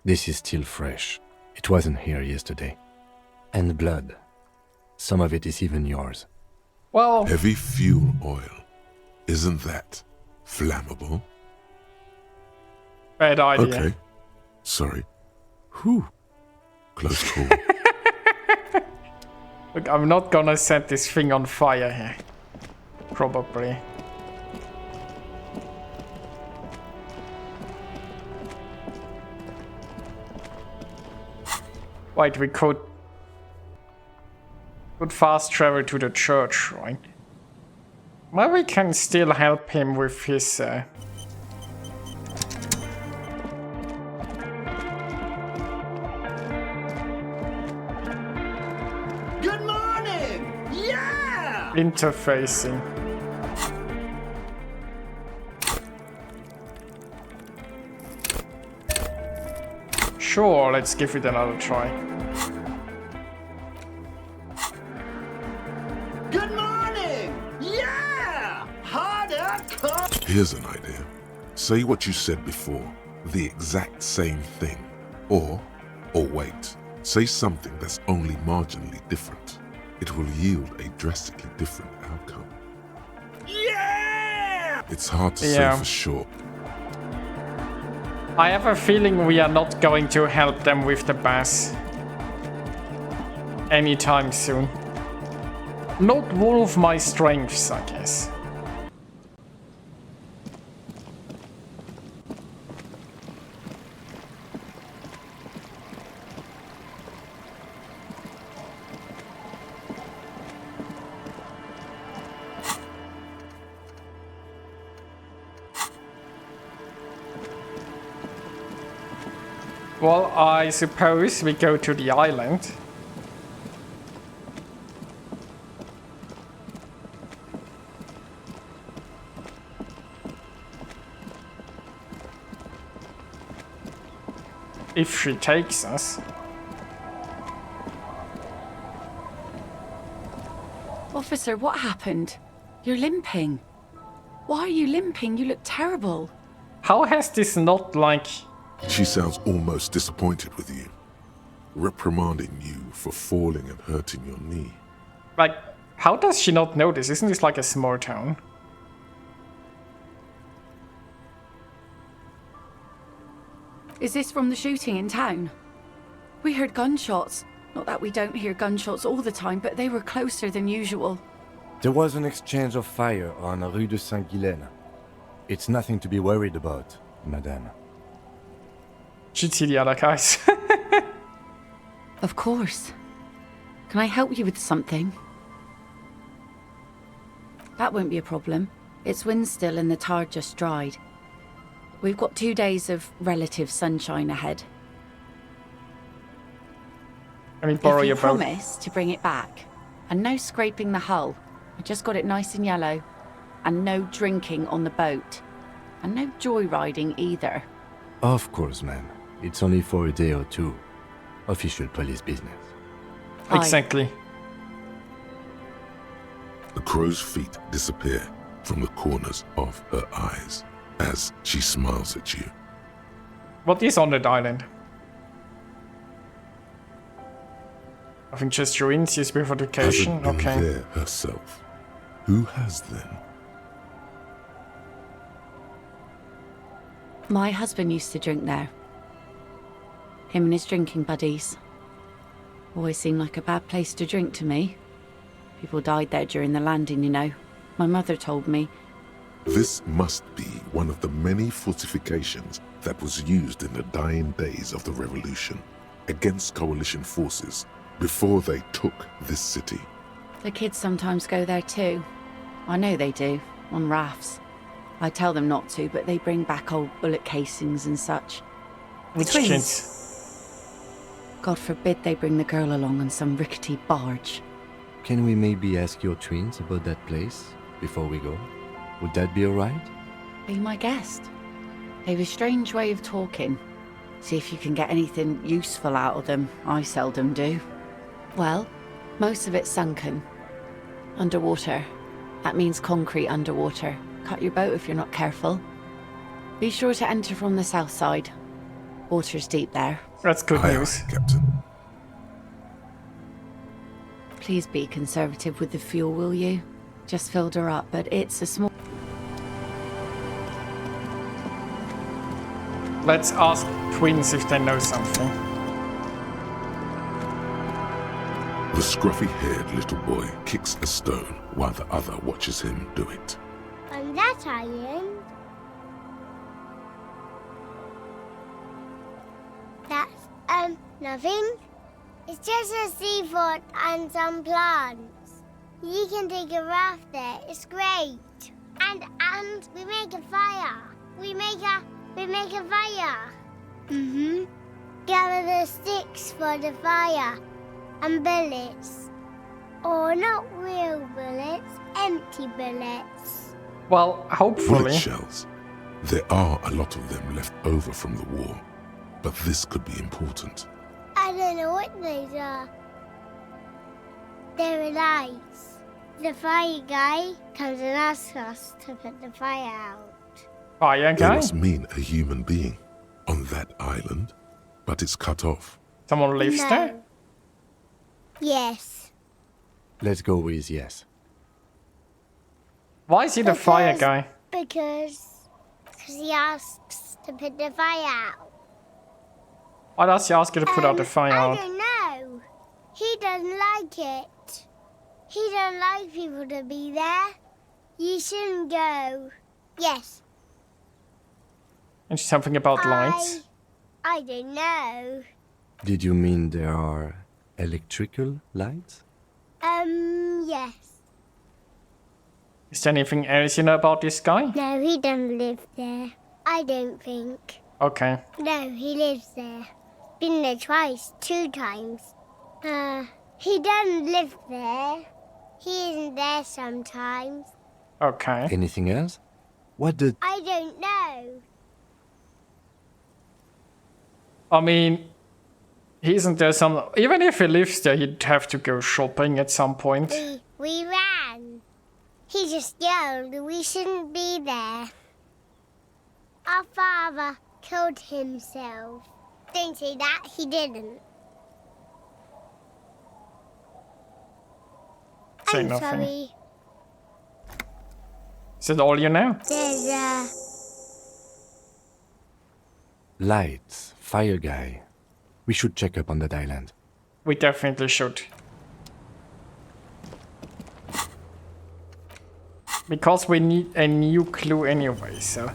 This is still fresh. It wasn't here yesterday. And blood. Some of it is even yours. Well... Heavy fuel oil. Isn't that flammable? Bad idea. Okay. Sorry. Whew. Close call. Look, I'm not gonna set this thing on fire here. Probably. Wait, we could fast travel to the church, right? Well, we can still help him with his... Good morning! Yeah! interfacing. Sure, let's give it another try. Good morning! Yeah! Harder, come! Here's an idea. Say what you said before, the exact same thing. Or wait, say something that's only marginally different. It will yield a drastically different outcome. Yeah! It's hard to say for sure. I have a feeling we are not going to help them with the bass anytime soon. Not one of my strengths, I guess. Well, I suppose we go to the island. If she takes us. Officer, what happened? You're limping. Why are you limping? You look terrible. How has this not, like... She sounds almost disappointed with you, reprimanding you for falling and hurting your knee. Like, how does she not know this? Isn't this like a small town? Is this from the shooting in town? We heard gunshots. Not that we don't hear gunshots all the time, but they were closer than usual. There was an exchange of fire on Rue de Saint-Guylaine. It's nothing to be worried about, madame. Should see the other guys. Of course. Can I help you with something? That won't be a problem. It's wind still and the tar just dried. We've got 2 days of relative sunshine ahead. Let me borrow your boat. promise To bring it back. And no scraping the hull. I just got it nice and yellow. And no drinking on the boat. And no joyriding either. Of course, ma'am. It's only for a day or two. Official police business. Exactly. The crow's feet disappear from the corners of her eyes as she smiles at you. What is on that island? I think just ruins, use beautification. Hasn't been Okay. there herself. Who has then? My husband used to drink there. Him and his drinking buddies. Always seemed like a bad place to drink to me. People died there during the landing, you know. My mother told me. This must be one of the many fortifications that was used in the dying days of the revolution against coalition forces before they took this city. The kids sometimes go there too. I know they do, on rafts. I tell them not to, but they bring back old bullet casings and such. Which Twins. kids? God forbid they bring the girl along on some rickety barge. Can we maybe ask your twins about that place before we go? Would that be alright? Be my guest. They've a strange way of talking. See if you can get anything useful out of them. I seldom do. Well, most of it's sunken. Underwater. That means concrete underwater. Cut your boat if you're not careful. Be sure to enter from the south side. Water's deep there. That's good news. Captain. Please be conservative with the fuel, will you? Just filled her up, but it's a small... Let's ask twins if they know something. The scruffy-haired little boy kicks a stone while the other watches him do it. On that island? That's, nothing. It's just a seafort and some plants. You can take a raft there. It's great. And we make a fire. We make a fire. Mm-hmm. Gather the sticks for the fire. And bullets. Or not real bullets, empty bullets. Well, hopefully. Bullet shells. There are a lot of them left over from the war. But this could be important. I don't know what those are. They're lights. The fire guy comes and asks us to put the fire out. Fire They guy? must mean a human being on that island, but it's cut off. Someone lives No. there? Yes. Let's go with yes. Why is he the fire guy? Because he asks to put the fire out. Why does he ask you to put out the fire I out? don't know. He doesn't like it. He don't like people to be there. You shouldn't go. Yes. And something about lights? I don't know. Did you mean there are electrical lights? Yes. Is there anything else you know about this guy? No, he doesn't live there. I don't think. Okay. No, he lives there. Been there twice, 2 times. He doesn't live there. He isn't there sometimes. Okay. Anything else? What did... I don't know. I mean, isn't there some... Even if he lives there, he'd have to go shopping at some point. We ran. He just yelled we shouldn't be there. Our father killed himself. Don't say that, he didn't. Say I'm nothing. sorry. Is that all you know? There's Lights, fire guy. We should check up on that island. We definitely should. Because we need a new clue anyway, so...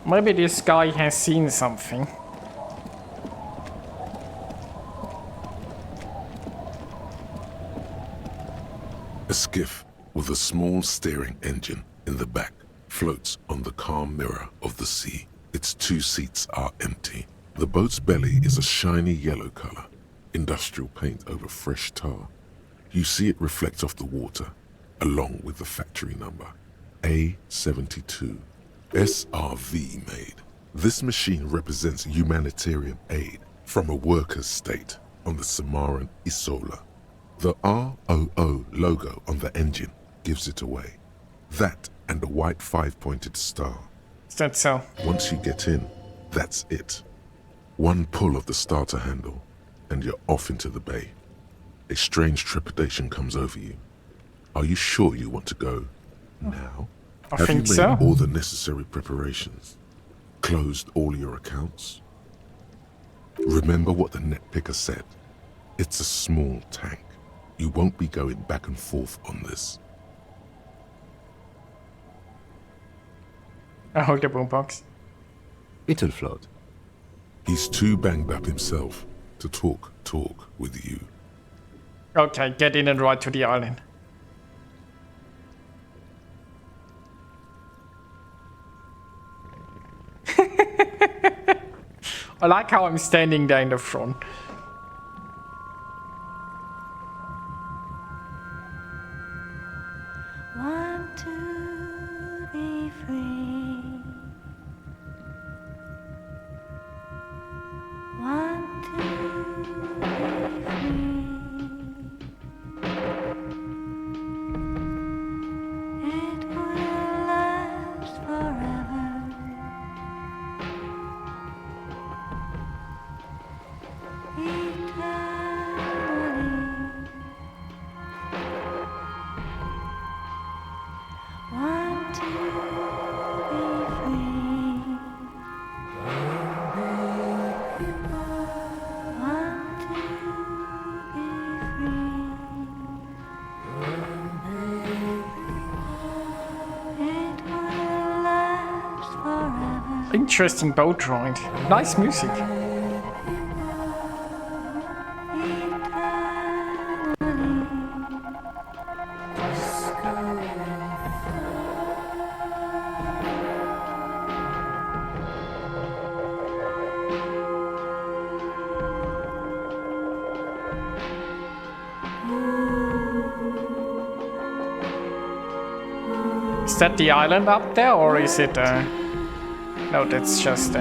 Maybe this guy has seen something. A skiff with a small steering engine in the back floats on the calm mirror of the sea. Its 2 seats are empty. The boat's belly is a shiny yellow color, industrial paint over fresh tar. You see it reflect off the water, along with the factory number, A72, SRV made. This machine represents humanitarian aid from a workers' state on the Samaran Isola. The ROO logo on the engine gives it away. That and a white 5-pointed star. Is that so? Once you get in, that's it. One pull of the starter handle, and you're off into the bay. A strange trepidation comes over you. Are you sure you want to go now? I Have think you made so. all the necessary preparations? Closed all your accounts? Remember what the net picker said. It's a small tank. You won't be going back and forth on this. I hold the boombox. It'll float. He's too banged up himself to talk with you. Okay, get in and ride to the island. I like how I'm standing there in the front. One Interesting boat ride. Nice music. Is that the island up there, or is it no, that's just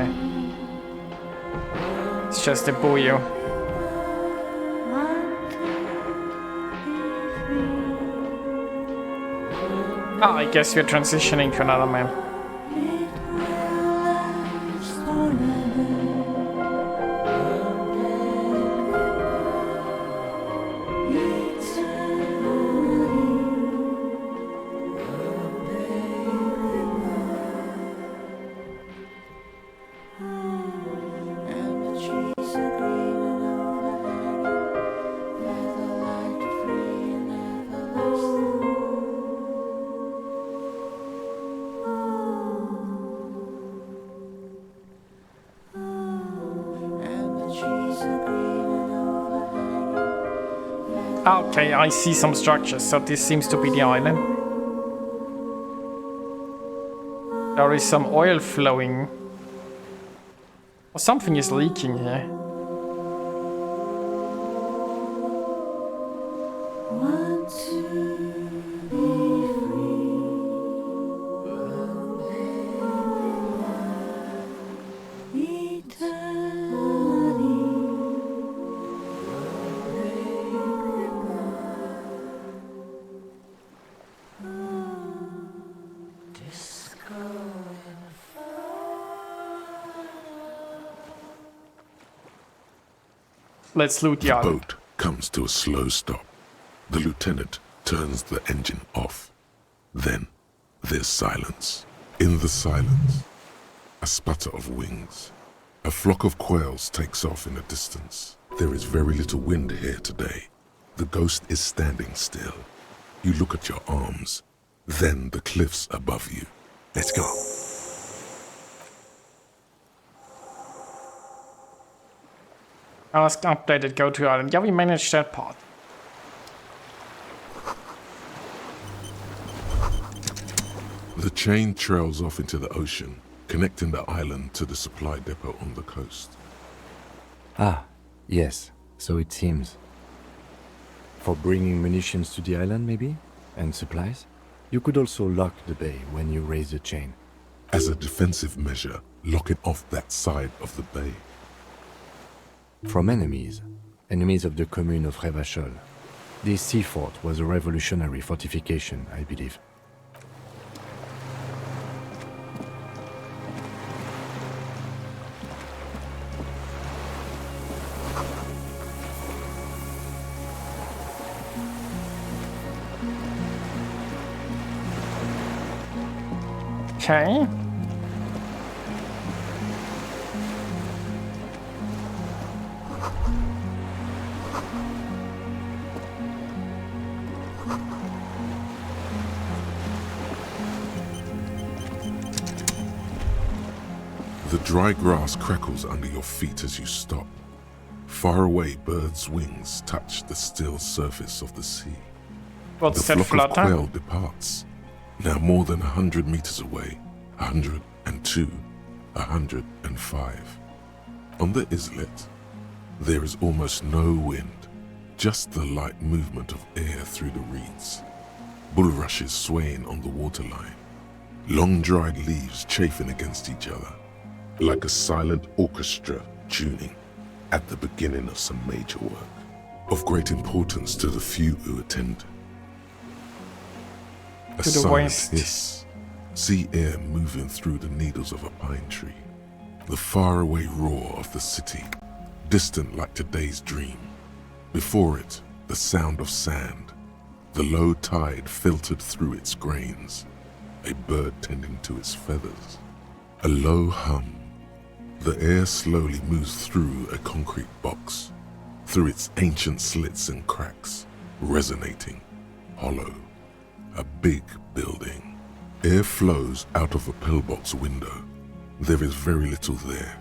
it's just a buoy. Ah, I guess we're transitioning to another map. Okay, I see some structures, so this seems to be the island. There is some oil flowing. Or something is leaking here. Let's loot the island. boat comes to a slow stop. The lieutenant turns the engine off. Then there's silence. In the silence, a sputter of wings. A flock of quails takes off in the distance. There is very little wind here today. The ghost is standing still. You look at your arms, then the cliffs above you. Let's go. Ask updated go to island. Yeah, we managed that part. The chain trails off into the ocean, connecting the island to the supply depot on the coast. Ah, yes, so it seems. For bringing munitions to the island, maybe? And supplies? You could also lock the bay when you raise the chain. As a defensive measure, lock it off that side of the bay. From enemies. Enemies of the commune of Revachol. This sea fort was a revolutionary fortification, I believe. Okay. The dry grass crackles under your feet as you stop. Far away, birds' wings touch the still surface of the sea. What's the that flock of flutter? quail departs. Now more than 100 meters away, 102, 105. On the islet, there is almost no wind, just the light movement of air through the reeds. Bulrushes swaying on the waterline. Long dried leaves chafing against each other, like a silent orchestra tuning at the beginning of some major work, of great importance to the few who attend. A To the silent west. hiss, sea air moving through the needles of a pine tree. The faraway roar of the city, distant like today's dream. Before it, the sound of sand, the low tide filtered through its grains, a bird tending to its feathers. A low hum. The air slowly moves through a concrete box, through its ancient slits and cracks, resonating, hollow. A big building. Air flows out of a pillbox window. There is very little there.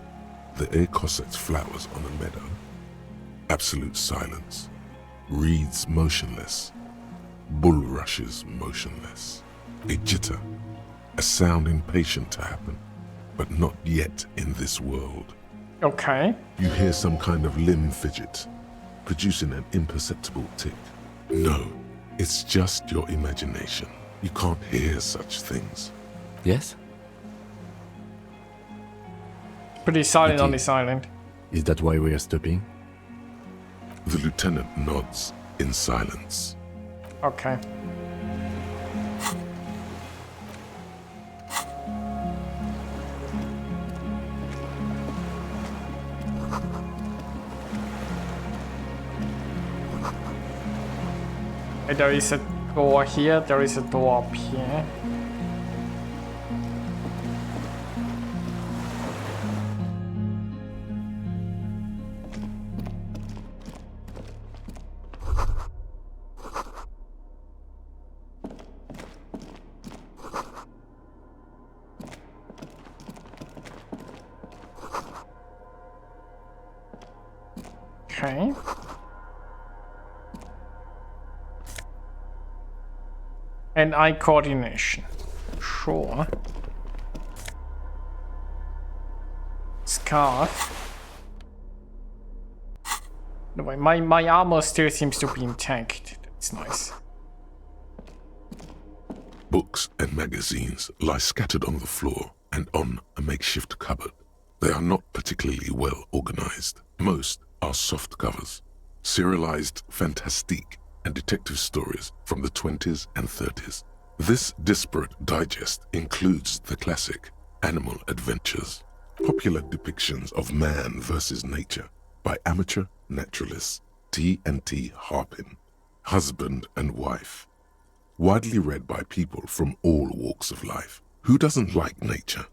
The air cossets flowers on a meadow. Absolute silence. Reeds motionless. Bulrushes motionless. A jitter. A sound impatient to happen, but not yet in this world. Okay. You hear some kind of limb fidget, producing an imperceptible tick. No, it's just your imagination. You can't hear such things. Yes? Pretty silent on this island. Is that why we are stopping? The lieutenant nods in silence. Okay. There is a door here, there is a door up here. Okay. And eye coordination. Sure. Scarf. No way, my armor still seems to be intact. That's nice. Books and magazines lie scattered on the floor and on a makeshift cupboard. They are not particularly well organized. Most are soft covers, serialized fantastique and detective stories from the 20s and 30s. This disparate digest includes the classic Animal Adventures, popular depictions of man versus nature by amateur naturalists T&T Harpin, husband and wife, widely read by people from all walks of life. Who doesn't like nature?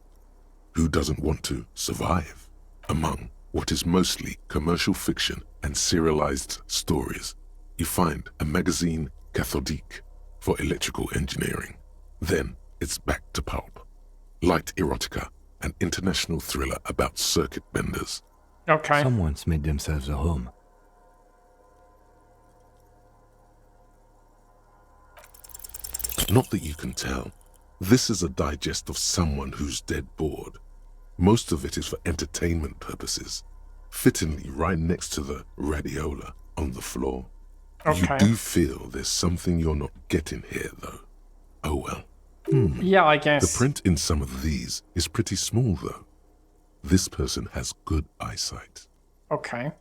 Who doesn't want to survive? Among what is mostly commercial fiction and serialized stories, you find a magazine cathodique for electrical engineering. Then it's back to pulp. Light erotica, an international thriller about circuit benders. Okay. Someone's made themselves a home. Not that you can tell. This is a digest of someone who's dead bored. Most of it is for entertainment purposes, fittingly right next to the radiola on the floor. Okay. You do feel there's something you're not getting here, though. Oh well. Yeah, I guess. The print in some of these is pretty small, though. This person has good eyesight. Okay.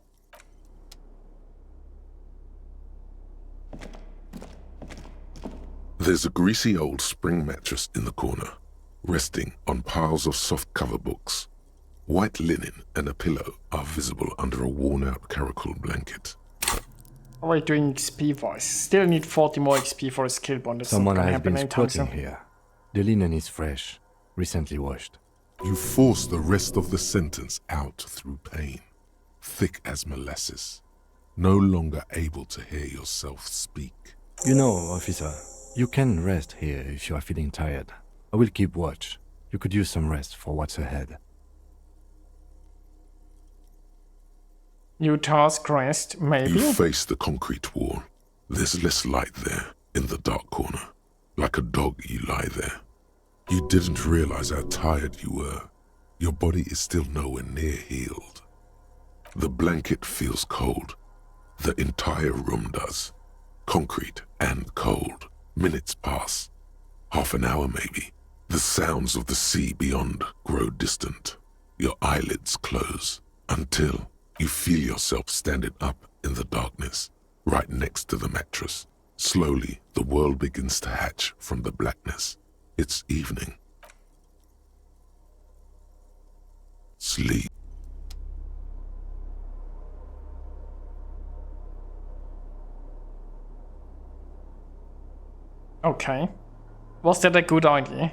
There's a greasy old spring mattress in the corner, resting on piles of soft cover books. White linen and a pillow are visible under a worn-out caracal blanket. How are we doing XP-wise? Still need 40 more XP for a skill bond. That's Someone not gonna has happen been anytime squatting soon. here. The linen is fresh, recently washed. You force the rest of the sentence out through pain, thick as molasses, no longer able to hear yourself speak. You know, officer, you can rest here if you are feeling tired. I will keep watch. You could use some rest for what's ahead. New task rest, maybe? You face the concrete wall. There's less light there, in the dark corner. Like a dog, you lie there. You didn't realize how tired you were. Your body is still nowhere near healed. The blanket feels cold. The entire room does. Concrete and cold. Minutes pass. Half an hour maybe. The sounds of the sea beyond grow distant. Your eyelids close until you feel yourself standing up in the darkness, right next to the mattress. Slowly, the world begins to hatch from the blackness. It's evening. Sleep. Okay. Was that a good idea?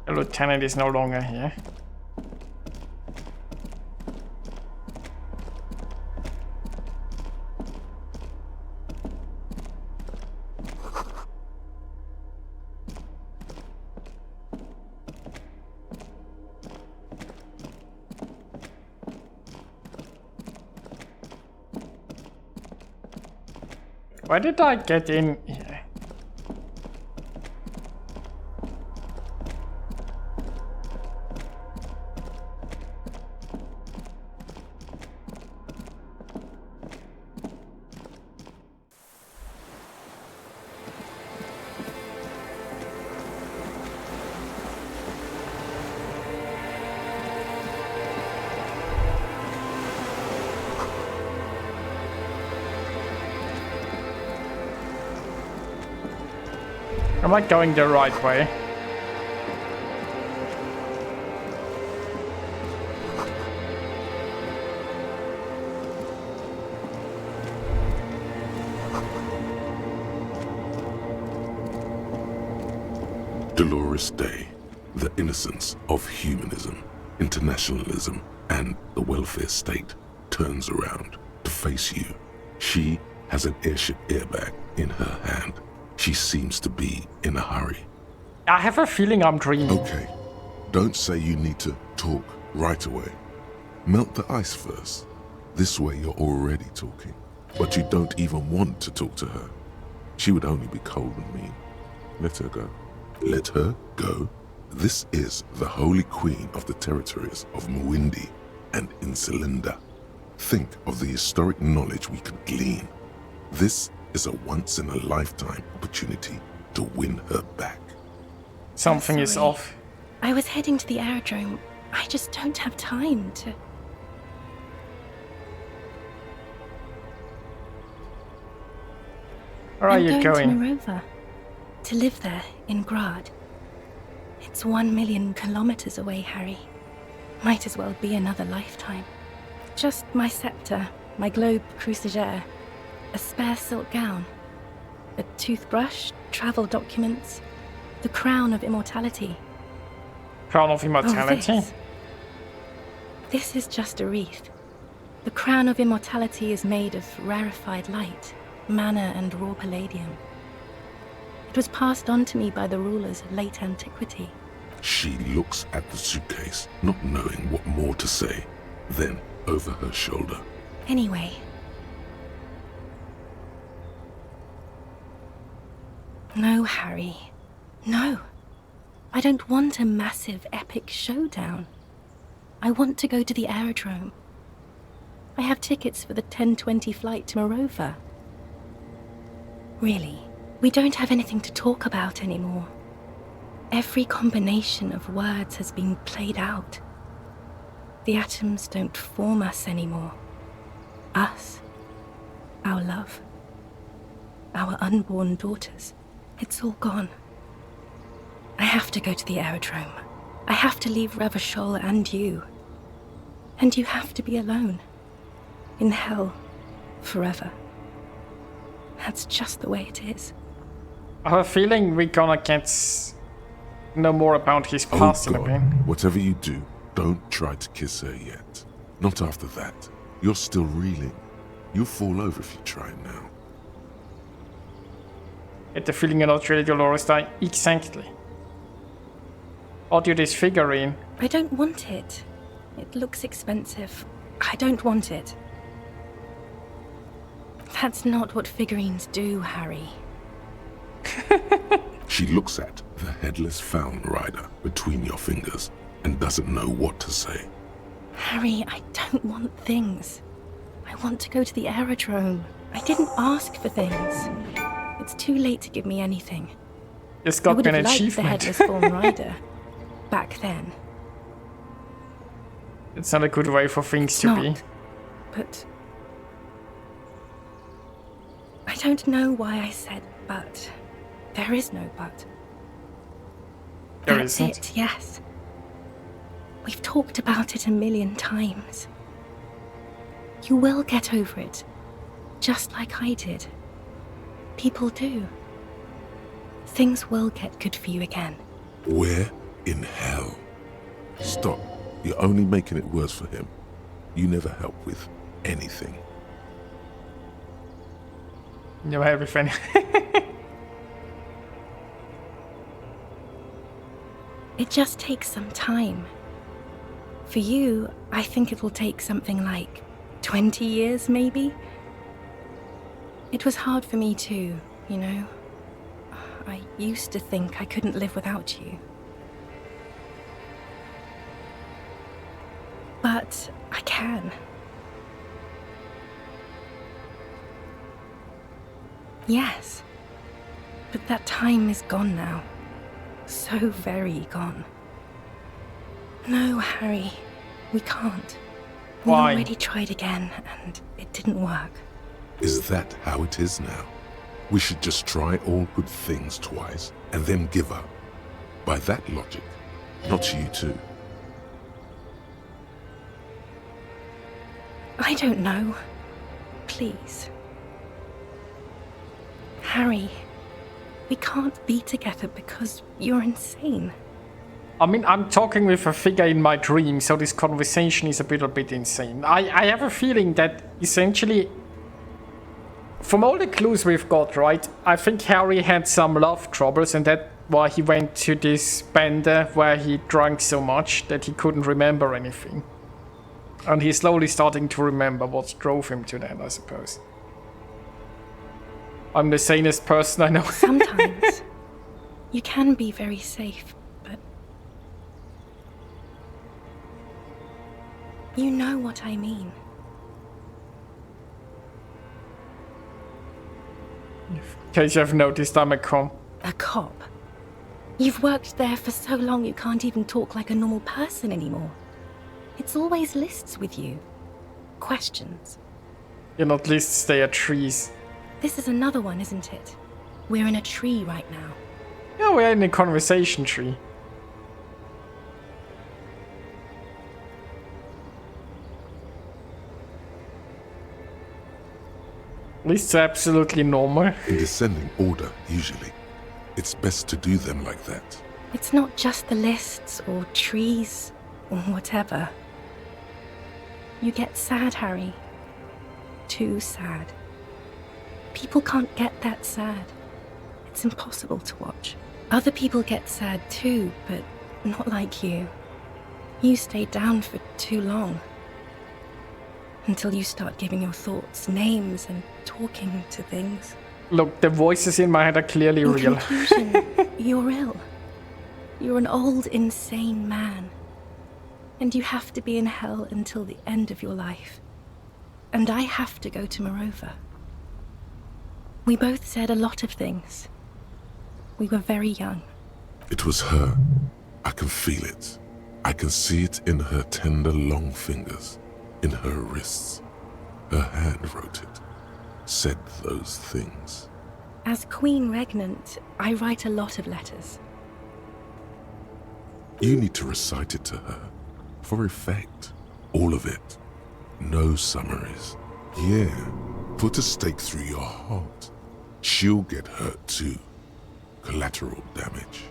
The lieutenant is no longer here. Why did I get in here? Am I going the right way? Dolores Day, the innocence of humanism, internationalism, and the welfare state turns around to face you. She has an airship airbag in her hand. She seems to be in a hurry. I have a feeling I'm dreaming. Okay, don't say you need to talk right away. Melt the ice first. This way you're already talking. But you don't even want to talk to her. She would only be cold and mean. Let her go. Let her go? This is the Holy Queen of the territories of Muindi and Insulinda. Think of the historic knowledge we could glean. This is a once-in-a-lifetime opportunity to win her back. Something is off. I was heading to the aerodrome. I just don't have time to... Where are you going? I'm going to Morova. To live there, in Grad. It's 1 million kilometers away, Harry. Might as well be another lifetime. Just my scepter, my globe cruciger, a spare silk gown, a toothbrush, travel documents, the crown of immortality. Crown of immortality? Oh, this is just a wreath. The crown of immortality is made of rarefied light, mana and raw palladium. It was passed on to me by the rulers of late antiquity. She looks at the suitcase, not knowing what more to say. Then, over her shoulder. Anyway. No, Harry. No. I don't want a massive, epic showdown. I want to go to the aerodrome. I have tickets for the 10:20 flight to Morova. Really, we don't have anything to talk about anymore. Every combination of words has been played out. The atoms don't form us anymore. Us. Our love. Our unborn daughters. It's all gone. I have to go to the aerodrome. I have to leave Revachol and you. And you have to be alone. In hell. Forever. That's just the way it is. I have a feeling we're gonna get no more about his past in a bit. Whatever you do, don't try to kiss her yet. Not after that. You're still reeling. You'll fall over if you try now. Get the feeling you're not ready, Dolores Day. Exactly. Audio this figurine. I don't want it. It looks expensive. I don't want it. That's not what figurines do, Harry. She looks at the headless Faun Rider between your fingers and doesn't know what to say. Harry, I don't want things. I want to go to the aerodrome. I didn't ask for things. It's too late to give me anything. It's got I would an have liked the achievement. headless Faun Rider back then. It's not a good way for things to be. But I don't know why I said but. There is no but. There That's isn't. it, yes. We've talked about it a million times. You will get over it, just like I did. People do. Things will get good for you again. Where in hell? Stop. You're only making it worse for him. You never help with anything. No, everything. It just takes some time. For you, I think it'll take something like 20 years, maybe? It was hard for me too, you know. I used to think I couldn't live without you. But I can. Yes. But that time is gone now. So very gone. No, Harry. We can't. We Why? already tried again, and it didn't work. Is that how it is now? We should just try all good things twice and then give up. By that logic, not you too. I don't know. Please. Harry, we can't be together because you're insane. I mean, I'm talking with a figure in my dream, so this conversation is a little bit insane. I have a feeling that essentially, from all the clues we've got, right, I think Harry had some love troubles, and that's why he went to this bender where he drank so much that he couldn't remember anything. And he's slowly starting to remember what drove him to that, I suppose. I'm the sanest person I know. Sometimes you can be very safe, but you know what I mean. In case you have noticed, I'm a cop. A cop? You've worked there for so long you can't even talk like a normal person anymore. It's always lists with you. Questions. You're not lists, they are trees. This is another one, isn't it? We're in a tree right now. Yeah, we're in a conversation tree. Lists are absolutely normal. In descending order, usually. It's best to do them like that. It's not just the lists or trees or whatever. You get sad, Harry. Too sad. People can't get that sad. It's impossible to watch. Other people get sad too, but not like you. You stay down for too long. Until you start giving your thoughts names and talking to things. Look, the voices in my head are clearly In real. conclusion, you're ill. You're an old, insane man. And you have to be in hell until the end of your life. And I have to go to Morova. We both said a lot of things. We were very young. It was her. I can feel it. I can see it in her tender, long fingers, in her wrists. Her hand wrote it, said those things. As Queen Regnant, I write a lot of letters. You need to recite it to her, for effect. All of it. No summaries. Yeah, put a stake through your heart. She'll get hurt too. Collateral damage.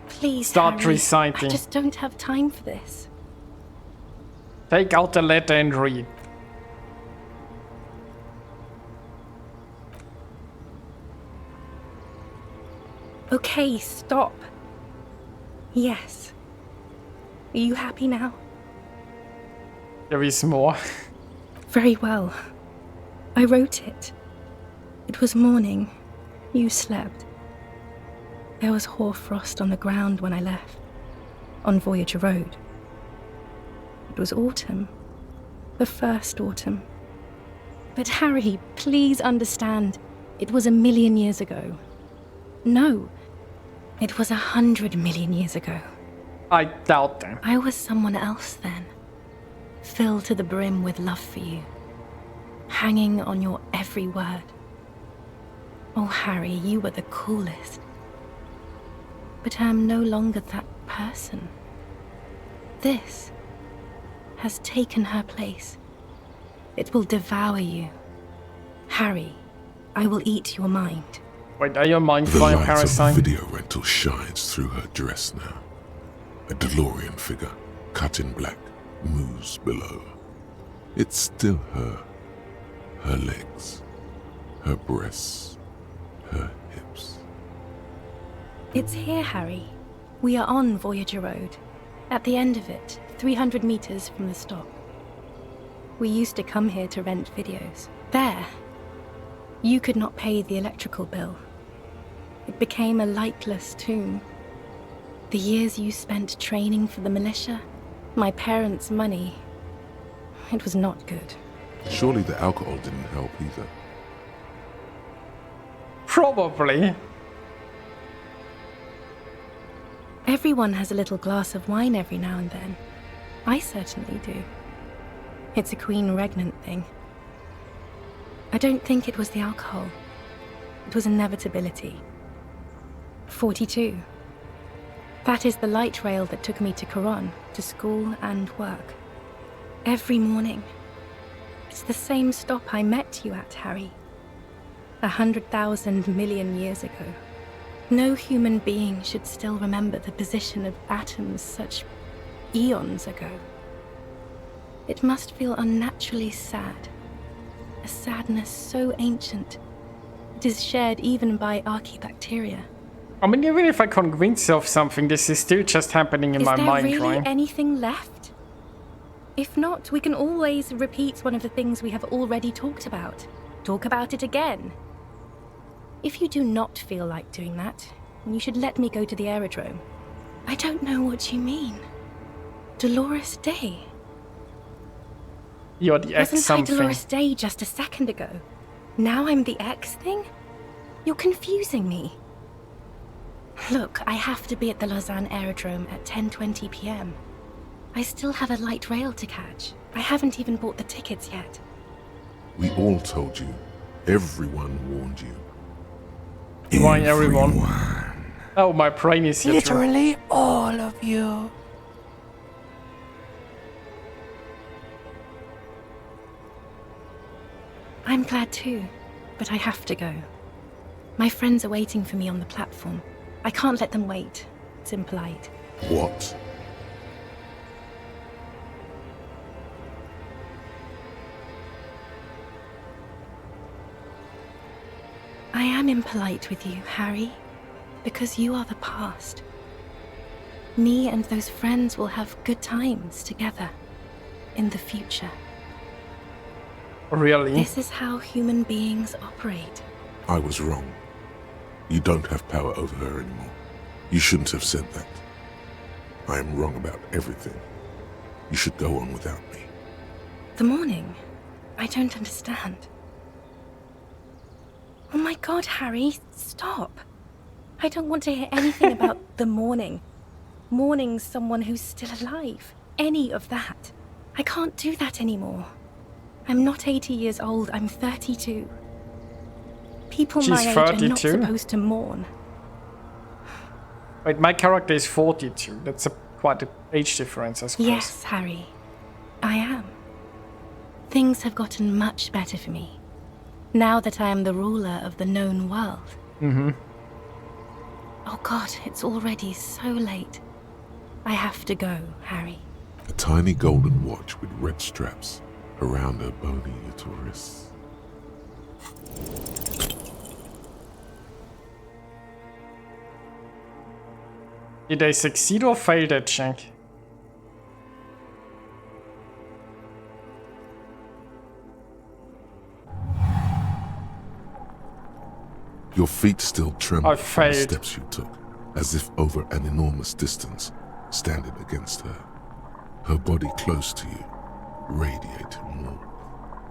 Please, Start Harry, reciting. I just don't have time for this. Take out the letter and read. Okay, stop. Yes. Are you happy now? There is more. Very well. I wrote it. It was morning. You slept. There was hoarfrost on the ground when I left, on Voyager Road. It was autumn. The first autumn. But Harry, please understand, it was 1,000,000 years ago. No, it was 100 million years ago. I doubt that. I was someone else then, filled to the brim with love for you, hanging on your every word. Oh, Harry, you were the coolest. But I am no longer that person. This has taken her place. It will devour you. Harry, I will eat your mind. Wait, are your mind The flying light parasite? of video rental shines through her dress now. A DeLorean figure, cut in black, moves below. It's still her. Her legs, her breasts, her hips. It's here, Harry. We are on Voyager Road. At the end of it, 300 meters from the stop. We used to come here to rent videos. There, You could not pay the electrical bill. It became a lightless tomb. The years you spent training for the militia, my parents' money, it was not good. Surely the alcohol didn't help either. Probably. Everyone has a little glass of wine every now and then. I certainly do. It's a queen regnant thing. I don't think it was the alcohol. It was inevitability. 42. That is the light rail that took me to Coron, to school and work. Every morning. It's the same stop I met you at, Harry. 100,000 million years ago. No human being should still remember the position of atoms such eons ago. It must feel unnaturally sad. A sadness so ancient, it is shared even by archaebacteria. I mean, even if I convince of something, this is still just happening in my mind, Is there really right? anything left? If not, we can always repeat one of the things we have already talked about. Talk about it again. If you do not feel like doing that, you should let me go to the aerodrome. I don't know what you mean. Dolores Day. You're the X Wasn't I something. Dolores Day just a second ago? Now I'm the X thing? You're confusing me. Look, I have to be at the Lausanne aerodrome at 10:20 p.m. I still have a light rail to catch. I haven't even bought the tickets yet. We all told you. Everyone warned you. Why everyone? Oh, my brain is here. Literally all of you. I'm glad too, but I have to go. My friends are waiting for me on the platform. I can't let them wait. It's impolite. What? I am impolite with you, Harry, because you are the past. Me and those friends will have good times together in the future. Really? This is how human beings operate. I was wrong. You don't have power over her anymore. You shouldn't have said that. I am wrong about everything. You should go on without me. The morning? I don't understand. Oh my god, Harry, stop. I don't want to hear anything about the morning. Mourning someone who's still alive. Any of that. I can't do that anymore. I'm not 80 years old, I'm 32. People She's my age 32? are not supposed to mourn. Wait, my character is 42. That's quite an age difference, I suppose. Yes, Harry. I am. Things have gotten much better for me. Now that I am the ruler of the known world. Mm-hmm. Oh god, it's already so late. I have to go, Harry. A tiny golden watch with red straps around her bony little wrists. Did I succeed or fail that check? Your feet still tremble I from the failed. steps you took, as if over an enormous distance, standing against her. Her body close to you, radiating warmth.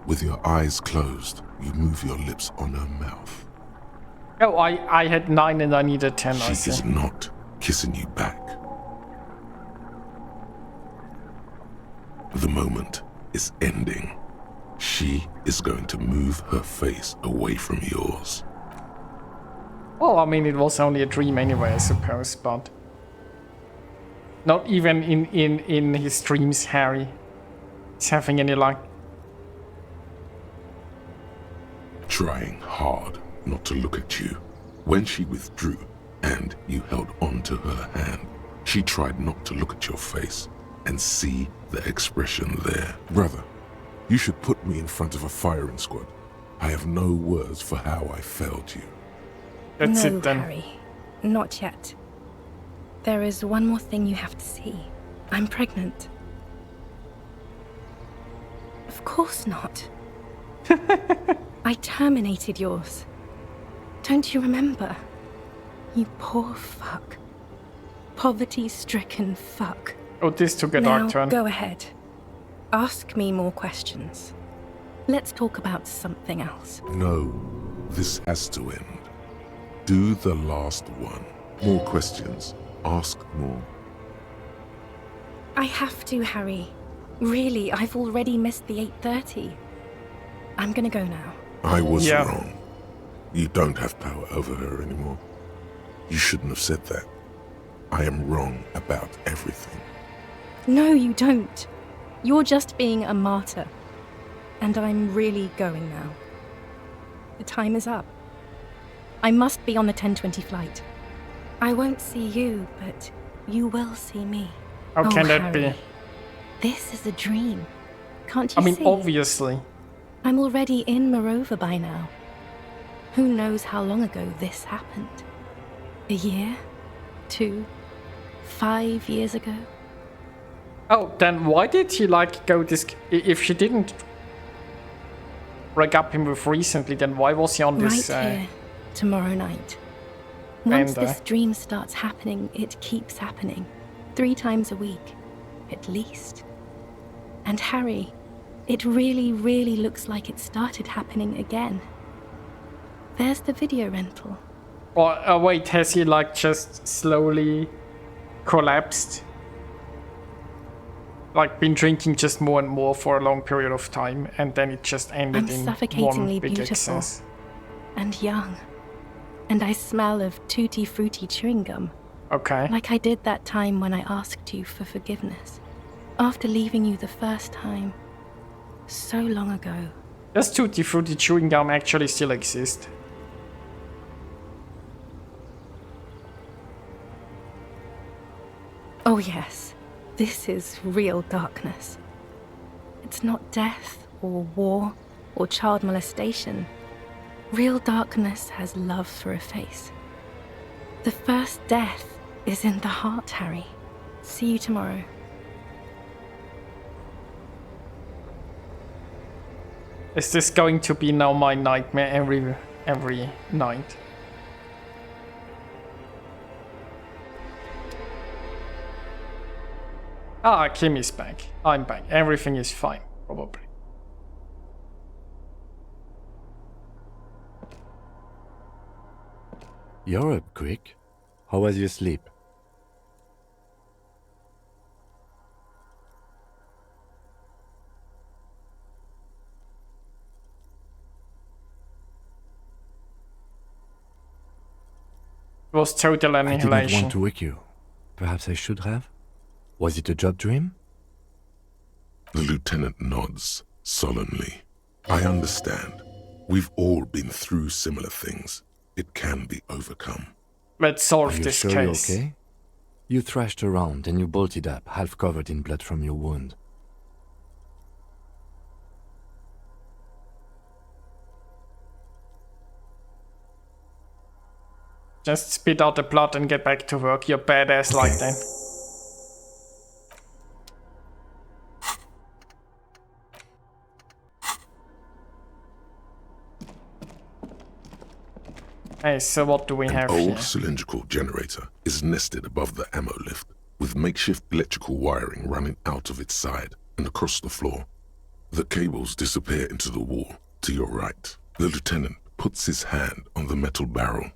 With your eyes closed, you move your lips on her mouth. Oh, I had 9 and I needed 10, I She see. is not kissing you back. The moment is ending. She is going to move her face away from yours. Well, I mean, it was only a dream anyway, I suppose, but... Not even in his dreams, Harry is having any luck. Trying hard not to look at you. When she withdrew and you held on to her hand, she tried not to look at your face and see the expression there. Brother, you should put me in front of a firing squad. I have no words for how I failed you. That's no, it then. Harry. Not yet. There is one more thing you have to see. I'm pregnant. Of course not. I terminated yours. Don't you remember? You poor fuck. Poverty-stricken fuck. Oh, this took a Now, dark turn. go ahead. Ask me more questions. Let's talk about something else. No, this has to end. Do the last one. More questions. Ask more. I have to, Harry. Really, I've already missed the 8:30. I'm gonna go now. I was wrong. You don't have power over her anymore. You shouldn't have said that. I am wrong about everything. No, you don't. You're just being a martyr. And I'm really going now. The time is up. I must be on the 10:20 flight. I won't see you, but you will see me. How can that Harry, be? This is a dream. Can't you I mean, see? obviously. I'm already in Morova by now. Who knows how long ago this happened? A year? 2? 5 years ago? Oh, then why did she like go this... If she didn't break up him with recently, then why was he on this... Right here, tomorrow night. Once bender? this dream starts happening, it keeps happening. 3 times a week, at least. And Harry, it really, really looks like it started happening again. There's the video rental. Or wait, has he like just slowly collapsed? Like been drinking just more and more for a long period of time, and then it just ended I'm in suffocatingly one big beautiful. excess. And young. And I smell of tutti frutti chewing gum. Okay. Like I did that time when I asked you for forgiveness. After leaving you the first time. So long ago. Does Tutti Frutti chewing gum actually still exist? Oh yes, this is real darkness. It's not death or war or child molestation. Real darkness has love for a face. The first death is in the heart, Harry. See you tomorrow. Is this going to be now my nightmare every night? Ah, Kim is back. I'm back. Everything is fine, probably. You're up quick. How was your sleep? It was total I did not annihilation. want to wake you. Perhaps I should have? Was it a job dream? The lieutenant nods solemnly. I understand. We've all been through similar things. It can be overcome. Let's solve Are you this sure case. you're okay? You thrashed around and you bolted up, half covered in blood from your wound. Just spit out the blood and get back to work. You're badass like that. Hey, so what do we An have old here? cylindrical generator is nested above the ammo lift, with makeshift electrical wiring running out of its side and across the floor. The cables disappear into the wall to your right. The lieutenant puts his hand on the metal barrel,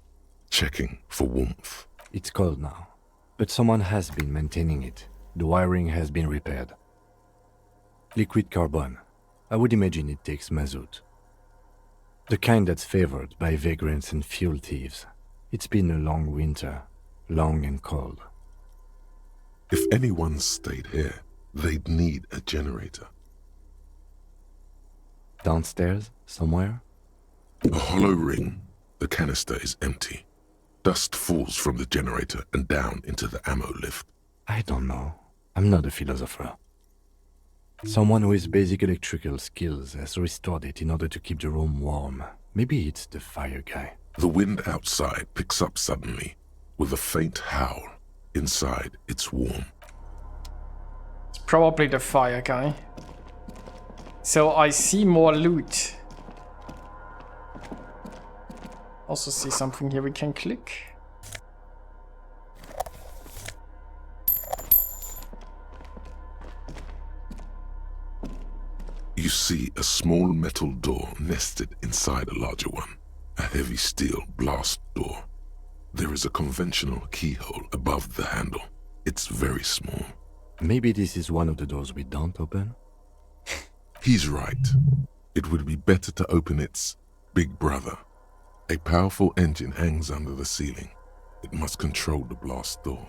checking for warmth. It's cold now, but someone has been maintaining it. The wiring has been repaired. Liquid carbon. I would imagine it takes mazout. The kind that's favored by vagrants and fuel thieves. It's been a long winter, long and cold. If anyone stayed here, they'd need a generator. Downstairs, somewhere? A hollow ring. The canister is empty. Dust falls from the generator and down into the ammo lift. I don't know. I'm not a philosopher. Someone with basic electrical skills has restored it in order to keep the room warm. Maybe it's the fire guy. The wind outside picks up suddenly, with a faint howl. Inside, it's warm. It's probably the fire guy. So I see more loot. Also see something here we can click. You see a small metal door nested inside a larger one. A heavy steel blast door. There is a conventional keyhole above the handle. It's very small. Maybe this is one of the doors we don't open? He's right. It would be better to open its big brother. A powerful engine hangs under the ceiling. It must control the blast door.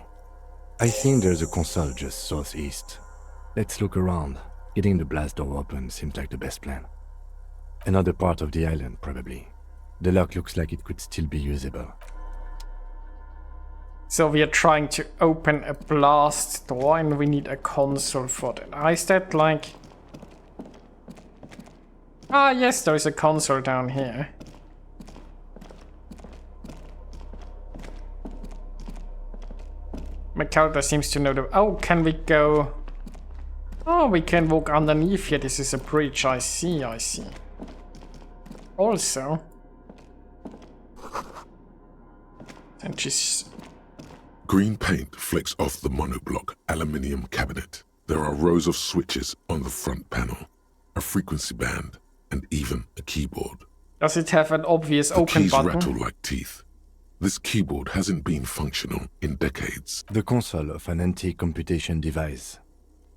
I think there's a console just southeast. Let's look around. Getting the blast door open seems like the best plan. Another part of the island, probably. The lock looks like it could still be usable. So we are trying to open a blast door and we need a console for that. Is that like... Ah yes, there is a console down here. My character seems to know the... Oh, can we go... Oh, we can walk underneath here. This is a bridge. I see. Also... And she's... Green paint flecks off the monoblock aluminium cabinet. There are rows of switches on the front panel, a frequency band, and even a keyboard. Does it have an obvious open keys button? rattle like teeth. This keyboard hasn't been functional in decades. The console of an anti-computation device.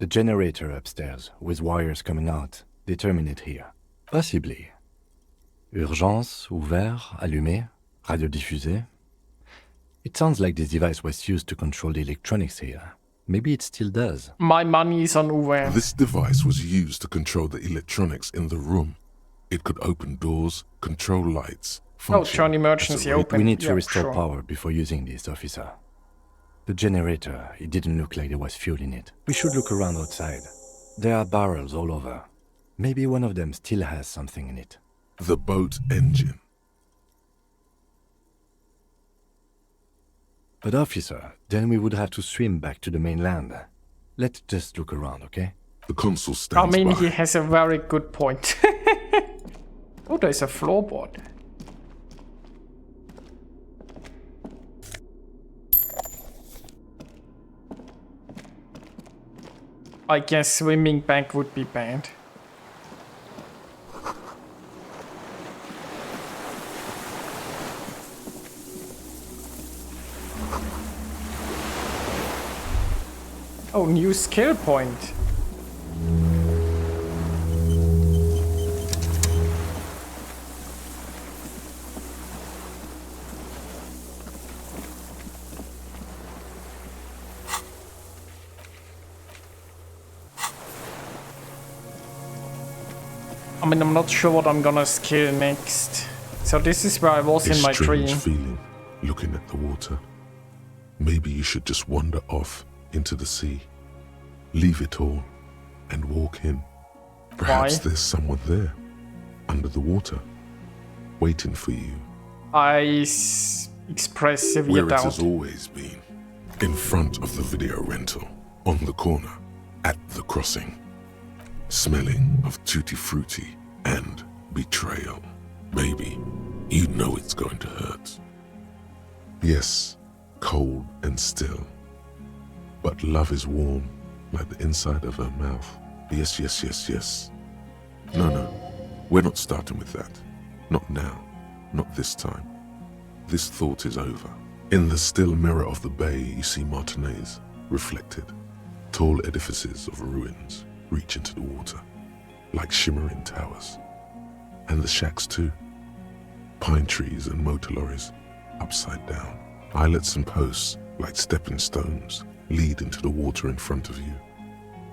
The generator upstairs, with wires coming out. They terminate here. Possibly. Urgence, ouvert, allumé, radiodiffusé. It sounds like this device was used to control the electronics here. Maybe it still does. My money is on Uwe. This device was used to control the electronics in the room. It could open doors, control lights. Oh, turn emergency open. We need to restore sure. power before using this, officer. The generator, it didn't look like there was fuel in it. We should look around outside. There are barrels all over. Maybe one of them still has something in it. The boat engine. But officer, then we would have to swim back to the mainland. Let's just look around, okay? The consul stands by. He has a very good point. Oh, there's a floorboard. I guess swimming back would be bad. Oh, new skill point. I mean, I'm not sure what I'm gonna skill next. So this is where I was in my dream. Feeling, looking at the water. Maybe you should just wander off into the sea. Leave it all and walk in. Perhaps there's someone there, under the water, waiting for you. I express severe Where doubt. it has always been. In front of the video rental, on the corner, at the crossing. Smelling of tutti frutti and betrayal. Maybe you know it's going to hurt. Yes, cold and still. But love is warm, like the inside of her mouth. Yes, yes, yes, yes. No, we're not starting with that. Not now, not this time. This thought is over. In the still mirror of the bay, you see Martinez, reflected. Tall edifices of ruins reach into the water, like shimmering towers. And the shacks too. Pine trees and motor lorries, upside down. Islets and posts, like stepping stones, lead into the water in front of you.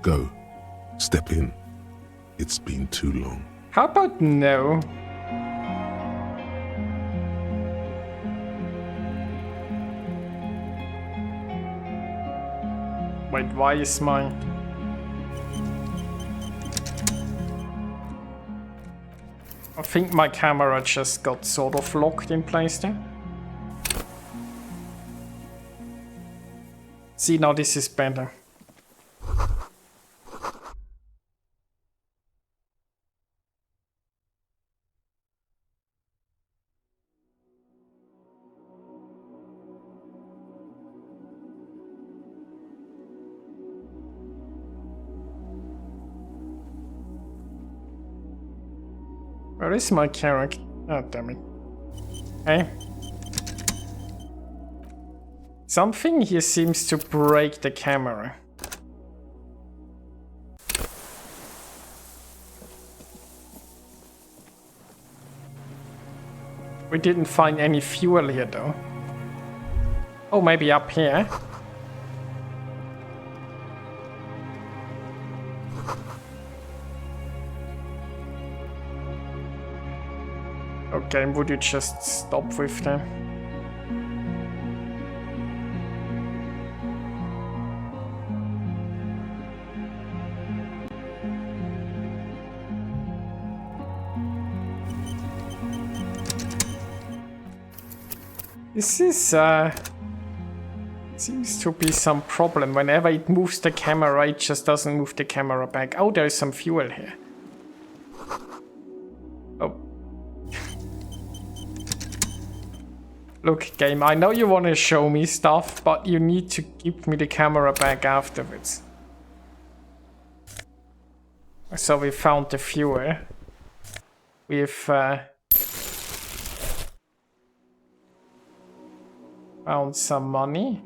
Go. Step in. It's been too long. How about no? Wait, why is my... I think my camera just got sort of locked in place there. See, now this is better. Where is my character? Oh, damn it. Hey. Something here seems to break the camera. We didn't find any fuel here though. Oh, maybe up here. Okay, would you just stop with them? This is, seems to be some problem. Whenever it moves the camera, it just doesn't move the camera back. Oh, there's some fuel here. Oh. Look, game, I know you want to show me stuff, but you need to give me the camera back afterwards. So we found the fuel. We've, found some money.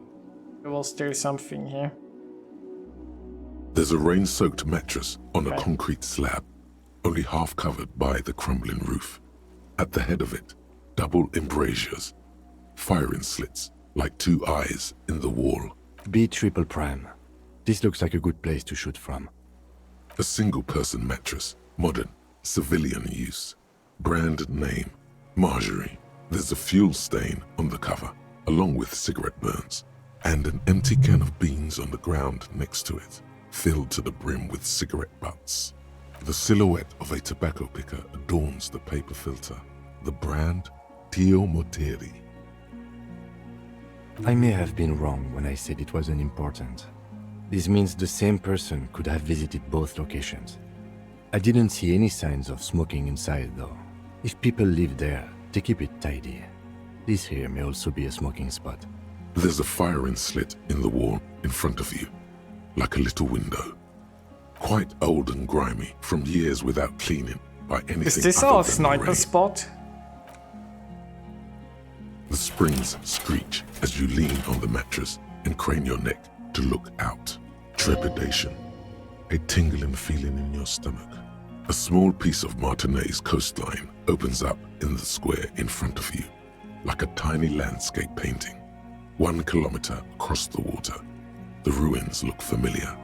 There was still something here. There's a rain-soaked mattress on a concrete slab, only half covered by the crumbling roof. At the head of it, double embrasures, firing slits like two eyes in the wall. B triple prime. This looks like a good place to shoot from. A single-person mattress, modern, civilian use. Brand name, Marjorie. There's a fuel stain on the cover, along with cigarette burns, and an empty can of beans on the ground next to it, filled to the brim with cigarette butts. The silhouette of a tobacco picker adorns the paper filter. The brand, Tio Moteri. I may have been wrong when I said it wasn't important. This means the same person could have visited both locations. I didn't see any signs of smoking inside though. If people live there, they keep it tidy. This here may also be a smoking spot. There's a firing slit in the wall in front of you, like a little window. Quite old and grimy from years without cleaning by anything. Is this other our than sniper rain. spot? The springs screech as you lean on the mattress and crane your neck to look out. Trepidation, a tingling feeling in your stomach. A small piece of Martinez coastline opens up in the square in front of you, like a tiny landscape painting. 1 kilometer across the water, the ruins look familiar.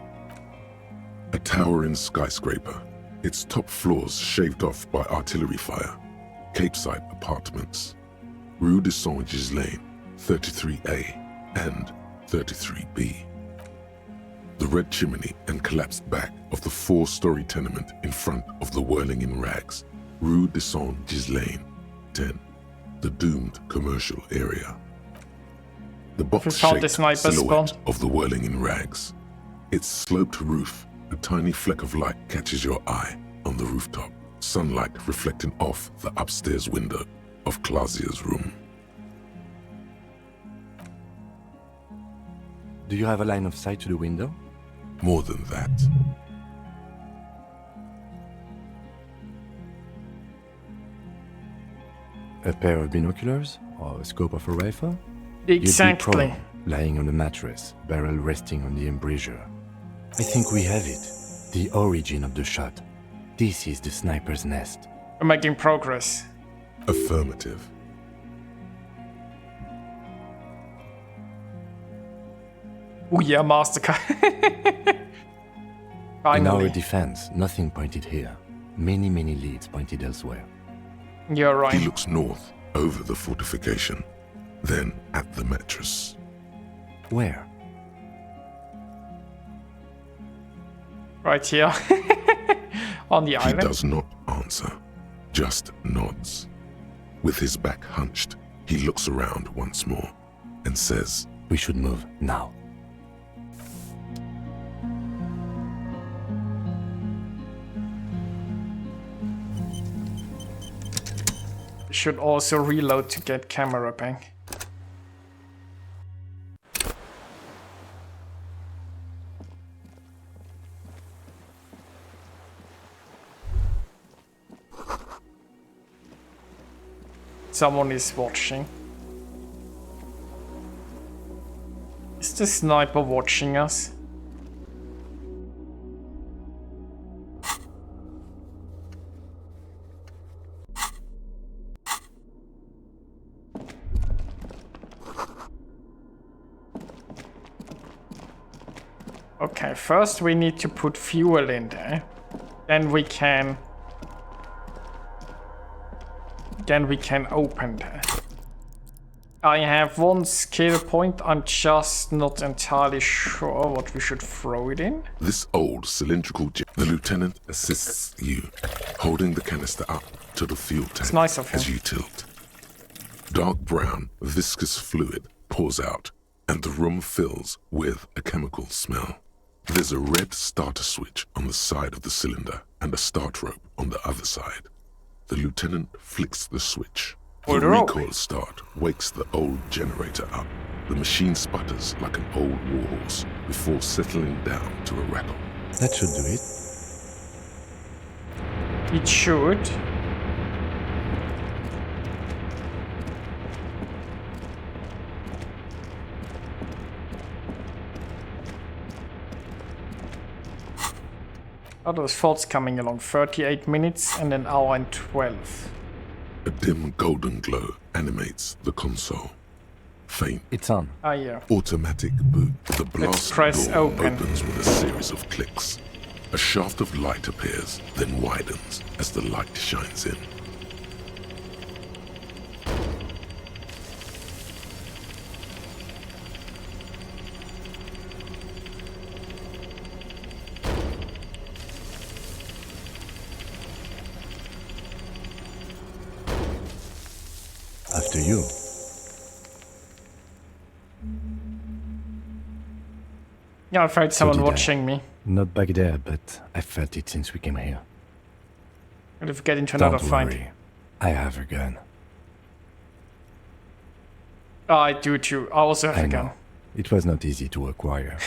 A towering skyscraper, its top floors shaved off by artillery fire. Capeside apartments. Rue de Saint-Ghislain, 33A and 33B. The red chimney and collapsed back of the 4-story tenement in front of the Whirling in Rags. Rue de Saint-Ghislain, 10. The doomed commercial area. The box-shaped silhouette of the Whirling in Rags. Its sloped roof, a tiny fleck of light catches your eye on the rooftop, sunlight reflecting off the upstairs window of Clausia's room. Do you have a line of sight to the window? More than that. A pair of binoculars? Or a scope of a rifle? Exactly. You'd be prone, lying on a mattress, barrel resting on the embrasure. I think we have it. The origin of the shot. This is the sniper's nest. We're making progress. Affirmative. Oh yeah, Mastercard. In our defense, nothing pointed here. Many leads pointed elsewhere. You're right. He looks north, over the fortification, then at the mattress. Where? Right here. On the island. He does not answer, just nods. With his back hunched, he looks around once more and says, "We should move now." Should also reload to get camera back. Someone is watching. Is the sniper watching us? Okay, first we need to put fuel in there. Then we can open that. I have one skill point. I'm just not entirely sure what we should throw it in. This old cylindrical jet. The lieutenant assists you, holding the canister up to the fuel tank. It's nice of him. As you tilt. Dark brown, viscous fluid pours out, and the room fills with a chemical smell. There's a red starter switch on the side of the cylinder and a start rope on the other side. The lieutenant flicks the switch. The recoil start wakes the old generator up. The machine sputters like an old warhorse before settling down to a rattle. That should do it. It should. Oh, those thoughts coming along. 38 minutes and an hour and 12. A dim golden glow animates the console. Faint. It's on. Ah, yeah. Automatic boot. The blast press door open. opens with a series of clicks. A shaft of light appears, then widens as the light shines in. After you. Yeah, I felt So someone did I. watching me. Not back there, but I felt it since we came here. What if we get into another Don't fight? worry. I have a gun. Oh, I do too. I also have I a know. gun. It was not easy to acquire.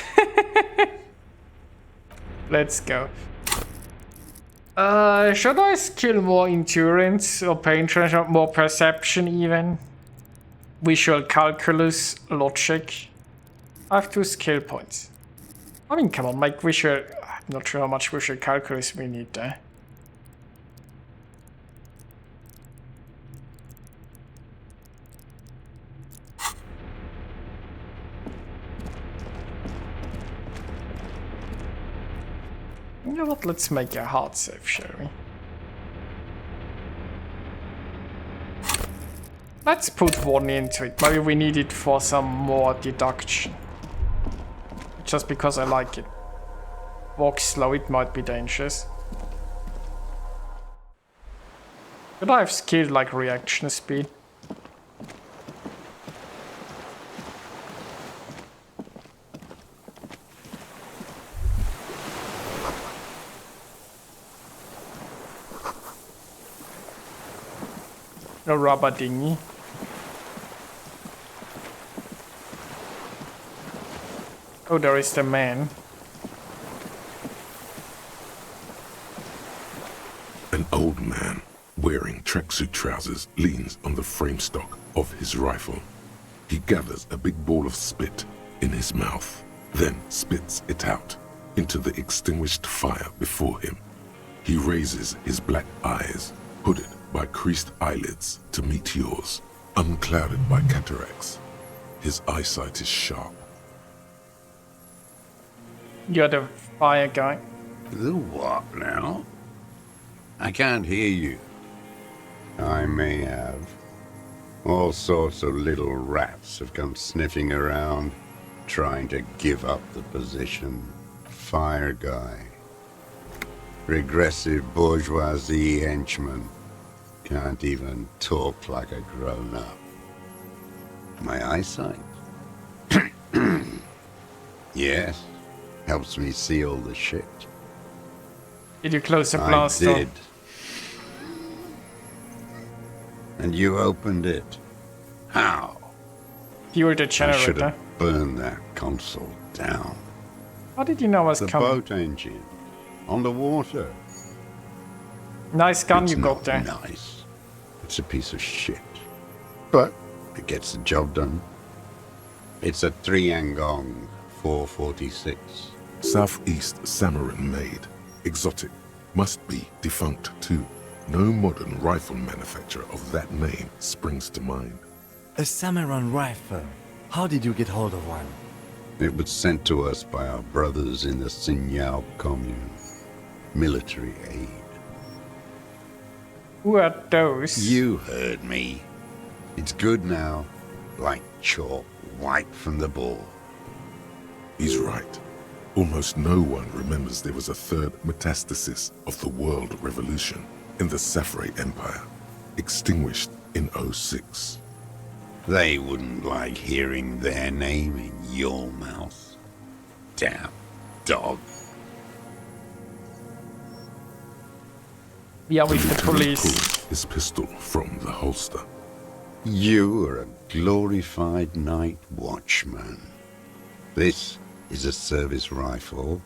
Let's go. Should I skill more endurance or pain treasure, more perception even? Visual calculus, logic. I have 2 skill points. I mean, come on, make visual... I'm not sure how much visual calculus we need there. You know what, let's make a hard save, shall we? Let's put 1 into it. Maybe we need it for some more deduction. Just because I like it. Walk slow, it might be dangerous. Could I have skill like reaction speed? A rubber dinghy. Oh, there is the man. An old man, wearing tracksuit trousers, leans on the frame stock of his rifle. He gathers a big ball of spit in his mouth, then spits it out into the extinguished fire before him. He raises his black eyes, hooded by creased eyelids, to meet yours, unclouded by cataracts. His eyesight is sharp. You're the fire guy. The what now? I can't hear you. I may have. All sorts of little rats have come sniffing around, trying to give up the position. Fire guy. Regressive bourgeoisie henchman. Can't even talk like a grown-up. My eyesight? Yes. Helps me see all the shit. Did you close the blast I door? did. And you opened it. How? Fuel the I should generator. have burned that console down. How did you know I was The coming? boat engine. On the water. Nice gun It's you got not there. Nice. It's a piece of shit. but it gets the job done. It's a Triangong 446. Southeast Samarin made. Exotic. Must be defunct too. No modern rifle manufacturer of that name springs to mind. A Samaran rifle. How did you get hold of one? It was sent to us by our brothers in the Sinyao commune. Military aid. Who are those? You heard me. It's good now. Like chalk wiped from the board. He's right. Almost no one remembers there was a third metastasis of the world revolution in the Safre Empire, extinguished in 06. They wouldn't like hearing their name in your mouth. Damn dog. We are with the Lieutenant police. pulls his pistol from the holster. You are a glorified night watchman. This is a service rifle.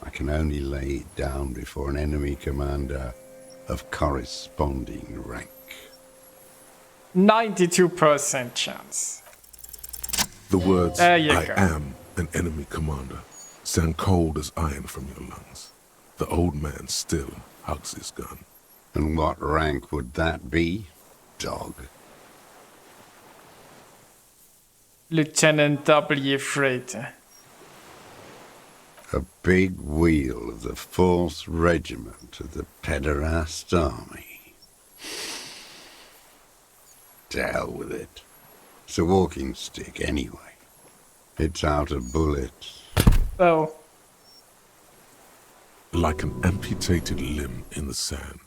I can only lay it down before an enemy commander of corresponding rank. 92% chance. The words, There you I go. am an enemy commander, sound cold as iron from your lungs. The old man still hugs his gun. And what rank would that be, dog? Lieutenant W. Freighter. A big wheel of the 4th Regiment of the Pederast Army. To hell with it. It's a walking stick anyway. It's out of bullets. Oh. Like an amputated limb in the sand.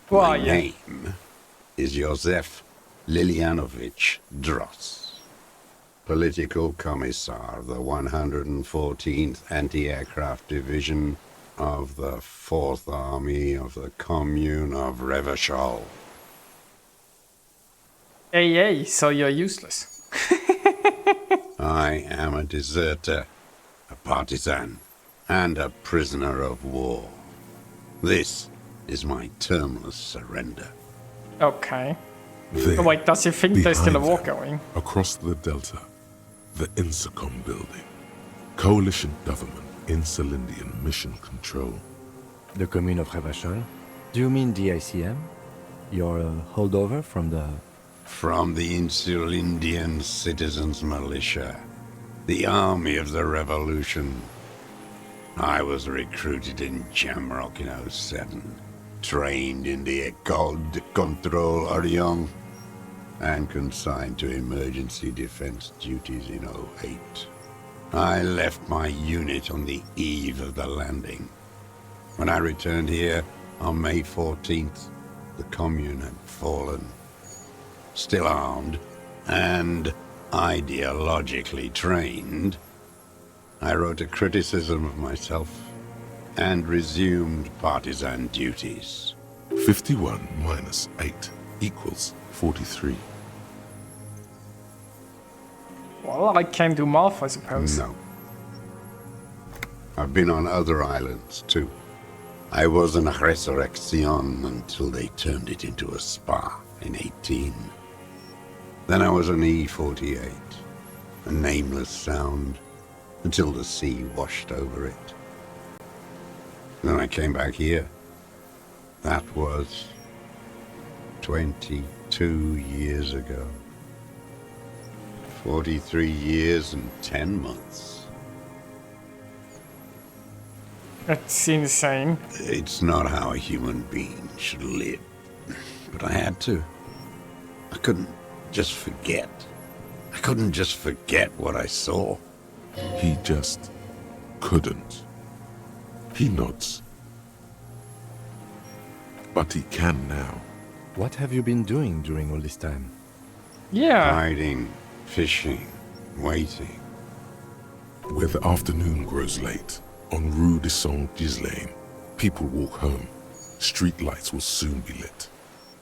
Who are My you? name is Josef Lilianovich Dross, Political Commissar of the 114th Anti-Aircraft Division of the 4th Army of the Commune of Revachol. Hey, so you're useless. I am a deserter, a partisan, and a prisoner of war. This is my termless surrender. Okay. There, Oh, wait, does he think there's still a behind war them, going? across the delta, the Insacom building. Coalition government, Insulindian mission control. The commune of Revachol? Do you mean the ICM? You're a holdover from the... From the Insulindian Citizens Militia, the army of the revolution. I was recruited in Jamrock in 07, trained in the École de Contrôle Orient, and consigned to emergency defense duties in 08. I left my unit on the eve of the landing. When I returned here on May 14th, the commune had fallen. Still armed and ideologically trained, I wrote a criticism of myself and resumed partisan duties. 51 minus 8 equals 43. Well, I can do math, I suppose. No. I've been on other islands, too. I was in Resurrection until they turned it into a spa in 18. Then I was an E-48, a nameless sound, until the sea washed over it. Then I came back here. That was 22 years ago. 43 years and 10 months. That's insane. It's not how a human being should live. But I had to. I couldn't just forget. I couldn't just forget what I saw. He just couldn't. He nods. But he can now. What have you been doing during all this time? Yeah. Hiding, fishing, waiting. Where the afternoon grows late, on Rue de Saint-Ghislain, people walk home. Street lights will soon be lit.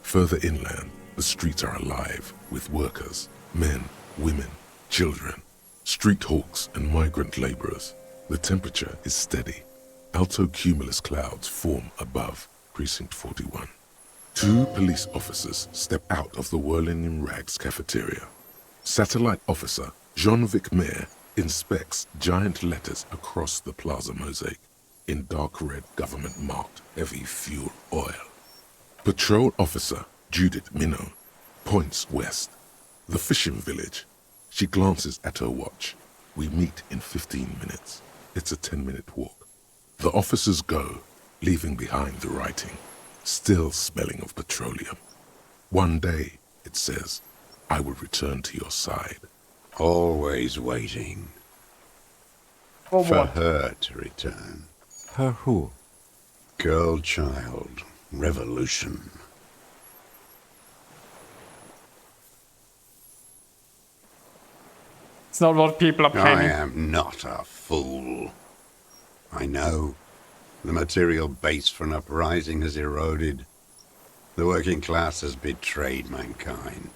Further inland, the streets are alive with workers, men, women, children, street hawks and migrant laborers. The temperature is steady. Alto cumulus clouds form above Precinct 41. Two police officers step out of the Whirling in Rags cafeteria. Satellite officer Jean-Vic Mayer inspects giant letters across the plaza mosaic in dark red government-marked heavy fuel oil. Patrol officer Judith Minot points west. The fishing village. She glances at her watch. We meet in 15 minutes. It's a 10-minute walk. The officers go, leaving behind the writing, still smelling of petroleum. One day, it says, I will return to your side. Always waiting. For For what? her to return. Her who? Girl, child, revolution. It's not what people are I planning. am not a fool. I know. The material base for an uprising has eroded. The working class has betrayed mankind.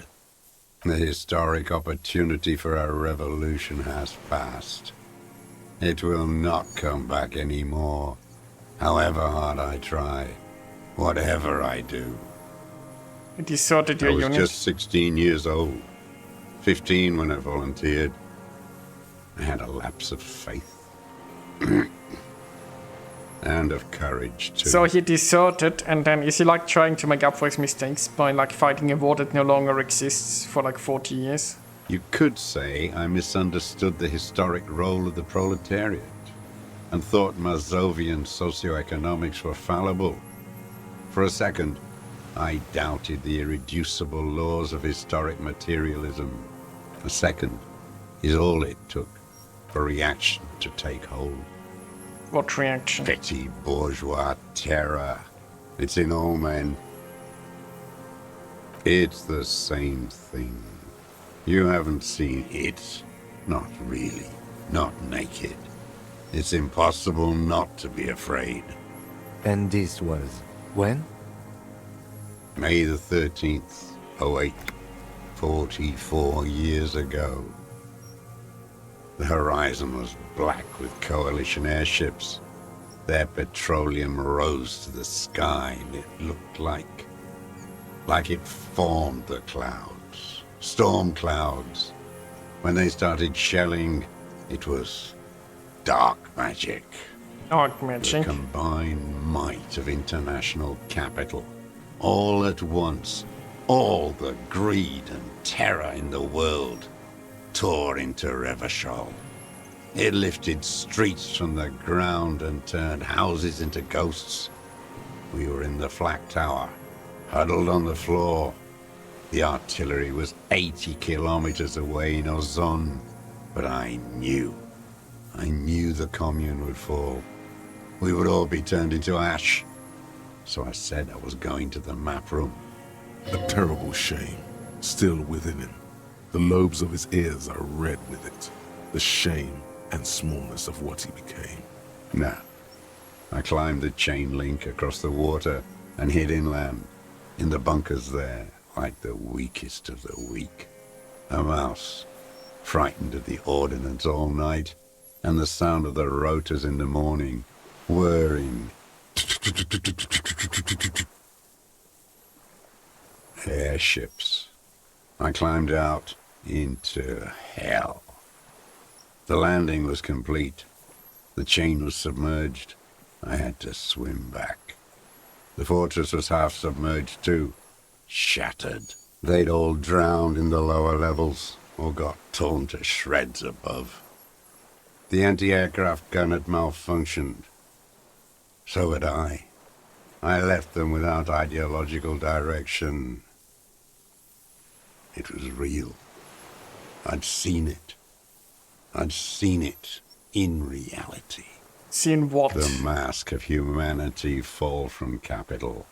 The historic opportunity for a revolution has passed. It will not come back anymore, however hard I try, whatever I do. You deserted I your was unit. just 16 years old, 15 when I volunteered. I had a lapse of faith. And of courage, too. So he deserted, and then is he like trying to make up for his mistakes by like fighting a war that no longer exists for like 40 years? You could say I misunderstood the historic role of the proletariat and thought Mazovian socioeconomics were fallible. For a second, I doubted the irreducible laws of historic materialism. A second is all it took for reaction to take hold. What reaction? Petty bourgeois terror. It's in all men. It's the same thing. You haven't seen it. Not really. Not naked. It's impossible not to be afraid. And this was when? May the 13th, 08, 44 years ago. The horizon was black with coalition airships. Their petroleum rose to the sky, and it looked like it formed the clouds. Storm clouds. When they started shelling, it was dark magic. Dark magic. The combined might of international capital. All at once, all the greed and terror in the world tore into Revachol. It lifted streets from the ground and turned houses into ghosts. We were in the flak tower, huddled on the floor. The artillery was 80 kilometers away in Ozon, but I knew the commune would fall. We would all be turned into ash. So I said I was going to the map room. A terrible shame, still within him. The lobes of his ears are red with it. The shame and smallness of what he became. No. I climbed the chain link across the water and hid inland, in the bunkers there, like the weakest of the weak. A mouse, frightened of the ordnance all night, and the sound of the rotors in the morning, whirring. Airships. I climbed out into hell. The landing was complete. The chain was submerged. I had to swim back. The fortress was half submerged too. Shattered. They'd all drowned in the lower levels, or got torn to shreds above. The anti-aircraft gun had malfunctioned. So had I. I left them without ideological direction. It was real. I'd seen it. I'd seen it in reality. Seen what? The mask of humanity fall from capital.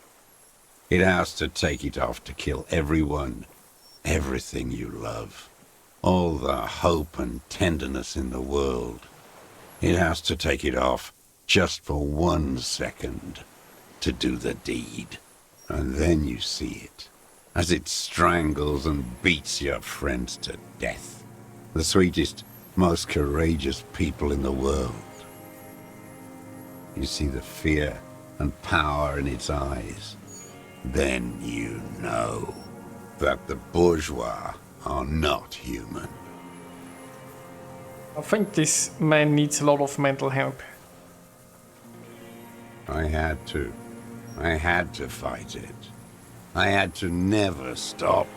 It has to take it off to kill everyone, everything you love. All the hope and tenderness in the world. It has to take it off just for 1 second to do the deed. And then you see it, as it strangles and beats your friends to death. The sweetest, most courageous people in the world. You see the fear and power in its eyes. then you know that the bourgeois are not human. I think this man needs a lot of mental help. I had to. I had to fight it. I had to never stop.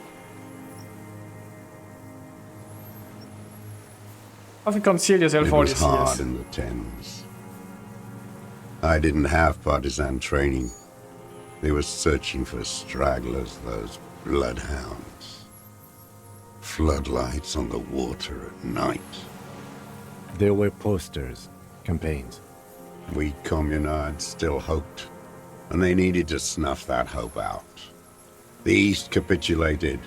I think conceal yourself It all was these hard years. in the Thames. I didn't have partisan training. They were searching for stragglers, those bloodhounds. Floodlights on the water at night. There were posters, campaigns. We communards still hoped, and they needed to snuff that hope out. The East capitulated.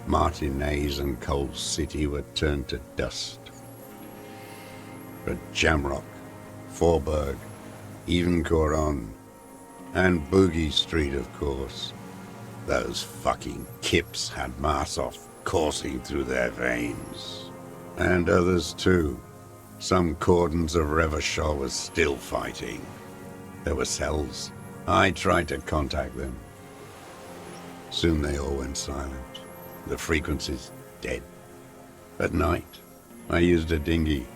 Martinez and Cold City were turned to dust. But Jamrock, Forburg, even Coron, and Boogie Street, of course. Those fucking kips had Marsov coursing through their veins. And others too. Some cordons of Revachol was still fighting. There were cells. I tried to contact them. Soon they all went silent. The frequencies dead. At night, I used a dinghy.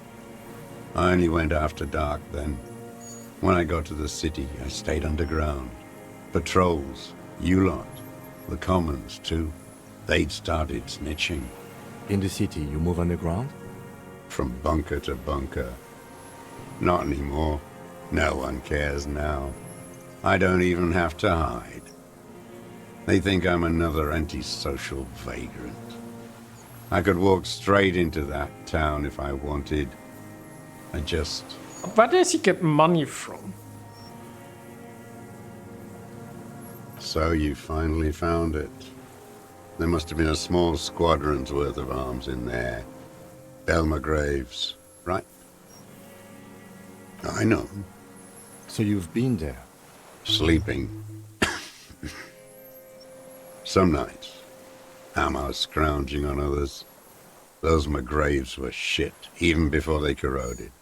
I only went after dark then. When I got to the city, I stayed underground. Patrols, you lot, the commons too. They'd started snitching. In the city, you move underground? From bunker to bunker. Not anymore. No one cares now. I don't even have to hide. They think I'm another antisocial vagrant. I could walk straight into that town if I wanted. I just... Where does he get money from? So you finally found it. There must have been a small squadron's worth of arms in there. Belmer graves, right? I know. So you've been there? Sleeping. Some nights. Ammo scrounging on others. Those McGraves were shit, even before they corroded.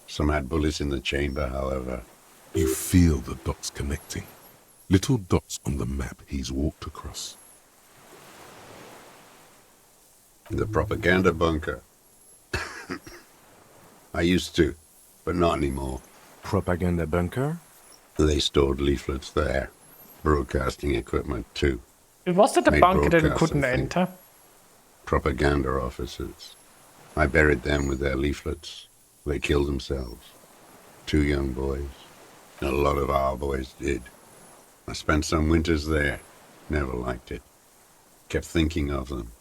Some had bullets in the chamber, however. You feel the dots connecting. Little dots on the map he's walked across. The propaganda bunker. I used to, but not anymore. Propaganda bunker? They stored leaflets there. Broadcasting equipment, too. It was that the Made bunker that we broadcasts, couldn't I think. enter. Propaganda officers. I buried them with their leaflets. They killed themselves. 2 young boys. A lot of our boys did. I spent some winters there. Never liked it. Kept thinking of them.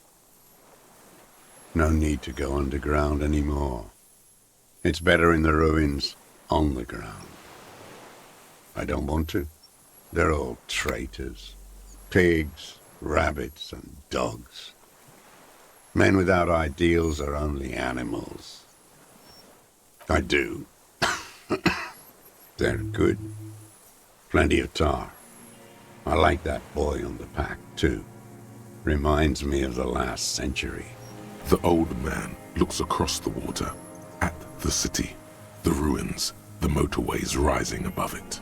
No need to go underground anymore. It's better in the ruins, on the ground. I don't want to. They're all traitors. Pigs, rabbits, and dogs. Men without ideals are only animals. I do. They're good. Plenty of tar. I like that boy on the pack, too. Reminds me of the last century. The old man looks across the water, at the city, the ruins, the motorways rising above it.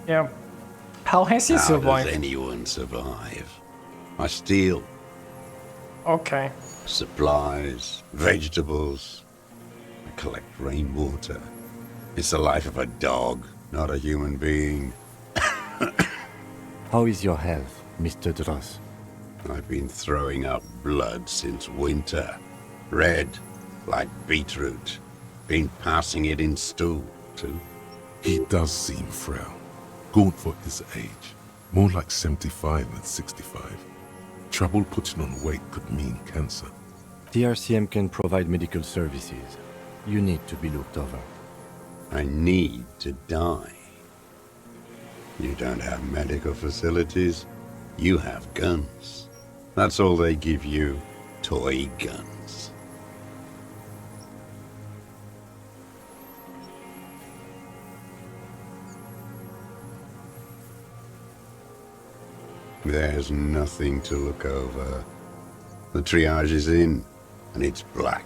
Yeah. How has he How survived? does anyone survive? I steal Okay. supplies, vegetables. I collect rainwater. It's the life of a dog, not a human being. How is your health, Mr. Dross? I've been throwing up blood since winter. Red, like beetroot. Been passing it in stool, too. He does seem frail, gaunt for his age, more like 75 than 65. Trouble putting on weight could mean cancer. TRCM can provide medical services. You need to be looked over. I need to die. You don't have medical facilities. You have guns. That's all they give you. Toy guns. There's nothing to look over. The triage is in, and it's black.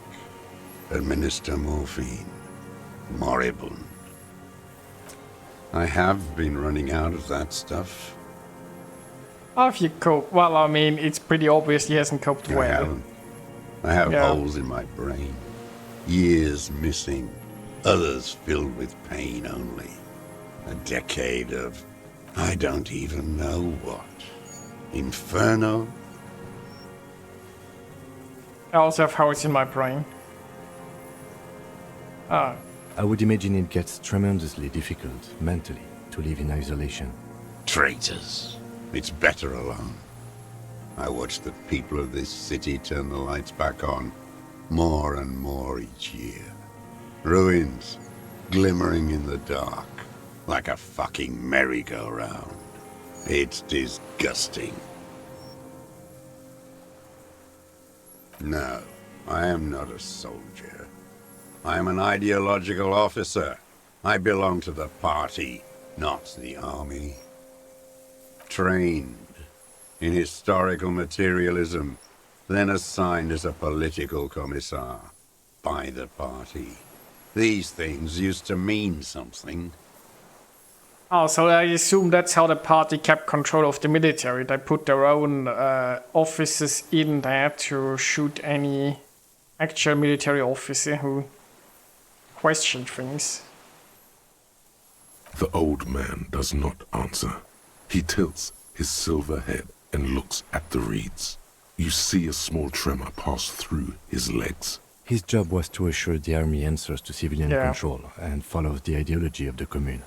Administer morphine. Moribund. I have been running out of that stuff. How have you coped? Well, I mean, it's pretty obvious he hasn't coped I well. haven't. I have Yeah. holes in my brain. Years missing. Others filled with pain only. A decade of I don't even know what. Inferno? I also have holes in my brain. Ah, I would imagine it gets tremendously difficult mentally to live in isolation. Traitors. It's better alone. I watch the people of this city turn the lights back on more and more each year. Ruins, glimmering in the dark, like a fucking merry-go-round. It's disgusting. No, I am not a soldier. I am an ideological officer. I belong to the party, not the army. Trained in historical materialism, then assigned as a political commissar by the party. These things used to mean something. oh, so I assume that's how the party kept control of the military. They put their own officers in there to shoot any actual military officer who questioned things. The old man does not answer. He tilts his silver head and looks at the reeds. You see a small tremor pass through his legs. His job was to assure the army answers to civilian control and follows the ideology of the commune.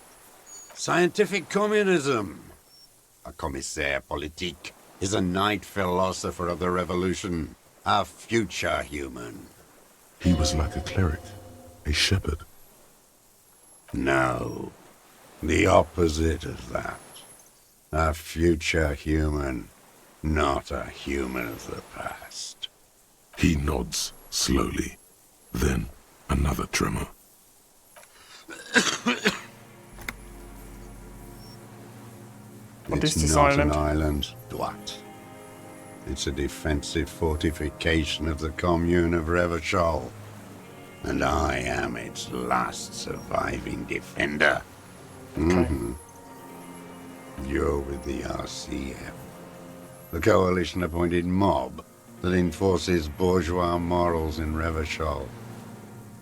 Scientific communism. A commissaire politique is a knight philosopher of the revolution, a future human. He was like a cleric, a shepherd. No, the opposite of that. A future human, not a human of the past. He nods slowly, then another tremor. What is It's this not island? an island, Dwat. It's a defensive fortification of the commune of Revachol. And I am its last surviving defender. Mm-hmm. You're with the RCM, the coalition-appointed mob that enforces bourgeois morals in Revachol.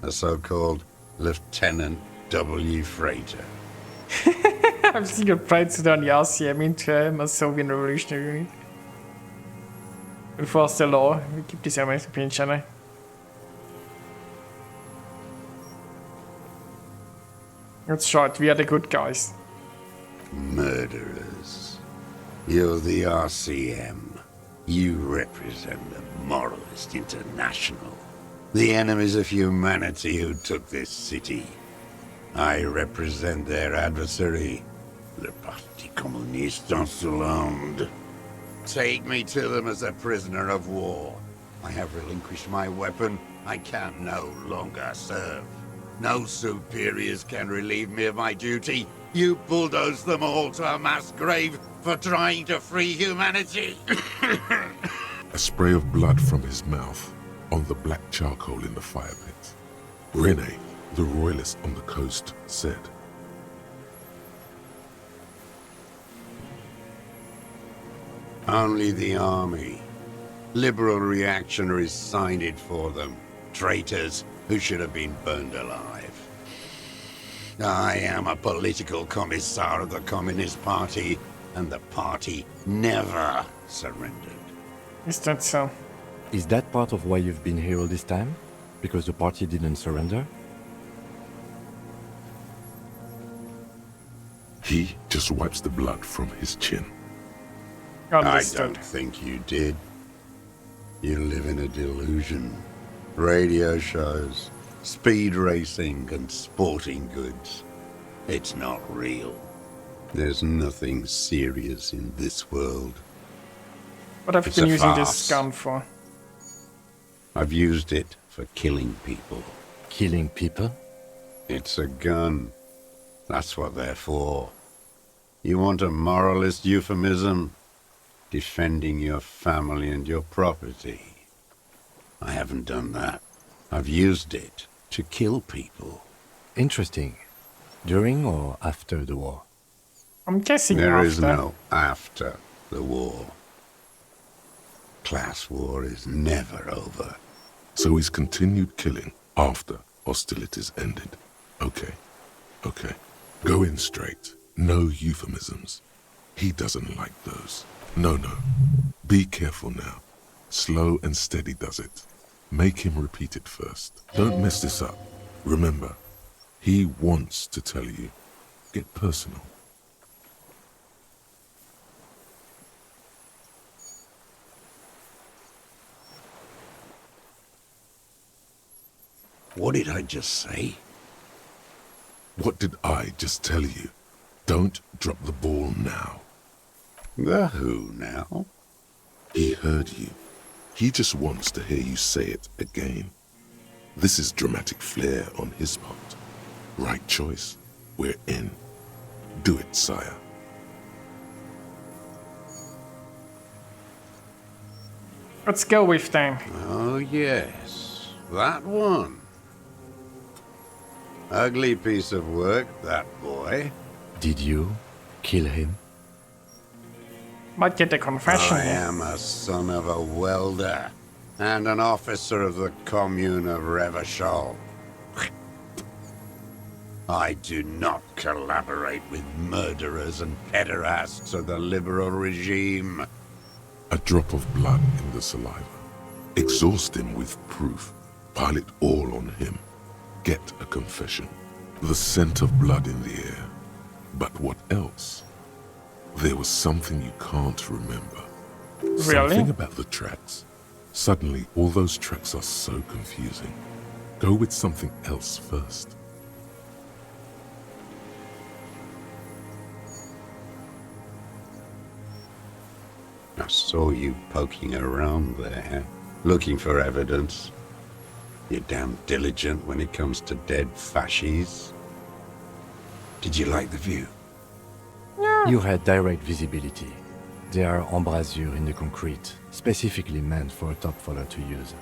The so-called Lieutenant W. Freighter. I've seen your pride to turn the RCM into a Soviet revolutionary unit. Enforce the law. Vi gibt es ja mal so Pinchane. That's short, we are the good guys. Murderers. You're the RCM. You represent the Moralist International. The enemies of humanity who took this city. I represent their adversary, le Parti Communiste Insolent. Take me to them as a prisoner of war. I have relinquished my weapon. I can no longer serve. No superiors can relieve me of my duty. You bulldoze them all to a mass grave for trying to free humanity. A spray of blood from his mouth on the black charcoal in the fire pit. Rene, the royalist on the coast, said, Only the army. Liberal reactionaries signed it for them. Traitors who should have been burned alive. I am a political commissar of the Communist Party, and the party never surrendered. Is that so? Is that part of why you've been here all this time? Because the party didn't surrender? He just wipes the blood from his chin. Understood. I don't think you did. You live in a delusion. Radio shows, speed racing, and sporting goods. It's not real. There's nothing serious in this world. What have you It's been a using farce. this gun for? I've used it for killing people. Killing people? It's a gun. That's what they're for. You want a moralist euphemism? Defending your family and your property. I haven't done that. I've used it to kill people. Interesting. During or after the war? I'm guessing There after. is no after. The war. Class war is never over. So he's continued killing after hostilities ended. Okay. Go in straight. No euphemisms. He doesn't like those. No. Be careful now. Slow and steady does it. Make him repeat it first. Don't mess this up. Remember, he wants to tell you. Get personal. What did I just say? What did I just tell you? Don't drop the ball now. The who now? He heard you. He just wants to hear you say it again. This is dramatic flair on his part. Right choice. We're in. Do it, sire. Let's go with them. Oh yes, that one. Ugly piece of work, that boy. Did you kill him? Might get a confession. I am a son of a welder and an officer of the commune of Revachol. I do not collaborate with murderers and pederasts of the liberal regime. A drop of blood in the saliva. Exhaust him with proof. Pile it all on him. Get a confession. The scent of blood in the air. But what else? There was something you can't remember. Really? Something about the tracks. Suddenly, all those tracks are so confusing. Go with something else first. I saw you poking around there, looking for evidence. You're damn diligent when it comes to dead fascies. Did you like the view? You had direct visibility. There are embrasures in the concrete, specifically meant for a top follower to use.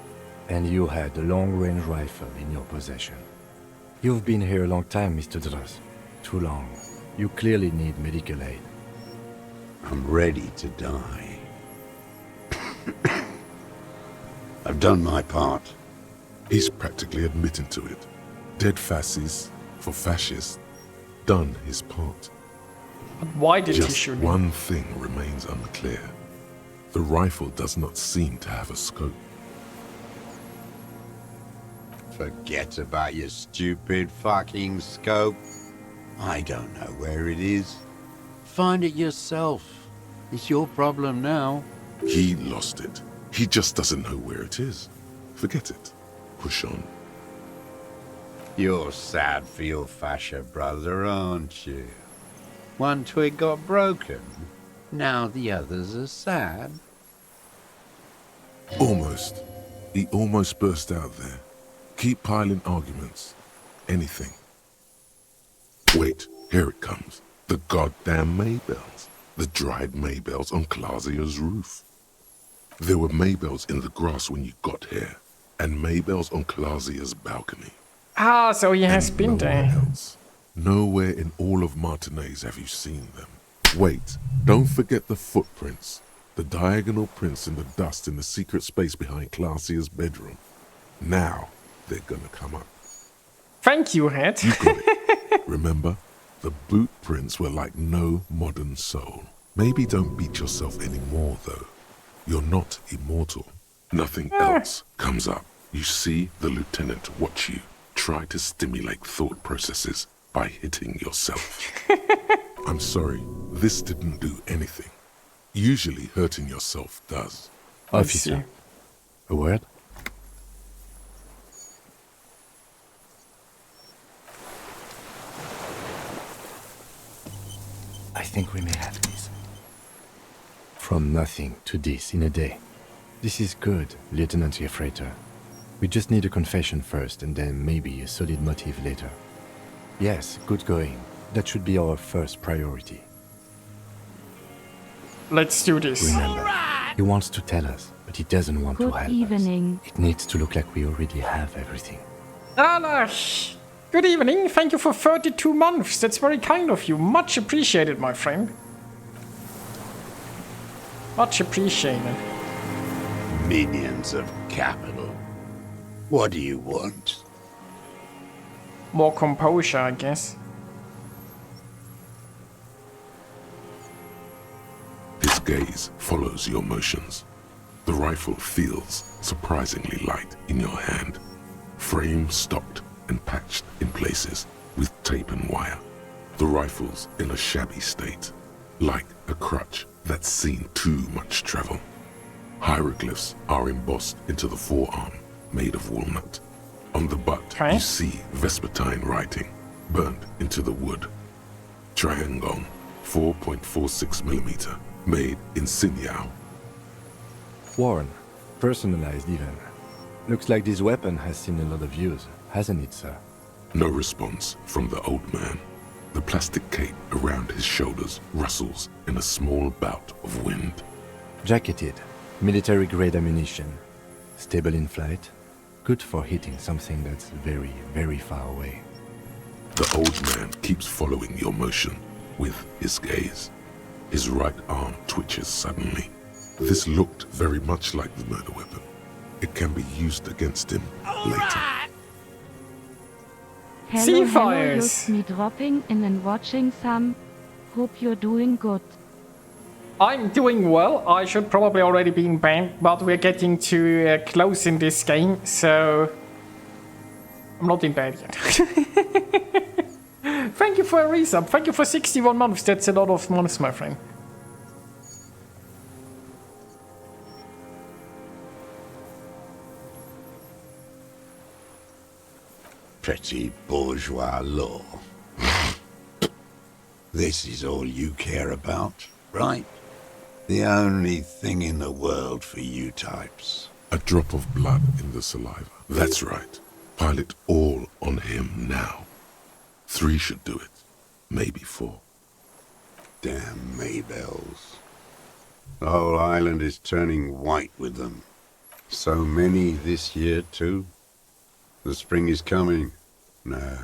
And you had a long-range rifle in your possession. You've been here a long time, Mr. Dross. Too long. You clearly need medical aid. I'm ready to die. I've done my part. He's practically admitting to it. Dead fascists for fascists. Done his part. But why did he Just shoot one thing remains unclear. The rifle does not seem to have a scope. Forget about your stupid fucking scope. I don't know where it is. Find it yourself. It's your problem now. He lost it. He just doesn't know where it is. Forget it. Push on. You're sad for your fascia brother, aren't you? One twig got broken. Now the others are sad. Almost. He almost burst out there. Keep piling arguments. Anything. Wait, here it comes. The goddamn Maybells. The dried Maybells on Clausia's roof. There were Maybells in the grass when you got here, and Maybells on Clausia's balcony. Ah, so he has And been there. else. Nowhere in all of Martinaise have you seen them. Wait, don't forget the footprints. The diagonal prints in the dust in the secret space behind Clausia's bedroom. Now they're gonna come up. Thank you, Head. You got it. Remember, the boot prints were like no modern soul. Maybe don't beat yourself anymore, though. You're not immortal. Nothing else comes up. You see the lieutenant watch you try to stimulate thought processes by hitting yourself. I'm sorry, this didn't do anything. Usually hurting yourself does. Officer, a word? I think we may have this. From nothing to this in a day. This is good, Lieutenant Gefreiter. We just need a confession first and then maybe a solid motive later. Yes, good going. That should be our first priority. Let's do this. Remember, he wants to tell us, but he doesn't want to Good help evening. us. It needs to look like we already have everything. Alash! Good evening. Thank you for 32 months. That's very kind of you. Much appreciated, my friend. Much appreciated. Minions of capital. What do you want? More composure, I guess. His gaze follows your motions. The rifle feels surprisingly light in your hand. Frame stopped and patched in places with tape and wire. The rifle's in a shabby state, like a crutch that's seen too much travel. Hieroglyphs are embossed into the forearm, made of walnut. On the butt, you see Vespertine writing, burned into the wood. Triangong, 4.46mm, made in Sinyao. Worn, personalized even. Looks like this weapon has seen a lot of use, hasn't it, sir? No response from the old man. The plastic cape around his shoulders rustles in a small bout of wind. Jacketed, military-grade ammunition. Stable in flight. Good for hitting something that's very, very far away. The old man keeps following your motion with his gaze. His right arm twitches suddenly. This looked very much like the murder weapon. It can be used against him later. Hello, just me dropping in and watching some. Hope you're doing good. I'm doing well. I should probably already be in bed, but we're getting too close in this game, so I'm not in bed yet. Thank you for a resub. Thank you for 61 months. That's a lot of months, my friend. Petty bourgeois law. This is all you care about, right? The only thing in the world for you types. A drop of blood in the saliva. That's right. Pile it all on him now. 3 should do it. Maybe 4. Damn Maybells. The whole island is turning white with them. So many this year, too. The spring is coming. No,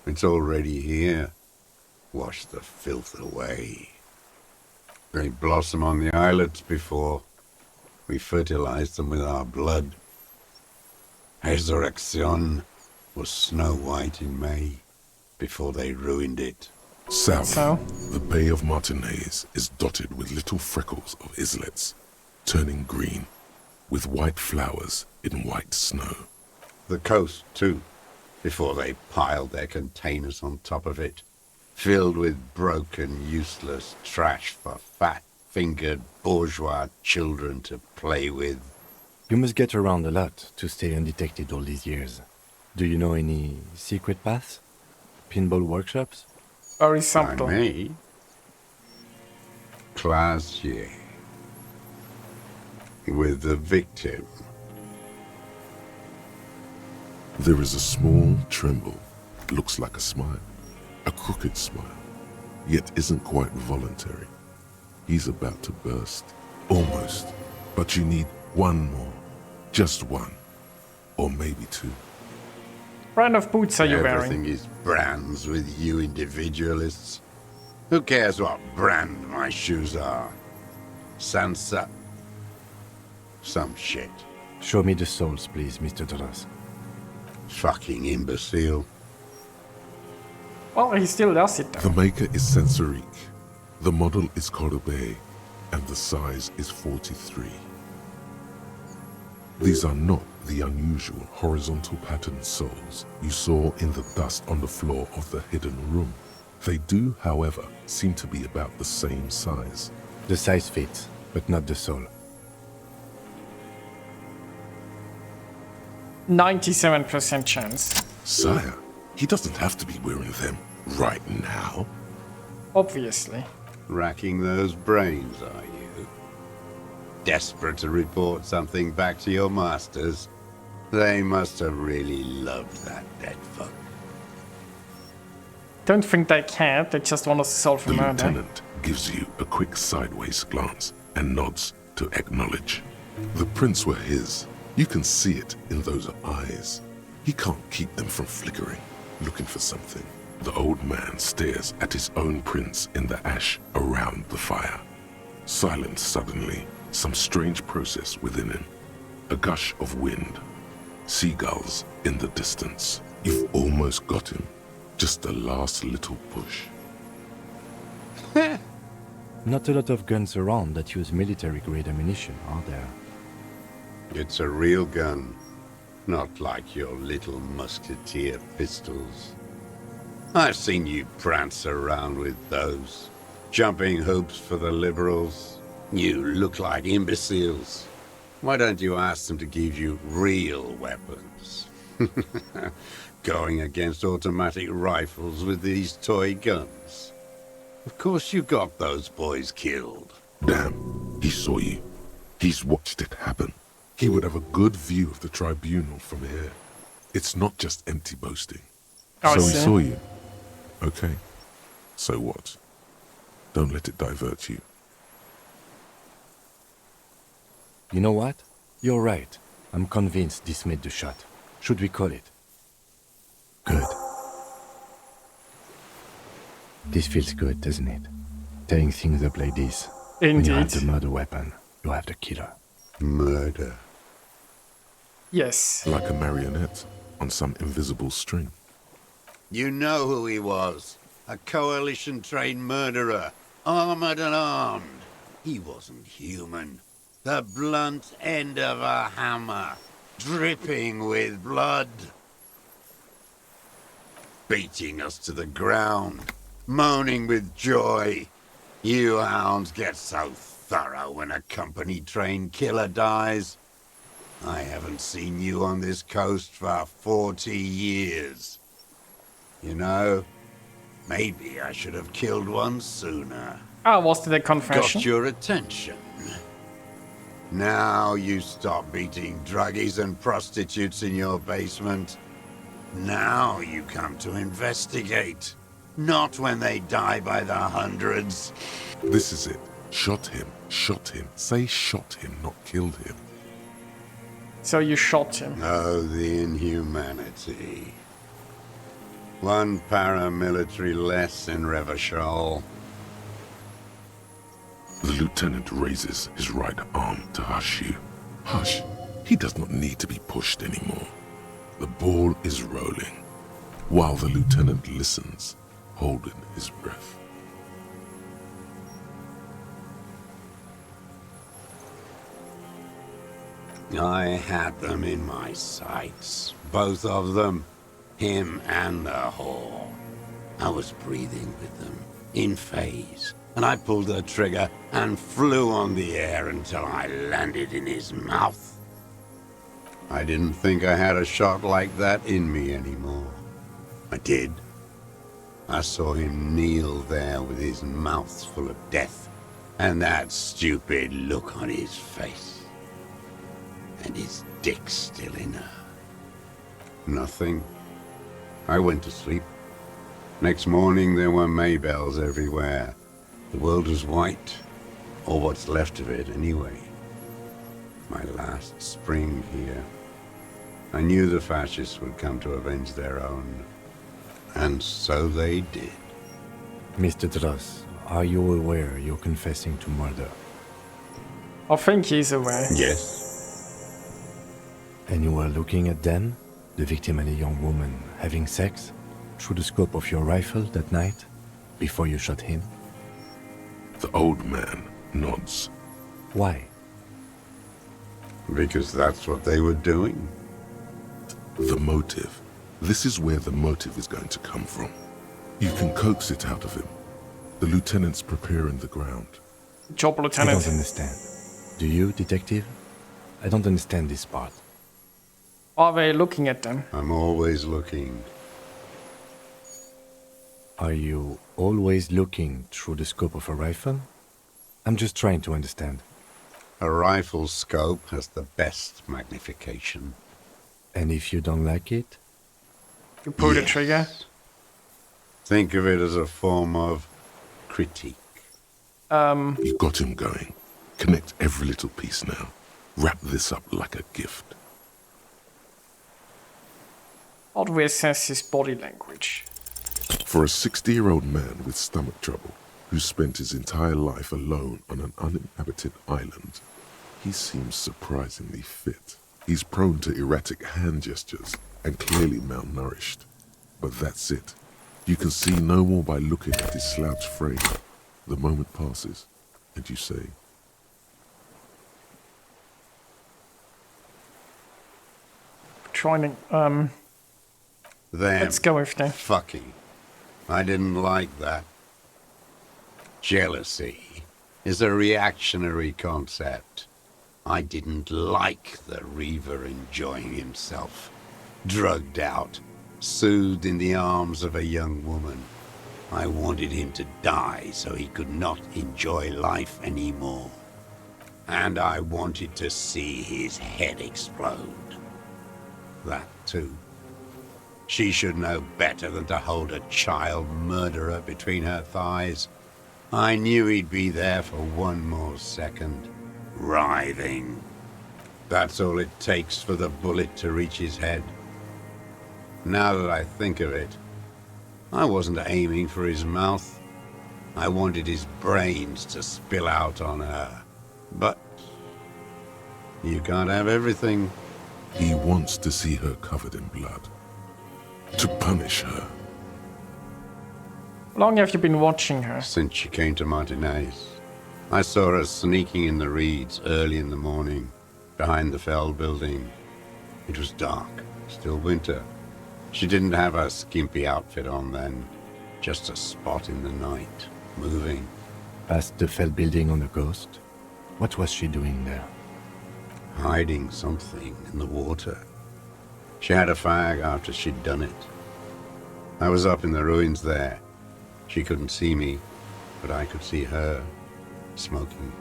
it's already here. Wash the filth away. They blossom on the islets before we fertilize them with our blood. Resurrection was snow white in May before they ruined it. South, the Bay of Martinez is dotted with little freckles of islets, turning green, with white flowers in white snow. The coast, too, before they piled their containers on top of it, filled with broken, useless trash for fat-fingered bourgeois children to play with. You must get around a lot to stay undetected all these years. Do you know any secret paths? Pinball workshops? Very simple. By me? Classier. With the victim. There is a small tremble, looks like a smile, a crooked smile, yet isn't quite voluntary. He's about to burst, almost, but you need one more, just one, or maybe 2. Brand of boots are you wearing? Everything is brands with you individualists. Who cares what brand my shoes are? Sansa? Some shit. Show me the soles, please, Mr. Doras. Fucking imbecile. Well, he still does it though. The maker is Sensorique. The model is Cordobe, and the size is 43. These are not the unusual horizontal patterned soles you saw in the dust on the floor of the hidden room. They do, however, seem to be about the same size. The size fits, but not the sole. 97% chance. Sire, he doesn't have to be wearing them right now. Obviously. Racking those brains, are you? Desperate to report something back to your masters? They must have really loved that dead fuck. Don't think they care, they just want us to solve the The murder. lieutenant gives you a quick sideways glance and nods to acknowledge. The prints were his. You can see it in those eyes. He can't keep them from flickering, looking for something. The old man stares at his own prints in the ash around the fire. Silence suddenly, some strange process within him. A gush of wind. Seagulls in the distance. You've almost got him. Just the last little push. Not a lot of guns around that use military-grade ammunition, are there? It's a real gun, not like your little musketeer pistols. I've seen you prance around with those, jumping hoops for the liberals. You look like imbeciles. Why don't you ask them to give you real weapons? Going against automatic rifles with these toy guns. Of course you got those boys killed. Damn, he saw you. He's watched it happen. He would have a good view of the tribunal from here. It's not just empty boasting. Oh, so he saw you. Okay. So what? Don't let it divert you. You know what? You're right. I'm convinced this made the shot. Should we call it? Good. This feels good, doesn't it? Tearing things up like this. Indeed. When you have the murder weapon, you have the killer. Murder. Yes. Like a marionette on some invisible string. You know who he was. A coalition-trained murderer. Armored and armed. He wasn't human. The blunt end of a hammer. Dripping with blood. Beating us to the ground. Moaning with joy. You hounds get so thorough when a company-trained killer dies. I haven't seen you on this coast for 40 years. You know, maybe I should have killed one sooner. Oh, was it a confession? Got your attention. Now you stop beating druggies and prostitutes in your basement. Now you come to investigate. Not when they die by the hundreds. This is it. Shot him. Shot him. Say shot him, not killed him. So you shot him. Oh, the inhumanity. One paramilitary less in Revachol. The lieutenant raises his right arm to hush you. Hush. He does not need to be pushed anymore. The ball is rolling, while the lieutenant listens, holding his breath. I had them in my sights, both of them, him and the whore. I was breathing with them, in phase, and I pulled the trigger and flew on the air until I landed in his mouth. I didn't think I had a shot like that in me anymore. I did. I saw him kneel there with his mouth full of death, and that stupid look on his face. And his dick still in her. Nothing. I went to sleep. Next morning there were Maybells everywhere. The world was white, or what's left of it anyway. My last spring here. I knew the fascists would come to avenge their own. And so they did. Mr. Dross, are you aware you're confessing to murder? I think he's aware. Yes. And you were looking at them, the victim and a young woman, having sex, through the scope of your rifle that night, before you shot him? The old man nods. Why? Because that's what they were doing. The motive. This is where the motive is going to come from. You can coax it out of him. The lieutenant's preparing the ground. Job, Lieutenant. I don't understand. Do you, detective? I don't understand this part. Are they looking at them? I'm always looking. Are you always looking through the scope of a rifle? I'm just trying to understand. A rifle scope has the best magnification. And if you don't like it? You pull the trigger? Think of it as a form of critique. You got him going. Connect every little piece now. Wrap this up like a gift. How do we assess his body language? For a 60-year-old man with stomach trouble, who spent his entire life alone on an uninhabited island. He seems surprisingly fit. He's prone to erratic hand gestures and clearly malnourished. But that's it. You can see no more by looking at his slouched frame. The moment passes, and you say, Joining, let's go with that. Fucking. I didn't like that. Jealousy is a reactionary concept. I didn't like the Reaver enjoying himself, drugged out, soothed in the arms of a young woman. I wanted him to die so he could not enjoy life anymore. And I wanted to see his head explode. That too. She should know better than to hold a child murderer between her thighs. I knew he'd be there for one more second, writhing. That's all it takes for the bullet to reach his head. Now that I think of it, I wasn't aiming for his mouth. I wanted his brains to spill out on her. But you can't have everything. He wants to see her covered in blood. To punish her. How long have you been watching her? Since she came to Martinez. I saw her sneaking in the reeds early in the morning, behind the Fell building. It was dark, still winter. She didn't have her skimpy outfit on then, just a spot in the night, moving. Past the Fell building on the coast? What was she doing there? Hiding something in the water. She had a fag after she'd done it. I was up in the ruins there. She couldn't see me, but I could see her, smoking.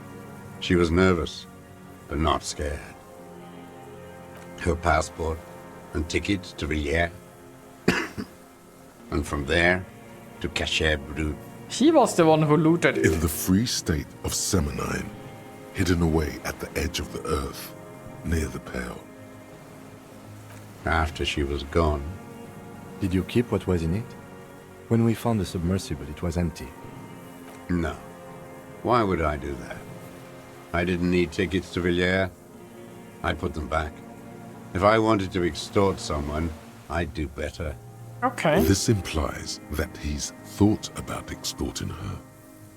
She was nervous, but not scared. Her passport and tickets to Villiers. And from there to Cachet Brut. He was the one who looted it. In the free state of Seminine, hidden away at the edge of the earth, near the Pale. After she was gone. Did you keep what was in it? When we found the submersible, it was empty. No. Why would I do that? I didn't need tickets to Villiers. I'd put them back. If I wanted to extort someone, I'd do better. Okay. This implies that he's thought about extorting her.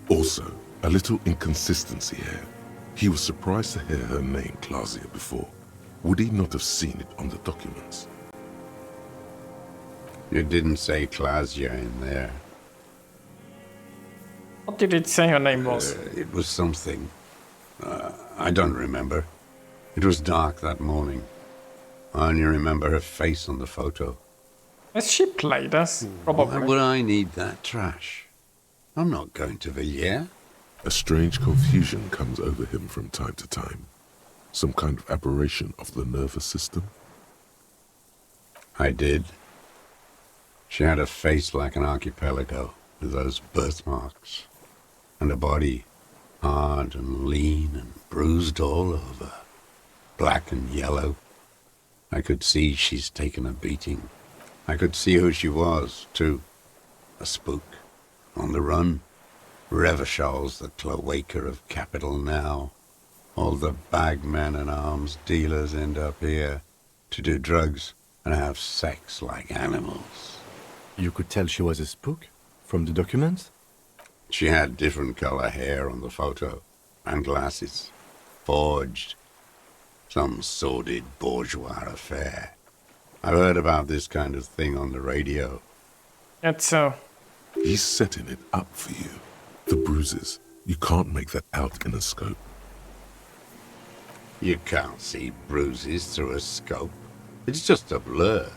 Also, a little inconsistency here. He was surprised to hear her name Clausia before. Would he not have seen it on the documents? You didn't say Clausia in there. What did it say her name was? It was something. I don't remember. It was dark that morning. I only remember her face on the photo. Has she played us? Probably. Why would I need that trash? I'm not going to Villiers. A strange confusion comes over him from time to time. Some kind of aberration of the nervous system. I did. She had a face like an archipelago, with those birthmarks. And a body, hard and lean and bruised all over. Black and yellow. I could see she's taken a beating. I could see who she was, too. A spook. On the run. Revachol's the cloaca of capital now. All the bagmen and arms dealers end up here to do drugs and have sex like animals. You could tell she was a spook? From the documents? She had different color hair on the photo. And glasses. Forged. Some sordid bourgeois affair. I've heard about this kind of thing on the radio. That's so. He's setting it up for you. The bruises. You can't make that out in a scope. You can't see bruises through a scope. It's just a blur.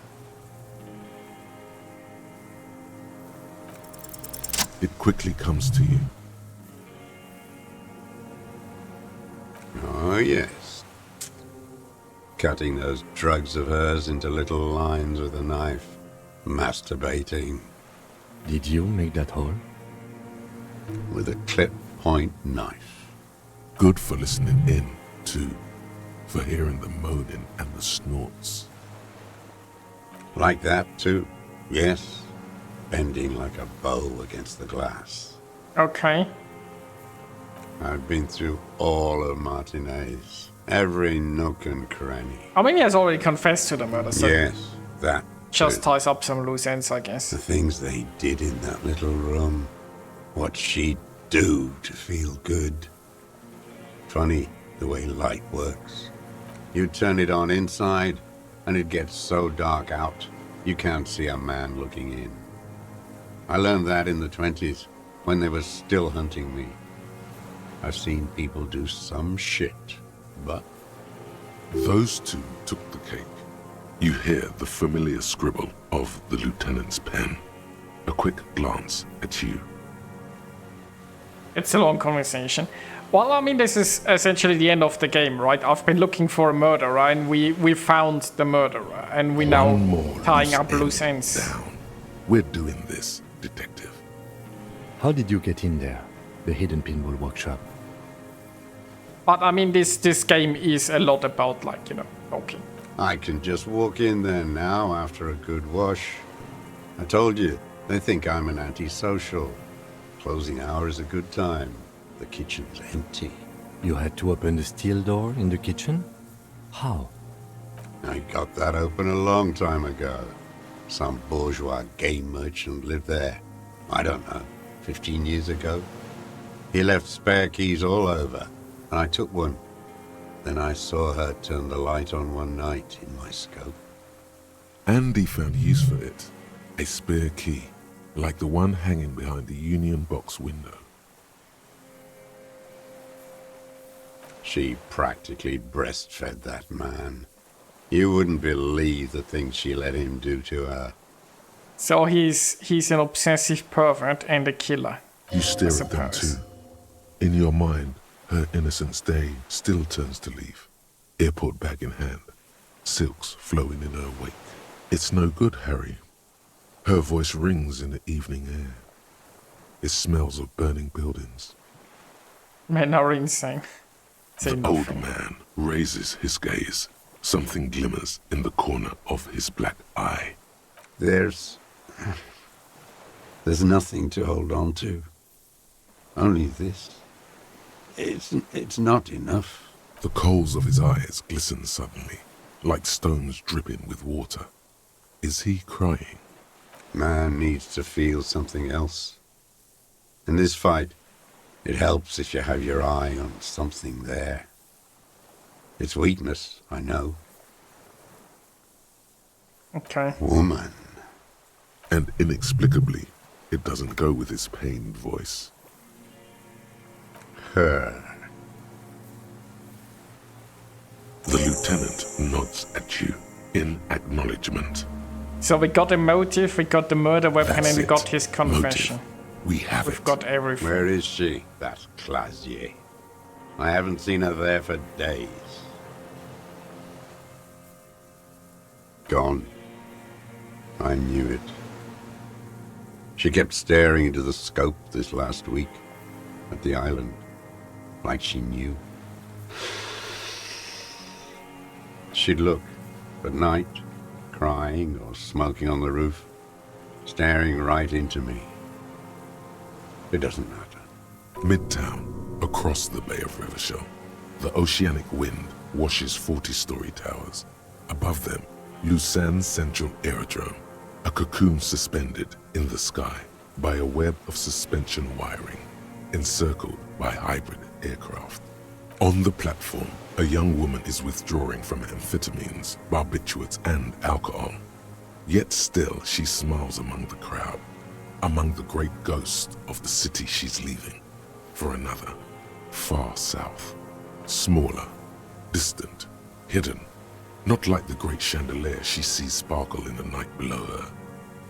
It quickly comes to you. Oh, yes. Cutting those drugs of hers into little lines with a knife. Masturbating. Did you make that hole? With a clip point knife. Good for listening in, too. For hearing the moaning and the snorts. Like that, too. Yes. Bending like a bow against the glass. Okay. I've been through all of Martinez. Every nook and cranny. I mean, he has already confessed to the murder, so... Yes, that. Just ties up some loose ends, I guess. The things they did in that little room. What she'd do to feel good. Funny the way light works. You turn it on inside, and it gets so dark out, you can't see a man looking in. I learned that in the 20s, when they were still hunting me. I've seen people do some shit, but... Those two took the cake. You hear the familiar scribble of the lieutenant's pen. A quick glance at you. It's a long conversation. Well, I mean, this is essentially the end of the game, right? I've been looking for a murderer, and we found the murderer, and we now tying up loose ends. Down. We're doing this, detective. How did you get in there? The hidden pinball workshop. But I mean, this game is a lot about, like, you know, walking. I can just walk in there now after a good wash. I told you, they think I'm an antisocial. Closing hour is a good time. The kitchen's empty. You had to open the steel door in the kitchen? How? I got that open a long time ago. Some bourgeois game merchant lived there. I don't know, 15 years ago. He left spare keys all over, and I took one. Then I saw her turn the light on one night in my scope. Andy found use for it. A spare key, like the one hanging behind the Union Box window. She practically breastfed that man. You wouldn't believe the things she let him do to her. So he's an obsessive pervert and a killer. You stare at them too. In your mind, her innocence day still turns to leaf. Airport bag in hand, silks flowing in her wake. It's no good, Harry. Her voice rings in the evening air. It smells of burning buildings. Men are insane. The old man raises his gaze. Something glimmers in the corner of his black eye. There's nothing to hold on to. Only this. It's not enough. The coals of his eyes glisten suddenly, like stones dripping with water. Is he crying? Man needs to feel something else. In this fight, it helps if you have your eye on something there. It's weakness, I know. Okay. Woman. And inexplicably, it doesn't go with his pained voice. Her. The lieutenant nods at you in acknowledgement. So we got a motive, we got the murder weapon, That's and we it. got his confession. Motive. We have We've got everything. Where is she, that Clasier? I haven't seen her there for days. Gone. I knew it. She kept staring into the scope this last week at the island, like she knew. She'd look at night, crying or smoking on the roof, staring right into me. It doesn't matter. Midtown, across the Bay of Revachol, the oceanic wind washes 40-story towers. Above them, Lausanne Central Aerodrome, a cocoon suspended in the sky by a web of suspension wiring, encircled by hybrid aircraft. On the platform, a young woman is withdrawing from amphetamines, barbiturates, and alcohol. Yet still, she smiles among the crowd, among the great ghosts of the city she's leaving, for another, far south, smaller, distant, hidden, not like the great chandelier she sees sparkle in the night below her.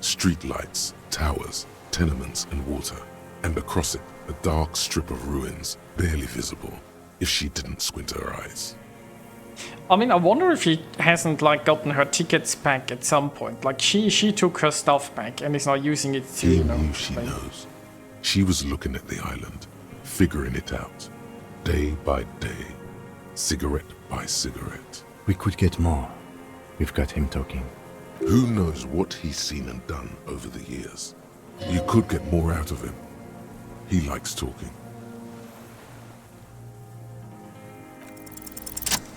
Streetlights, towers, tenements, and water, and across it, a dark strip of ruins, barely visible, if she didn't squint her eyes. I mean, I wonder if she hasn't, like, gotten her tickets back at some point. Like, she took her stuff back and is now using it to, He knew she knows. She was looking at the island, figuring it out, day by day, cigarette by cigarette. We could get more. We've got him talking. Who knows what he's seen and done over the years? You could get more out of him. He likes talking.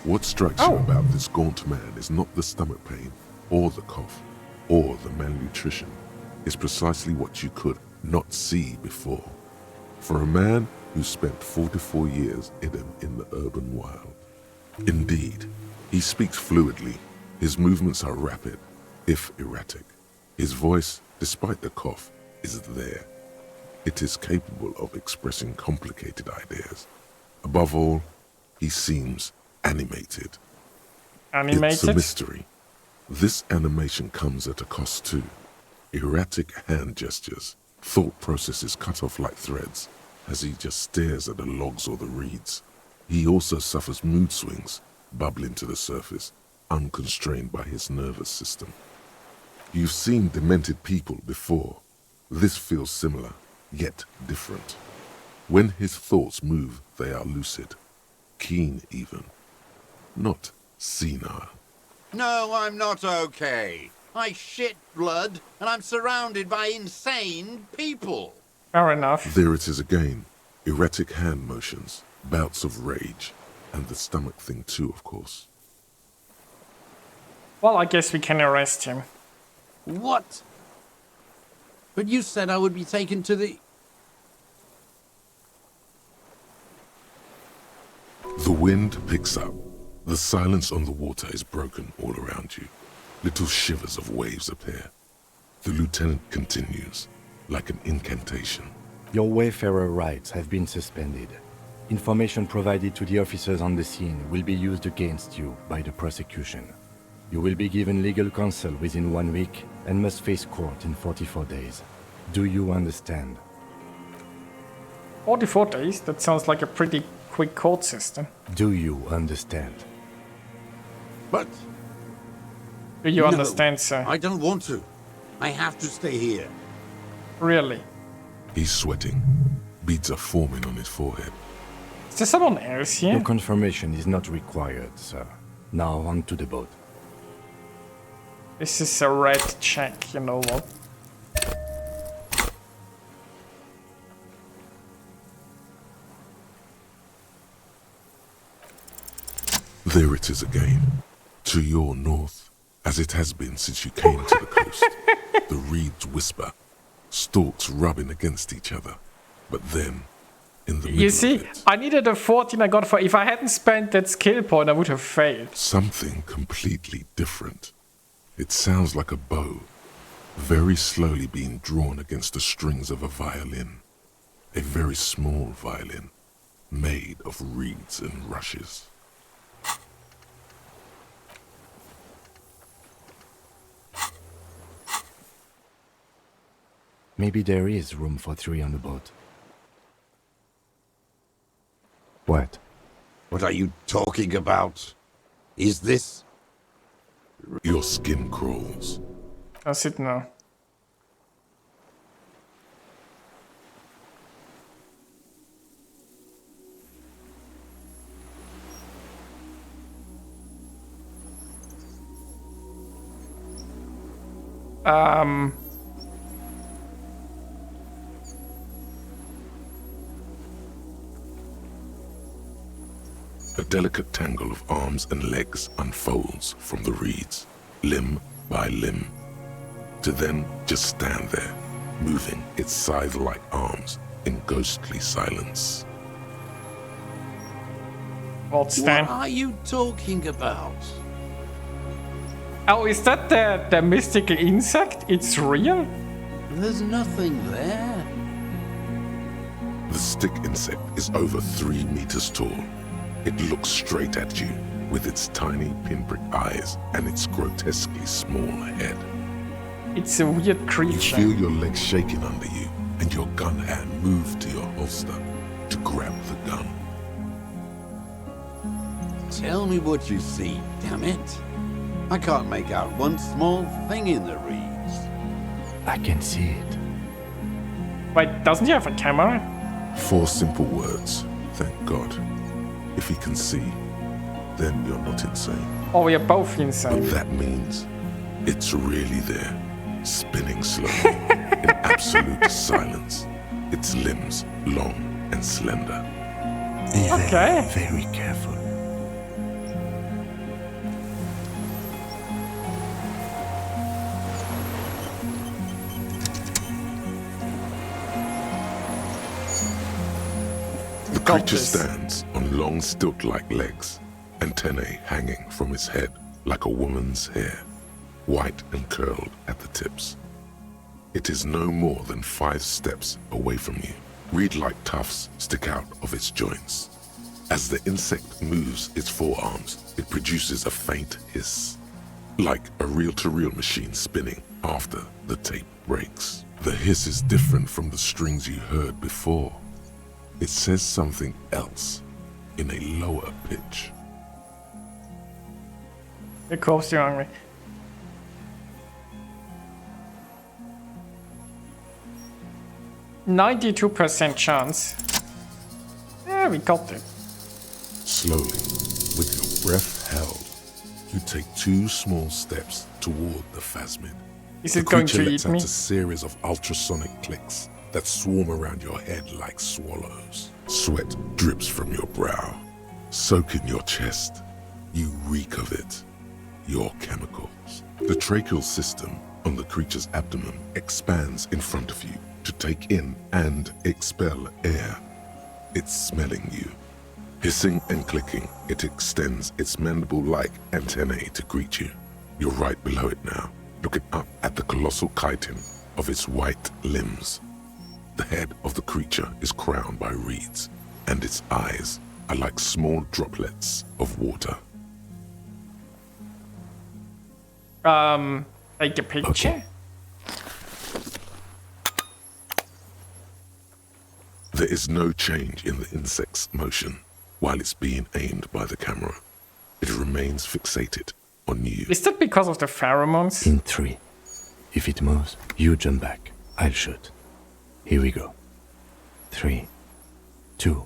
What strikes you about this gaunt man is not the stomach pain, or the cough, or the malnutrition. It's precisely what you could not see before. For a man who spent 44 years in the urban wild. Indeed, he speaks fluidly. His movements are rapid, if erratic. His voice, despite the cough, is there. It is capable of expressing complicated ideas. Above all, he seems animated. Animated? It's a mystery. This animation comes at a cost too. Erratic hand gestures, thought processes cut off like threads, as he just stares at the logs or the reeds. He also suffers mood swings, bubbling to the surface, unconstrained by his nervous system. You've seen demented people before. This feels similar, yet different. When his thoughts move, they are lucid, keen even, not senile. No, I'm not okay. I shit blood, and I'm surrounded by insane people. Fair enough. There it is again. Erratic hand motions, bouts of rage, and the stomach thing too, of course. Well, I guess we can arrest him. What? But you said I would be taken to the... The wind picks up. The silence on the water is broken all around you. Little shivers of waves appear. The lieutenant continues, like an incantation. Your wayfarer rights have been suspended. Information provided to the officers on the scene will be used against you by the prosecution. You will be given legal counsel within 1 week and must face court in 44 days. Do you understand? 44 days? That sounds like a pretty quick court system. Do you understand? But... Do you understand, sir? I don't want to. I have to stay here. Really? He's sweating. Beads are forming on his forehead. Is there someone else here? Your confirmation is not required, sir. Now onto the boat. This is a red check, you know what? There it is again. To your north, as it has been since you came to the coast. The reeds whisper, stalks rubbing against each other. But then, in the middle You see, of it, I needed a 14 I got for... If I hadn't spent that skill point, I would have failed. something completely different. It sounds like a bow, very slowly being drawn against the strings of a violin. A very small violin, made of reeds and rushes. Maybe there is room for 3 on the boat. What? What are you talking about? Is this... Your skin crawls. Does it now? A delicate tangle of arms and legs unfolds from the reeds, limb by limb, to then just stand there, moving its scythe-like arms in ghostly silence. What's What that? are you talking about? Oh, is that the mystical insect? It's real? There's nothing there. The stick insect is over 3 meters tall. It looks straight at you with its tiny pinprick eyes and its grotesquely small head. It's a weird You creature. feel your legs shaking under you and your gun hand move to your holster to grab the gun. Tell me what you see, damn it. I can't make out one small thing in the reeds. I can see it. Wait, doesn't he have a camera? 4 simple words, thank God. If he can see, then you're not insane. Oh, we are both insane. But that means it's really there, spinning slowly, in absolute silence, its limbs long and slender. Be Okay. very careful. The creature stands on long stilt-like legs, antennae hanging from its head like a woman's hair, white and curled at the tips. It is no more than 5 steps away from you. Reed-like tufts stick out of its joints. As the insect moves its forearms, it produces a faint hiss, like a reel-to-reel machine spinning after the tape breaks. The hiss is different from the strings you heard before. It says something else in a lower pitch. Of course you're hungry. %92% chance. Yeah, we got it. Slowly, with your breath held, you take 2 small steps toward the phasmid. Is The it going creature to lets eat me? out a series of ultrasonic clicks that swarm around your head like swallows. Sweat drips from your brow, soak in your chest. You reek of it, your chemicals. The tracheal system on the creature's abdomen expands in front of you to take in and expel air. It's smelling you. Hissing and clicking, it extends its mandible-like antennae to greet you. You're right below it now, looking up at the colossal chitin of its white limbs. The head of the creature is crowned by reeds, and its eyes are like small droplets of water. Take a picture. Okay. There is no change in the insect's motion while it's being aimed by the camera. It remains fixated on you. Is that because of the pheromones? In 3. If it moves, you jump back. I'll shoot. Here we go. 3, 2,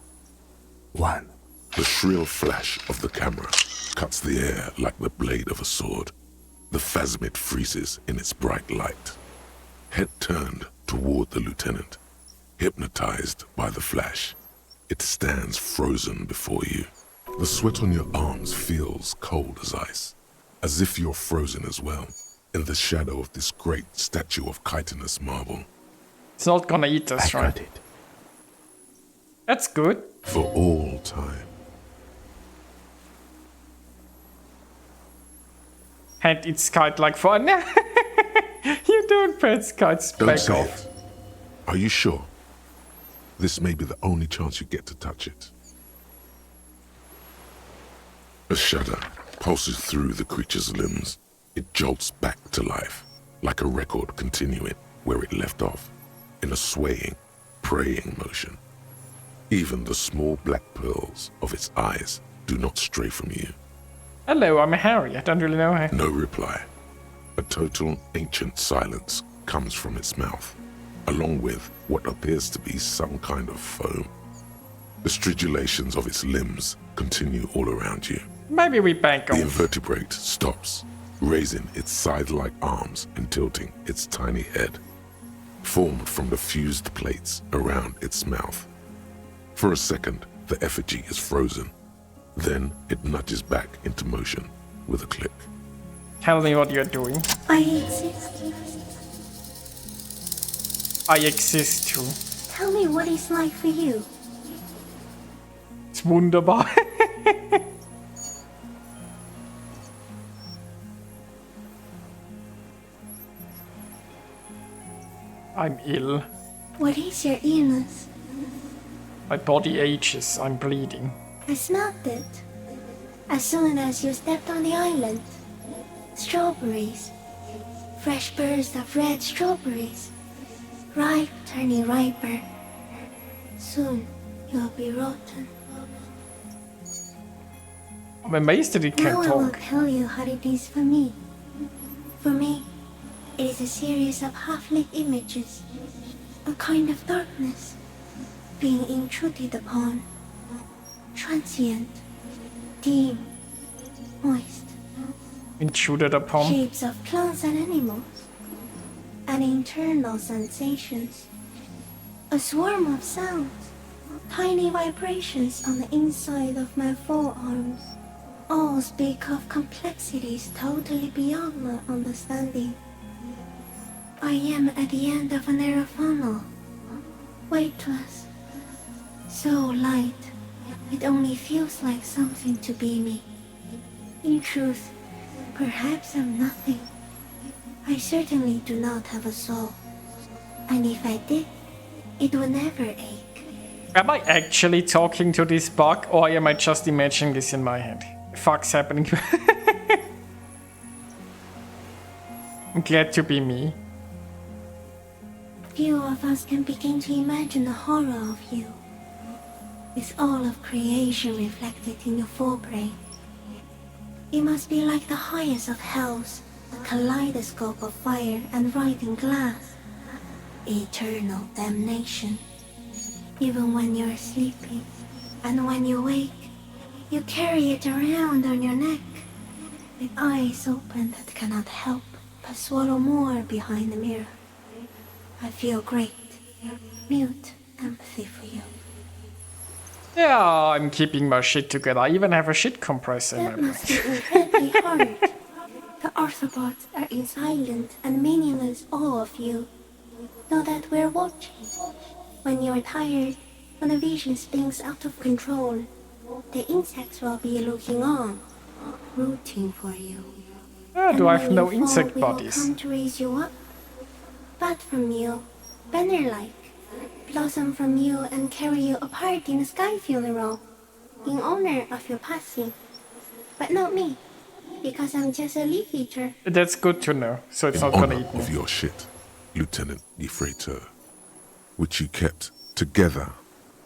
1. The shrill flash of the camera cuts the air like the blade of a sword. The phasmid freezes in its bright light. Head turned toward the lieutenant, hypnotized by the flash. It stands frozen before you. The sweat on your arms feels cold as ice, as if you're frozen as well, in the shadow of this great statue of chitinous marble. It's not gonna eat us, I right? got it. That's good. For all time. And it's kite like fun. You don't pet kites Don't back say off. it. Are you sure? This may be the only chance you get to touch it. A shudder pulses through the creature's limbs. It jolts back to life, like a record continuing where it left off, in a swaying, praying motion. Even the small black pearls of its eyes do not stray from you. Hello, I'm Harry. I don't really know her. No reply. A total ancient silence comes from its mouth, along with what appears to be some kind of foam. The stridulations of its limbs continue all around you. Maybe we back The off. invertebrate stops, raising its scythe-like arms and tilting its tiny head, formed from the fused plates around its mouth. For a second, the effigy is frozen. Then it nudges back into motion with a click. Tell me what you're doing. I exist. I exist too. Tell me what it's like for you. It's wunderbar. I'm ill. What is your illness? My body ages. I'm bleeding. I smelled it. As soon as you stepped on the island. Strawberries. Fresh bursts of red strawberries. Ripe, turning riper. Soon you'll be rotten. I'm amazed that it Now can I will talk. tell you how it is for me. For me, it is a series of half-lit images. A kind of darkness. Being intruded upon. Transient. Dim. Moist. Intruded upon. Shapes of plants and animals. And internal sensations. A swarm of sounds. Tiny vibrations on the inside of my forearms. All speak of complexities totally beyond my understanding. I am at the end of a narrow funnel. Weightless. So light, it only feels like something to be me. In truth, perhaps I'm nothing. I certainly do not have a soul. And if I did, it would never ache. Am I actually talking to this bug, or am I just imagining this in my head? Fuck's happening? I'm glad to be me. Few of us can begin to imagine the horror of you, with all of creation reflected in your forebrain. It must be like the highest of hells, a kaleidoscope of fire and writhing glass. Eternal damnation. Even when you're sleeping, and when you wake, you carry it around on your neck, with eyes open that cannot help but swallow more behind the mirror. I feel great, mute empathy for you. Yeah, I'm keeping my shit together. I even have a shit compressor in my That brain. must be incredibly hard. The arthropods are in silent and meaningless awe of you. Know that we're watching. When you're tired, when the vision spins out of control, the insects will be looking on, rooting for you. Oh, And do I have when no you fall, insect we will bodies? come to raise you up. Bud from you, banner-like, blossom from you and carry you apart in a sky funeral, in honor of your passing. But not me, because I'm just a leaf eater. That's good to know, so it's In not gonna honor eat me. of your shit, Lieutenant Yfreiter, which you kept together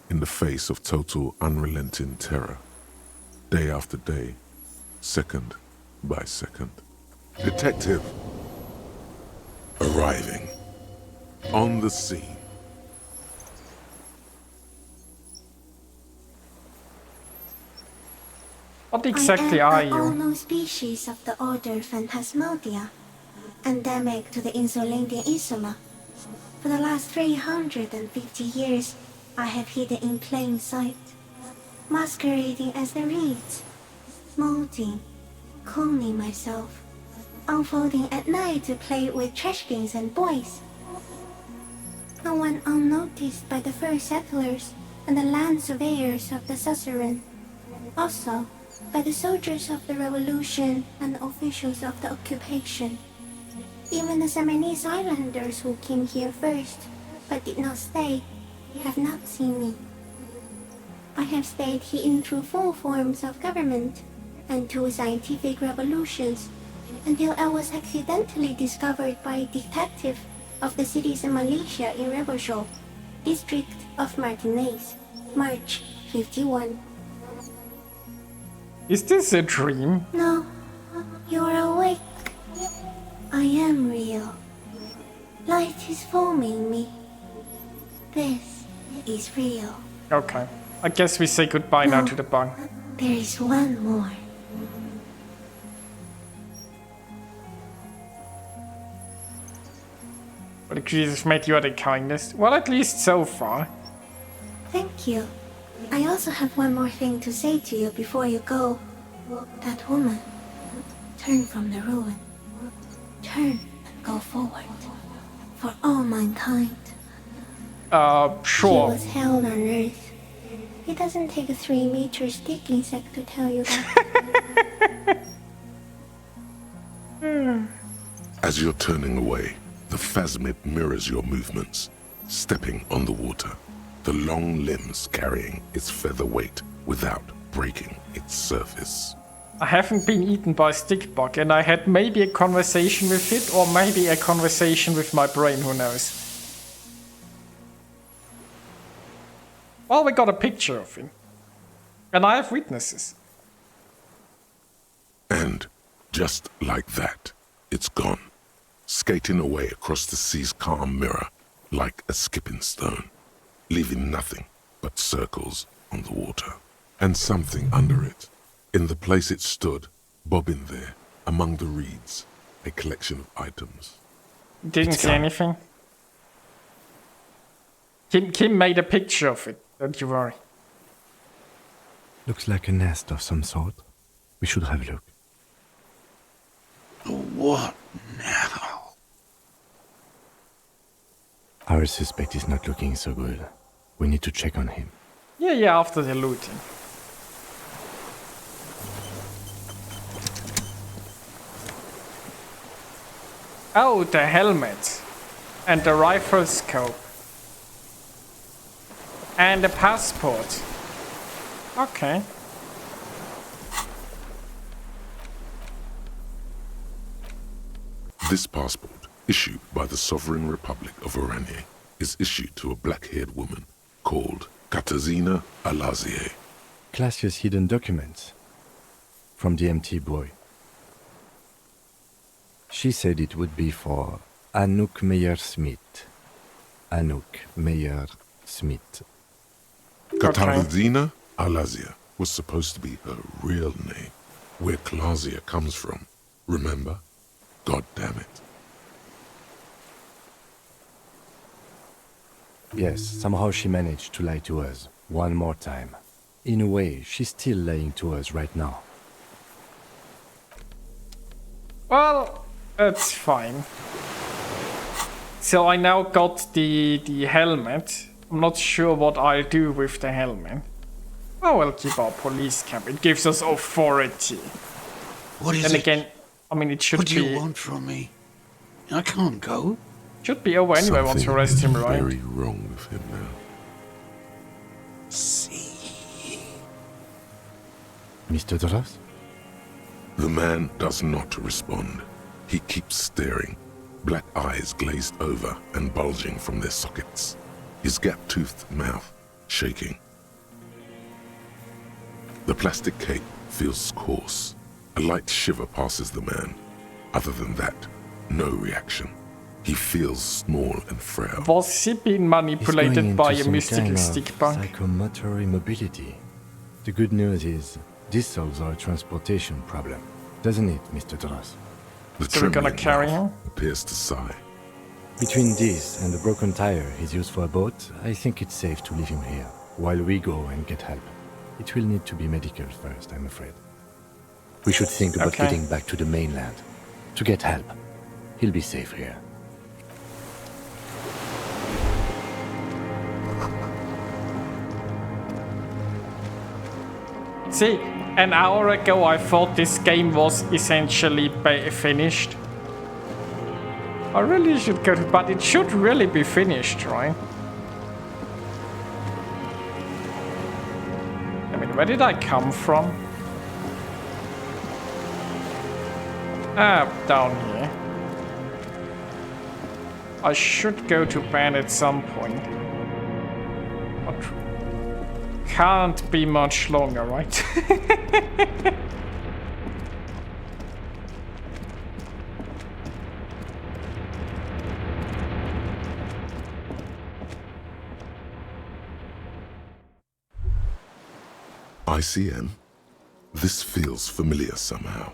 in the face of total unrelenting terror, day after day, second by second. Detective, arriving on the scene. What exactly I are am an you? unknown species of the order Phantasmadia, endemic to the Insulandian Insula. For the last 350 years, I have hidden in plain sight, masquerading as the reeds, molding, cloning myself, unfolding at night to play with trashkins and boys. I went unnoticed by the first settlers and the land surveyors of the suzerain. Also, by the soldiers of the revolution and officials of the occupation. Even the Seminese islanders who came here first, but did not stay, have not seen me. I have stayed hidden through 4 forms of government and 2 scientific revolutions, until I was accidentally discovered by a detective of the citizen militia in Rebelshaw, district of Martinez, March 51. Is this a dream? No, you're awake. I am real. Light is forming me. This is real. Okay. I guess we say goodbye now to the bug. There is one more. But the creatures made you the kindest. Well, at least so far. Thank you. I also have one more thing to say to you before you go. That woman. Turn from the ruin. Turn and go forward. For all mankind. Sure. She was held on Earth. It doesn't take a 3-meter stick insect to tell you that. As you're turning away, the phasmid mirrors your movements, stepping on the water, the long limbs carrying its feather weight without breaking its surface. I haven't been eaten by a stick bug, and I had maybe a conversation with it, or maybe a conversation with my brain, who knows. Well, we got a picture of him. And I have witnesses. And just like that, it's gone, skating away across the sea's calm mirror like a skipping stone, leaving nothing but circles on the water. And something under it. In the place it stood, bobbing there, among the reeds, a collection of items. Didn't see anything. Kim made a picture of it. Don't you worry. Looks like a nest of some sort. We should have a look. What now? Our suspect is not looking so good. We need to check on him. Yeah, after the looting. Oh, the helmet. And the rifle scope. And the passport. Okay. This passport, issued by the Sovereign Republic of Oranje, is issued to a black-haired woman called Katarzyna Alazie. Classia's hidden documents. From the MT boy. She said it would be for Anouk Meyer-Smith. Anouk Meyer-Smith. Katarzyna Alazie was supposed to be her real name, where Klasia comes from. Remember? God damn it. Yes, somehow she managed to lie to us one more time. In a way, she's still lying to us right now. Well, that's fine. So I now got the helmet. I'm not sure what I'll do with the helmet. I will keep our police camp. It gives us authority. What is then it? Again, I mean, it should What be... do you want from me? I can't go. Should be over anyway once you arrest him, right? Very wrong with him now. See. Mr. Doras? The man does not respond. He keeps staring, black eyes glazed over and bulging from their sockets, his gap-toothed mouth shaking. The plastic cape feels coarse. A light shiver passes the man. Other than that, no reaction. He feels small and frail. Was he being manipulated by a mystical stick bug? Psychomotor immobility. The good news is, this solves our transportation problem, doesn't it, Mr. Doras? The So we're gonna trembling carry mouth him? appears to sigh. Between this and the broken tire he's used for a boat, I think it's safe to leave him here, while we go and get help. It will need to be medical first, I'm afraid. We should think about Okay. getting back to the mainland, to get help. He'll be safe here. See, an hour ago I thought this game was essentially finished. I really should go to, but it should really be finished, right? I mean, where did I come from? Ah, down here. I should go to Ben at some point. But can't be much longer, right? ICM? This feels familiar somehow.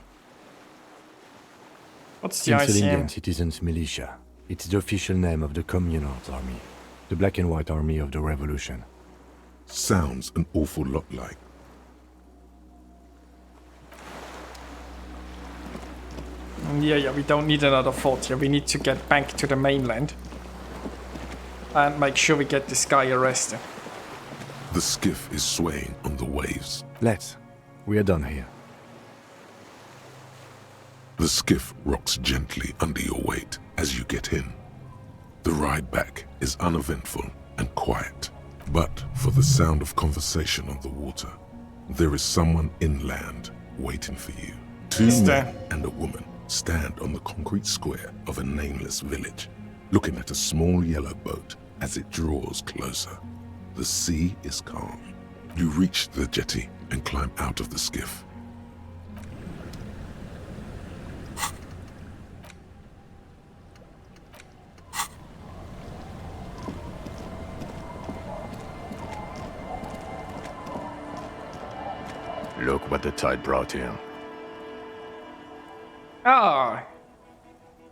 What's the Insulindian ICM? Citizens Militia. It's the official name of the Communards Army, the black and white army of the revolution. Sounds an awful lot like. Yeah, we don't need another fort here. We need to get back to the mainland. And make sure we get this guy arrested. The skiff is swaying on the waves. Let's. We are done here. The skiff rocks gently under your weight as you get in. The ride back is uneventful and quiet, but for the sound of conversation on the water, there is someone inland waiting for you. Two men and a woman stand on the concrete square of a nameless village, looking at a small yellow boat as it draws closer. The sea is calm. You reach the jetty and climb out of the skiff. Look what the tide brought in. Ah,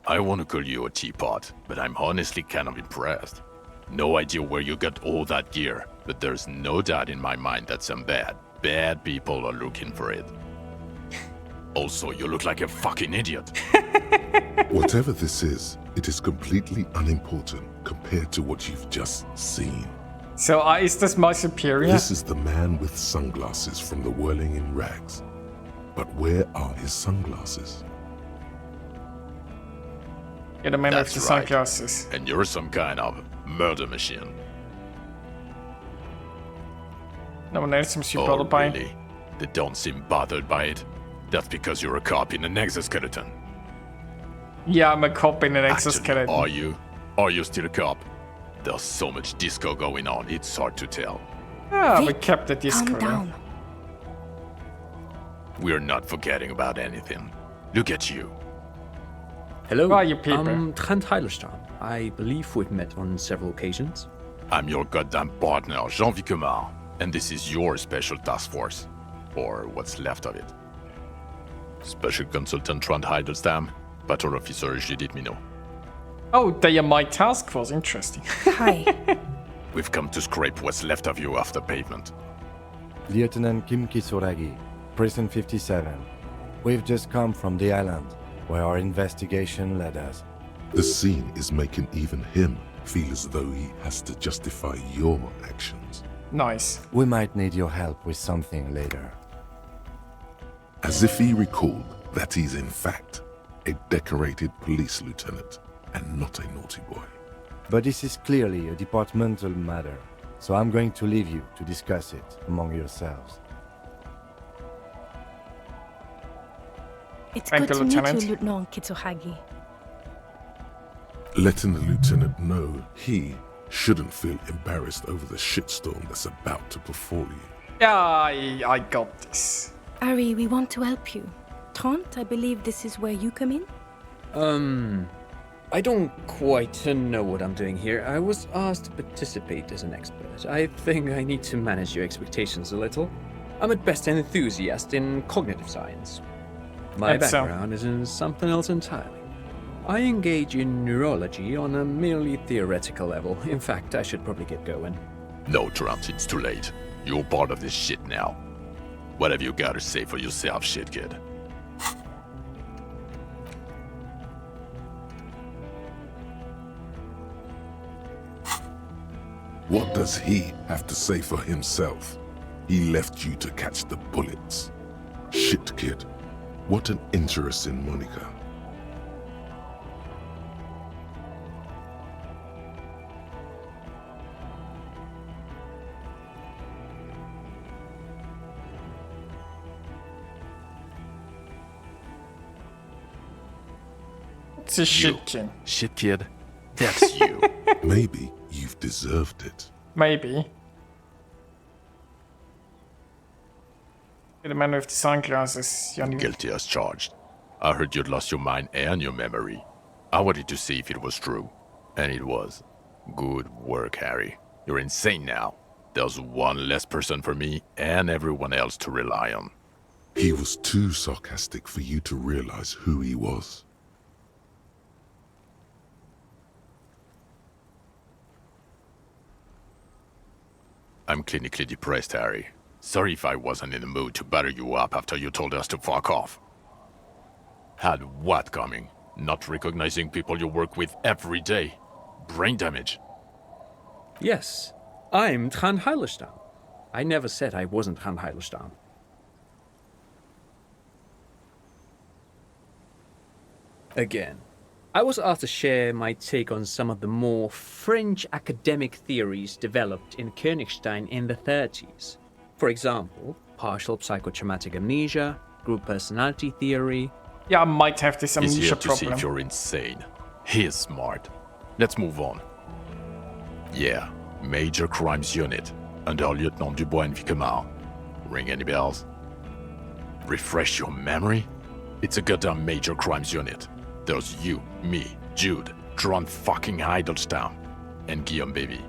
I want to call you a teapot, but I'm honestly kind of impressed. No idea where you got all that gear, but there's no doubt in my mind that some bad people are looking for it. Also, you look like a fucking idiot. Whatever this is, it is completely unimportant compared to what you've just seen. So is this my superior? This is the man with sunglasses from the Whirling in Rags. But where are his sunglasses? Yeah, the man with the That's right. sunglasses. And you're some kind of murder machine. No one else seems to be Oh, bothered by it. really? They don't seem bothered by it. That's because you're a cop in an exoskeleton. Yeah, I'm a cop in an Actually, exoskeleton. are you? Are you still a cop? There's so much disco going on, it's hard to tell. Ah, we kept the disco. Calm down. We're not forgetting about anything. Look at you. Hello, Who are you people? I'm Trent Heilerstam. I believe we've met on several occasions. I'm your goddamn partner, Jean Vicomar, and this is your special task force. Or what's left of it. Special Consultant Trent Heilerstam, Patrol Officer Judith Minot. Oh, they are my task force. Interesting. Hi. We've come to scrape what's left of you off the pavement. Lieutenant Kim Kisuragi, Prison 57. We've just come from the island, where our investigation led us. The scene is making even him feel as though he has to justify your actions. Nice. We might need your help with something later. As if he recalled that he's in fact a decorated police lieutenant and not a naughty boy. But this is clearly a departmental matter, so I'm going to leave you to discuss it among yourselves. It's Thank good you, to meet Lieutenant. you, Lieutenant Kitsuhagi. Letting the lieutenant know he shouldn't feel embarrassed over the shitstorm that's about to befall you. Yeah, I got this. Ari, we want to help you. Trent, I believe this is where you come in? I don't quite know what I'm doing here. I was asked to participate as an expert. I think I need to manage your expectations a little. I'm at best an enthusiast in cognitive science. My That's so. background is in something else entirely. I engage in neurology on a merely theoretical level. In fact, I should probably get going. No, Trent, it's too late. You're part of this shit now. What have you got to say for yourself, shit kid? What does he have to say for himself? He left you to catch the bullets. Shit, kid. What an interesting moniker. It's a shit kid. Shit kid? That's you. Maybe you've deserved it. Maybe. The man with the sunglasses. Johnny. Guilty as charged. I heard you'd lost your mind and your memory. I wanted to see if it was true. And it was. Good work, Harry. You're insane now. There's one less person for me and everyone else to rely on. He was too sarcastic for you to realize who he was. I'm clinically depressed, Harry. Sorry if I wasn't in the mood to batter you up after you told us to fuck off. Had what coming? Not recognizing people you work with every day? Brain damage? Yes, I'm Trent Heilerstam. I never said I wasn't Trent Heilerstam. Again, I was asked to share my take on some of the more fringe academic theories developed in Königstein in the 30s. For example, partial psychotraumatic amnesia, group personality theory. Yeah, I might have this He's here amnesia to see problem. if you're insane. He is smart. Let's move on. Yeah, Major Crimes Unit, under Lieutenant Dubois and Vicomar. Ring any bells? Refresh your memory? It's a goddamn Major Crimes Unit. There's you, me, Jude, Tron fucking Heidelstown, and Guillaume baby.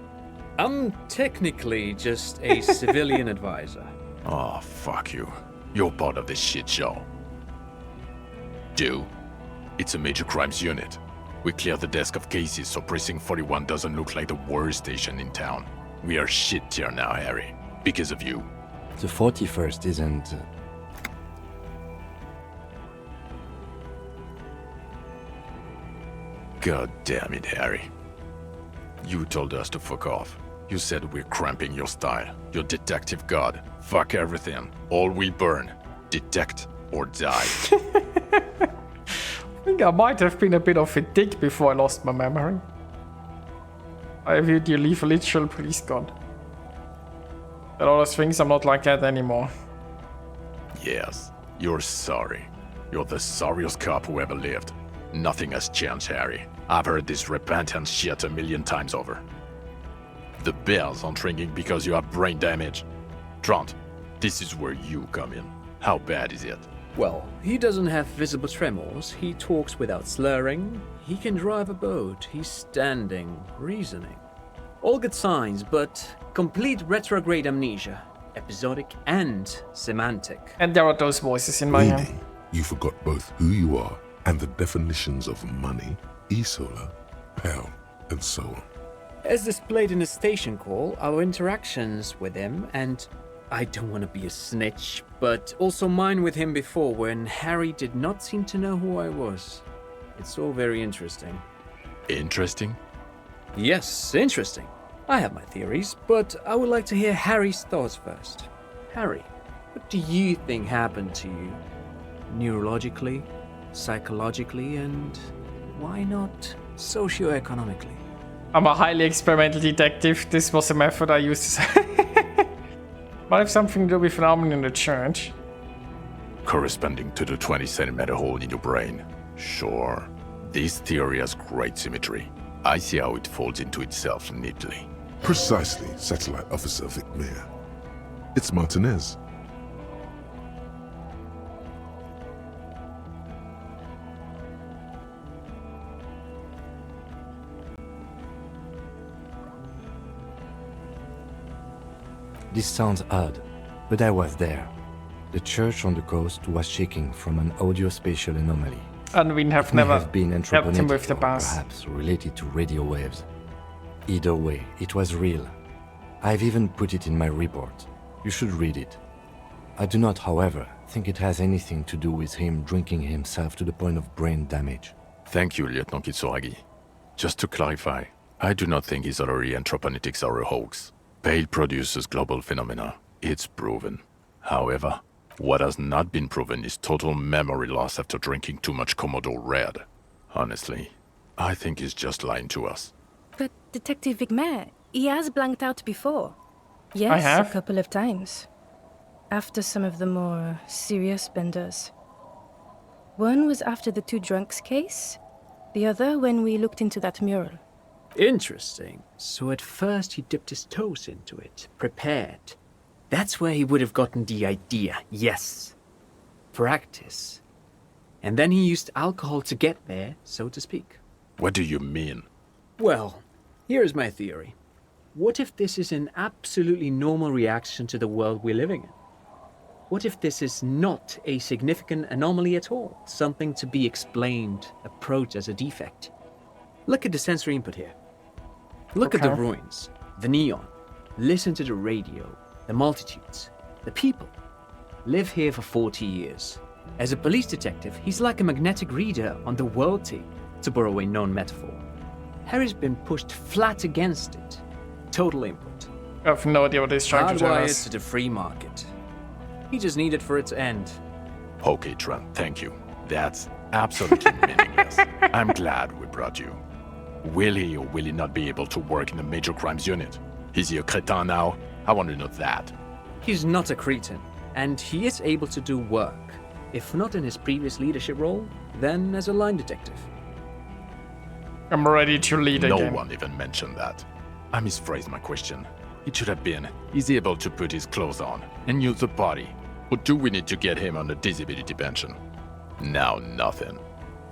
I'm technically just a civilian advisor. Oh, fuck you. You're part of this shit show. Do? It's a Major Crimes Unit. We cleared the desk of cases so Precinct 41 doesn't look like the worst station in town. We are shit tier now, Harry. Because of you. The 41st isn't... God damn it, Harry. You told us to fuck off. You said we're cramping your style. Your detective god. Fuck everything. All we burn. Detect or die. I think I might have been a bit of a dick before I lost my memory. I viewed you leave a literal police god. But all those things, I'm not like that anymore. Yes, you're sorry. You're the sorriest cop who ever lived. Nothing has changed, Harry. I've heard this repentance shit a million times over. The bells aren't ringing because you have brain damage. Trant, this is where you come in. How bad is it? Well, he doesn't have visible tremors, he talks without slurring, he can drive a boat, he's standing, reasoning. All good signs, but complete retrograde amnesia, episodic and semantic. And there are those voices in my head. Meaning, you forgot both who you are and the definitions of money, Isola, Pell, and so on. As displayed in the station call, our interactions with him, and I don't want to be a snitch, but also mine with him before when Harry did not seem to know who I was. It's all very interesting. Interesting? Yes, interesting. I have my theories, but I would like to hear Harry's thoughts first. Harry, what do you think happened to you? Neurologically, psychologically, and why not socioeconomically? I'm a highly experimental detective. This was a method I used to say. Might have something to do with phenomenon in the church. Corresponding to the 20-centimeter hole in your brain. Sure. This theory has great symmetry. I see how it folds into itself neatly. Precisely, Satellite Officer Vicmere. It's Martinez. This sounds odd, but I was there. The church on the coast was shaking from an audio-spatial anomaly. And we have It may never have been helped him anthroponetic with the or past. perhaps related to radio waves. Either way, it was real. I've even put it in my report. You should read it. I do not, however, think it has anything to do with him drinking himself to the point of brain damage. Thank you, Lieutenant Kitsuragi. Just to clarify, I do not think Isolari anthroponetics are a hoax. Pale produces global phenomena. It's proven. However, what has not been proven is total memory loss after drinking too much Commodore Red. Honestly, I think he's just lying to us. But Detective Vicmere, he has blanked out before. I Yes, have? a couple of times. After some of the more serious benders. One was after the two drunks case, the other when we looked into that mural. Interesting. So at first he dipped his toes into it, prepared. That's where he would have gotten the idea, yes. Practice. And then he used alcohol to get there, so to speak. What do you mean? Well, here's my theory. What if this is an absolutely normal reaction to the world we're living in? What if this is not a significant anomaly at all? Something to be explained, approached as a defect? Look at the sensory input here. Look at the Okay. ruins, the neon. Listen to the radio, the multitudes, the people. Live here for 40 years. As a police detective, he's like a magnetic reader on the world tape, to borrow a known metaphor. Harry's been pushed flat against it. Total input. I have no idea what he's trying to tell Hardwired us. to the free market. He just needed for it to end. Okay, Trent, thank you. That's absolutely meaningless. I'm glad we brought you. Will he or will he not be able to work in the major crimes unit? Is he a cretin now? I want to know that. He's not a cretin, and he is able to do work. If not in his previous leadership role, then as a line detective. I'm ready to lead No again. one even mentioned that. I misphrased my question. It should have been, is he able to put his clothes on and use the body? Or do we need to get him on a disability pension? Now nothing.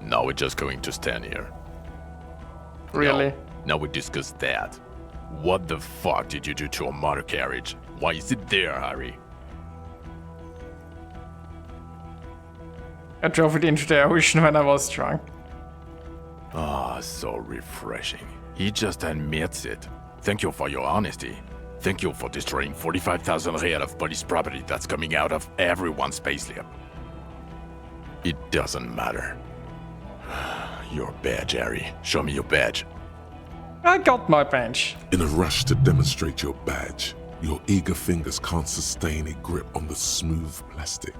Now we're just going to stand here. Really? No, now we discuss that. What the fuck did you do to a motor carriage? Why is it there, Harry? I drove it into the ocean when I was drunk. Ah, so refreshing. He just admits it. Thank you for your honesty. Thank you for destroying 45,000 real of police property that's coming out of everyone's payslip. It doesn't matter. Your badge, Harry. Show me your badge. I got my badge. In a rush to demonstrate your badge, your eager fingers can't sustain a grip on the smooth plastic,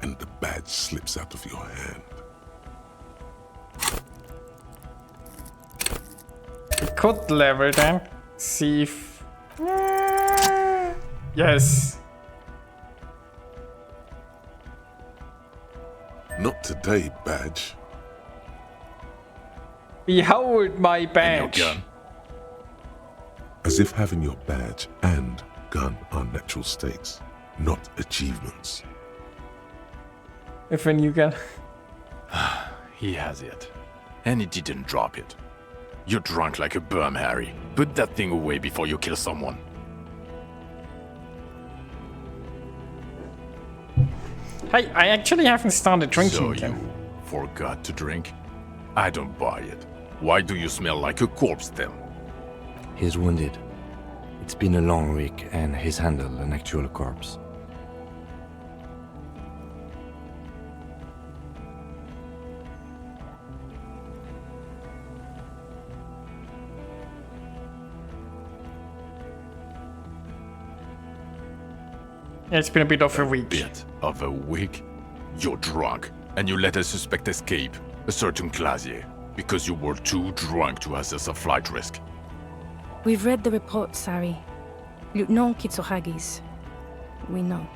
and the badge slips out of your hand. We could level them. See if... Yes. Not today, badge. Behold my badge. As if having your badge and gun are natural states, not achievements. If a new gun. He has it. And he didn't drop it. You're drunk like a bum, Harry. Put that thing away before you kill someone. Hey, I actually haven't started drinking So again. you forgot to drink? I don't buy it. Why do you smell like a corpse then? He's wounded. It's been a long week and he's handled an actual corpse. Yeah, it's been a bit of a week. Bit of a week? You're drunk, and you let a suspect escape, a certain Clasier, because you were too drunk to assess a flight risk. We've read the report, Sari. Lieutenant Kitsuhagi's. We know.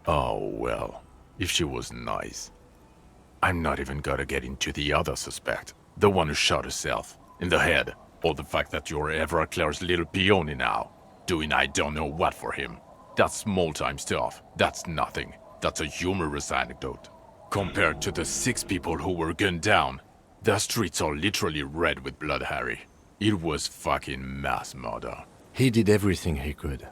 Oh, well, if she was nice. I'm not even gonna get into the other suspect, the one who shot herself, in the head, or the fact that you're Everclear's little peony now, doing I don't know what for him. That's small-time stuff, that's nothing. That's a humorous anecdote. Compared to the 6 people who were gunned down, the streets are literally red with blood, Harry. It was fucking mass murder. He did everything he could.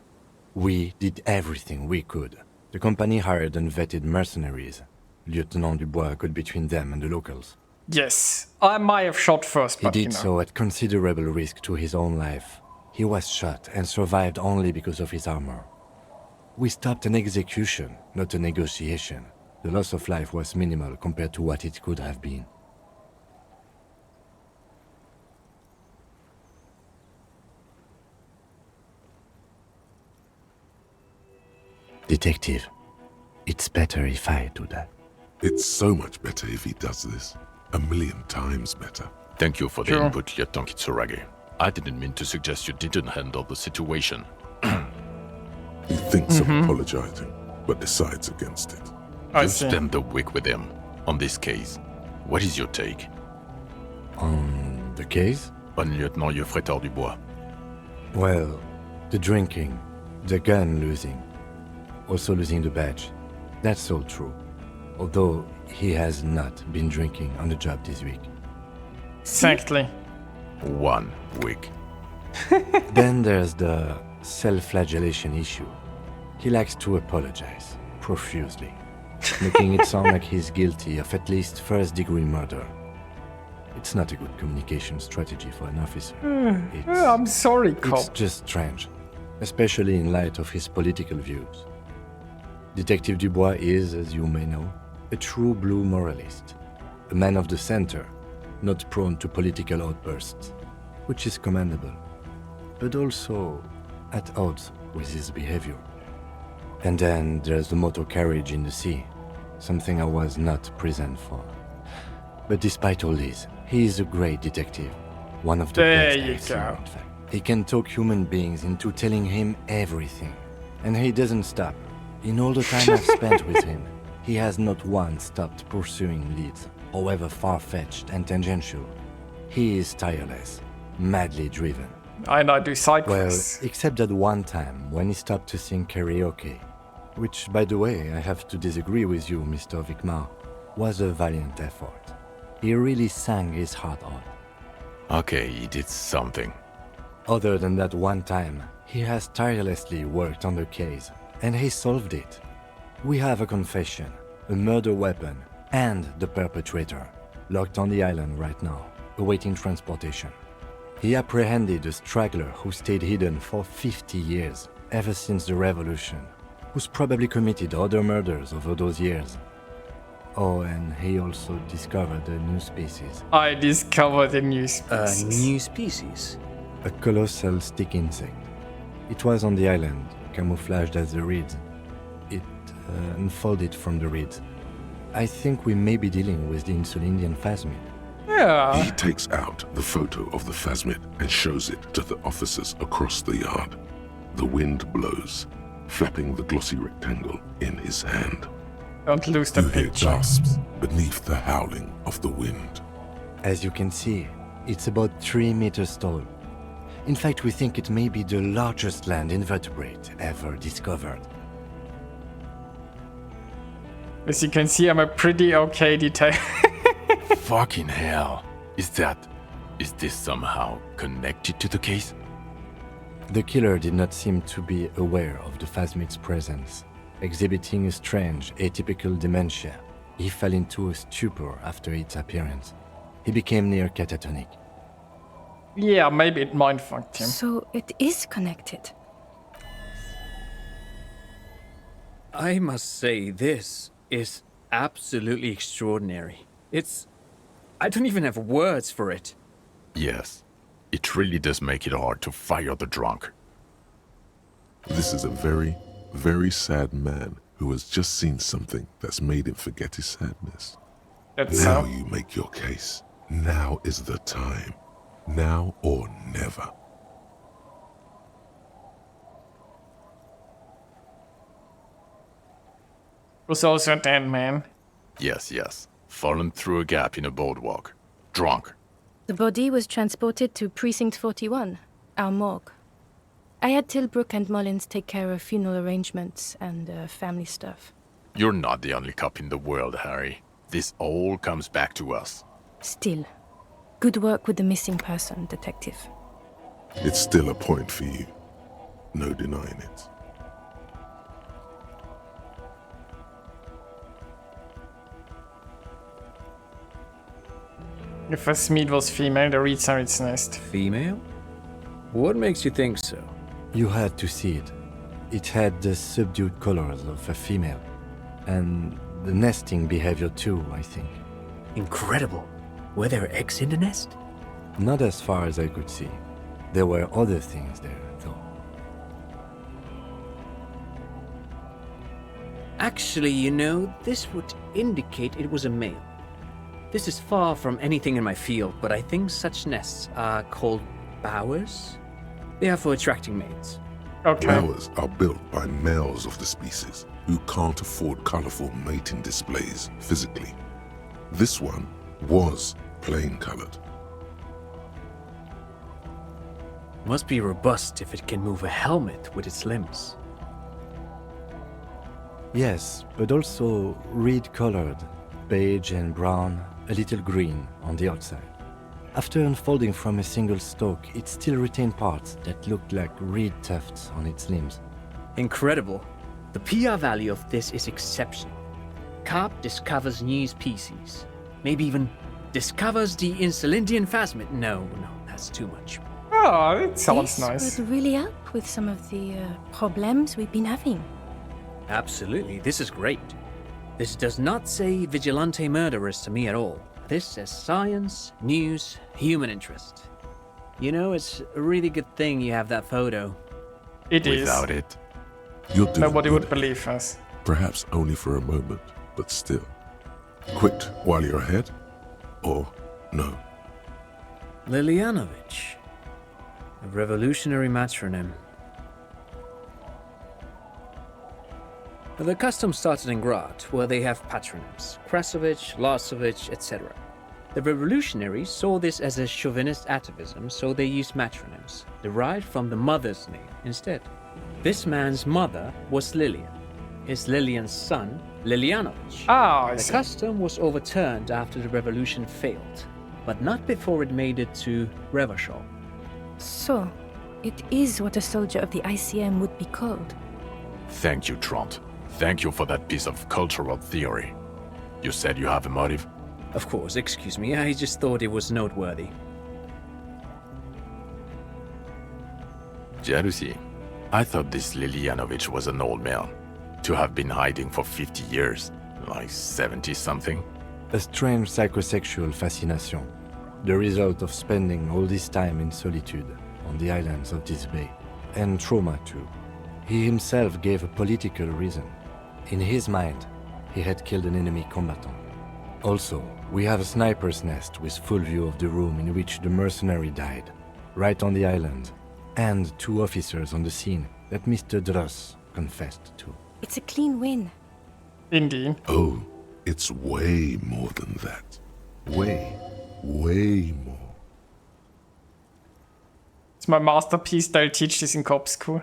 We did everything we could. The company hired and vetted mercenaries. Lieutenant Dubois got between them and the locals. Yes, I might have shot first, He but did you know. so at considerable risk to his own life. He was shot and survived only because of his armor. We stopped an execution, not a negotiation. The loss of life was minimal compared to what it could have been. Detective, it's better if I do that. It's so much better if he does this. 1,000,000 times better. Thank you for the Sure. input, Lieutenant Kitsuragi. I didn't mean to suggest you didn't handle the situation. He thinks of apologizing, but decides against it. I You see. spent the week with him on this case. What is your take? On the case? On Lieutenant Geoffretor Dubois. Well, the drinking, the gun losing, also losing the badge. That's all true. Although he has not been drinking on the job this week. Exactly. 1 week. Then there's the self-flagellation issue. He likes to apologize, profusely, making it sound like he's guilty of at least first-degree murder. It's not a good communication strategy for an officer. I'm sorry, It's cop. just strange, especially in light of his political views. Detective Dubois is, as you may know, a true blue moralist, a man of the center, not prone to political outbursts, which is commendable, but also at odds with his behavior. And then there's the motor carriage in the sea, something I was not present for. But despite all this, he is a great detective, one of the There best you I've seen, go. in fact. He can talk human beings into telling him everything, and he doesn't stop. In all the time I've spent with him, he has not once stopped pursuing leads, however far-fetched and tangential. He is tireless, madly driven. And I do side Well, quests. except that one time when he stopped to sing karaoke, which, by the way, I have to disagree with you, Mr. Vicmar, was a valiant effort. He really sang his heart out. Okay, he did something. Other than that one time, he has tirelessly worked on the case, and he solved it. We have a confession, a murder weapon, and the perpetrator, locked on the island right now, awaiting transportation. He apprehended a straggler who stayed hidden for 50 years, ever since the revolution, who's probably committed other murders over those years. Oh, and he also discovered a new species. I discovered a new species. A new species? A colossal stick insect. It was on the island, camouflaged as the reeds. It unfolded from the reeds. I think we may be dealing with the Insulindian phasmid. Yeah. He takes out the photo of the phasmid and shows it to the officers across the yard. The wind blows, flapping the glossy rectangle in his hand. Don't lose the You hear picture. gasps beneath the howling of the wind. As you can see, it's about 3 meters tall. In fact, we think it may be the largest land invertebrate ever discovered. As you can see, I'm a pretty okay detail. Fucking hell. Is this somehow connected to the case? The killer did not seem to be aware of the phasmid's presence. Exhibiting a strange, atypical dementia, he fell into a stupor after its appearance. He became near catatonic. Yeah, maybe it mind-fucked him. So it is connected. I must say, this is absolutely extraordinary. I don't even have words for it. Yes, it really does make it hard to fire the drunk. This is a very, very sad man who has just seen something that's made him forget his sadness. Now you make your case. Now is the time. Now or never. Was also a dead man. Yes. Fallen through a gap in a boardwalk. Drunk. The body was transported to Precinct 41, our morgue. I had Tilbrook and Mullins take care of funeral arrangements and family stuff. You're not the only cop in the world, Harry. This all comes back to us. Still, good work with the missing person, Detective. It's still a point for you. No denying it. If a Smith was female, the reeds are its nest. Female? What makes you think so? You had to see it. It had the subdued colors of a female. And the nesting behavior too, I think. Incredible. Were there eggs in the nest? Not as far as I could see. There were other things there, though. Actually, this would indicate it was a male. This is far from anything in my field, but I think such nests are called bowers. They are for attracting mates. Okay. Bowers are built by males of the species who can't afford colorful mating displays physically. This one was plain colored. Must be robust if it can move a helmet with its limbs. Yes, but also reed-colored, beige and brown, a little green on the outside. After unfolding from a single stalk, it still retained parts that looked like reed tufts on its limbs. Incredible. The PR value of this is exceptional. Carp discovers new species. Maybe even discovers the Insulindian phasmid. No, that's too much. Oh, it sounds This nice. would really help with some of the problems we've been having. Absolutely, this is great. This does not say vigilante murderers to me at all. This says science, news, human interest. It's a really good thing you have that photo. It is. Without it, You're doing Nobody good. would believe us. Perhaps only for a moment, but still. Quit while you're ahead? Or no? Lilianovich. A revolutionary matronym. The custom started in Grad, where they have patronyms. Krasovich, Lasovich, etc. The revolutionaries saw this as a chauvinist atavism, so they used matronyms, derived from the mother's name instead. This man's mother was Lilian. His Lilian's son, Lilianovich. Ah, I The see. custom was overturned after the revolution failed, but not before it made it to Revachol. So, it is what a soldier of the ICM would be called. Thank you, Trant. Thank you for that piece of cultural theory. You said you have a motive? Of course, excuse me, I just thought it was noteworthy. Jealousy. I thought this Lilianovich was an old man. To have been hiding for 50 years, like 70-something. A strange psychosexual fascination, the result of spending all this time in solitude on the islands of this bay. And trauma too. He himself gave a political reason. In his mind, he had killed an enemy combatant. Also, we have a sniper's nest with full view of the room in which the mercenary died, right on the island, and 2 officers on the scene that Mr. Dross confessed to. It's a clean win. Indeed. Oh, it's way more than that. Way more. It's my masterpiece. They'll teach this in cop school.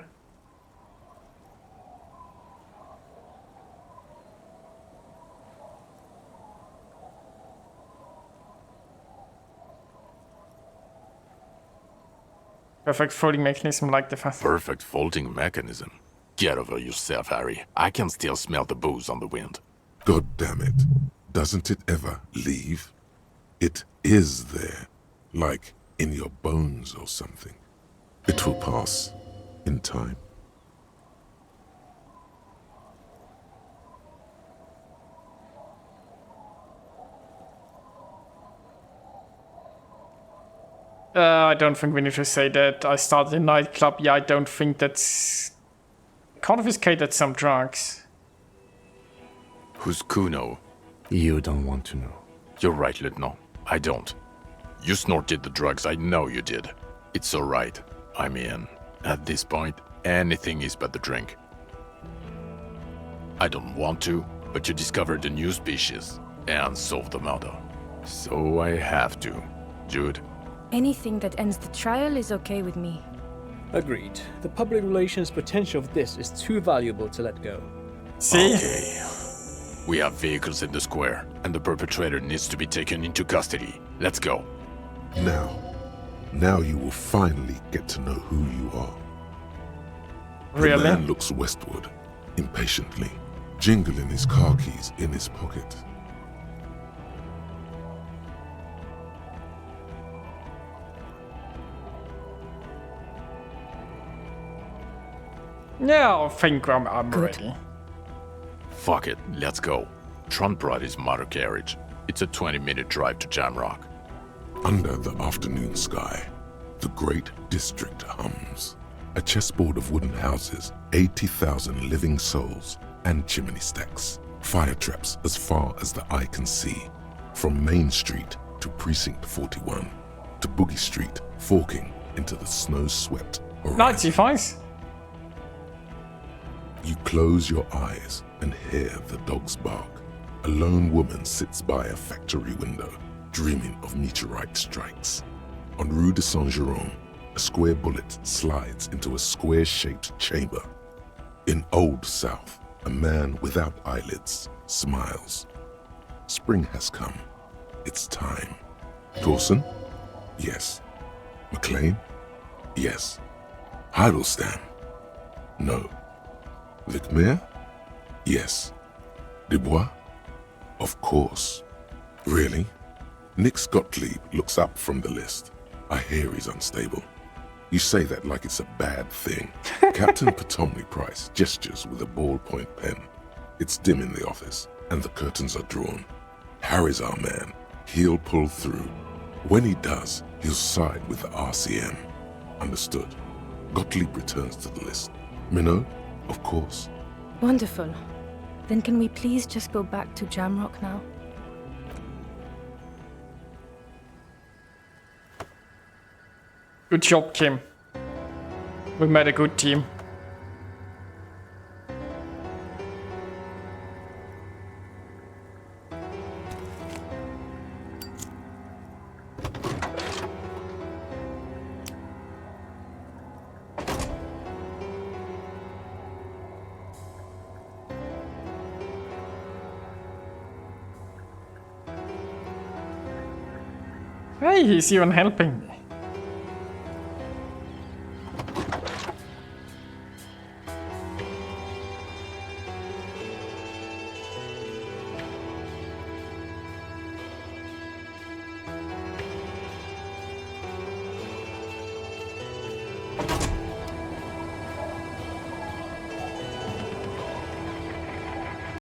Perfect folding mechanism like the fast. Perfect folding mechanism. Get over yourself, Harry. I can still smell the booze on the wind. God damn it. Doesn't it ever leave? It is there. Like in your bones or something. It will pass in time. I don't think we need to say that. I started a nightclub. Yeah, I don't think that's... Confiscated some drugs. Who's Kuno? You don't want to know. You're right, Lieutenant. I don't. You snorted the drugs, I know you did. It's alright. I mean, at this point, anything is but the drink. I don't want to, but you discovered a new species and solved the murder. So I have to. Jude? Anything that ends the trial is okay with me. Agreed. The public relations potential of this is too valuable to let go. See? Okay. We have vehicles in the square, and the perpetrator needs to be taken into custody. Let's go. Now you will finally get to know who you are. Really? The man looks westward, impatiently, jingling his car keys in his pocket. Yeah, I think I'm ready. Fuck it, let's go. Trump brought his motor carriage. It's a 20-minute drive to Jamrock. Under the afternoon sky, the great district hums. A chessboard of wooden houses, 80,000 living souls, and chimney stacks. Fire traps as far as the eye can see. From Main Street to Precinct 41, to Boogie Street, forking into the snow-swept horizon. 95. You close your eyes and hear the dogs bark. A lone woman sits by a factory window, dreaming of meteorite strikes. On Rue de Saint-Jérôme, a square bullet slides into a square-shaped chamber. In Old South, a man without eyelids smiles. Spring has come. It's time. Dawson? Yes. McLean? Yes. Heidelstein? No. Vicmere? Yes. Dubois? Of course. Really? Nix Gottlieb looks up from the list. I hear he's unstable. You say that like it's a bad thing. Captain Potomny Price gestures with a ballpoint pen. It's dim in the office, and the curtains are drawn. Harry's our man. He'll pull through. When he does, he'll side with the RCM. Understood. Gottlieb returns to the list. Minot? Of course. Wonderful. Then can we please just go back to Jamrock now? Good job, Kim. We made a good team. Hey, he's even helping me.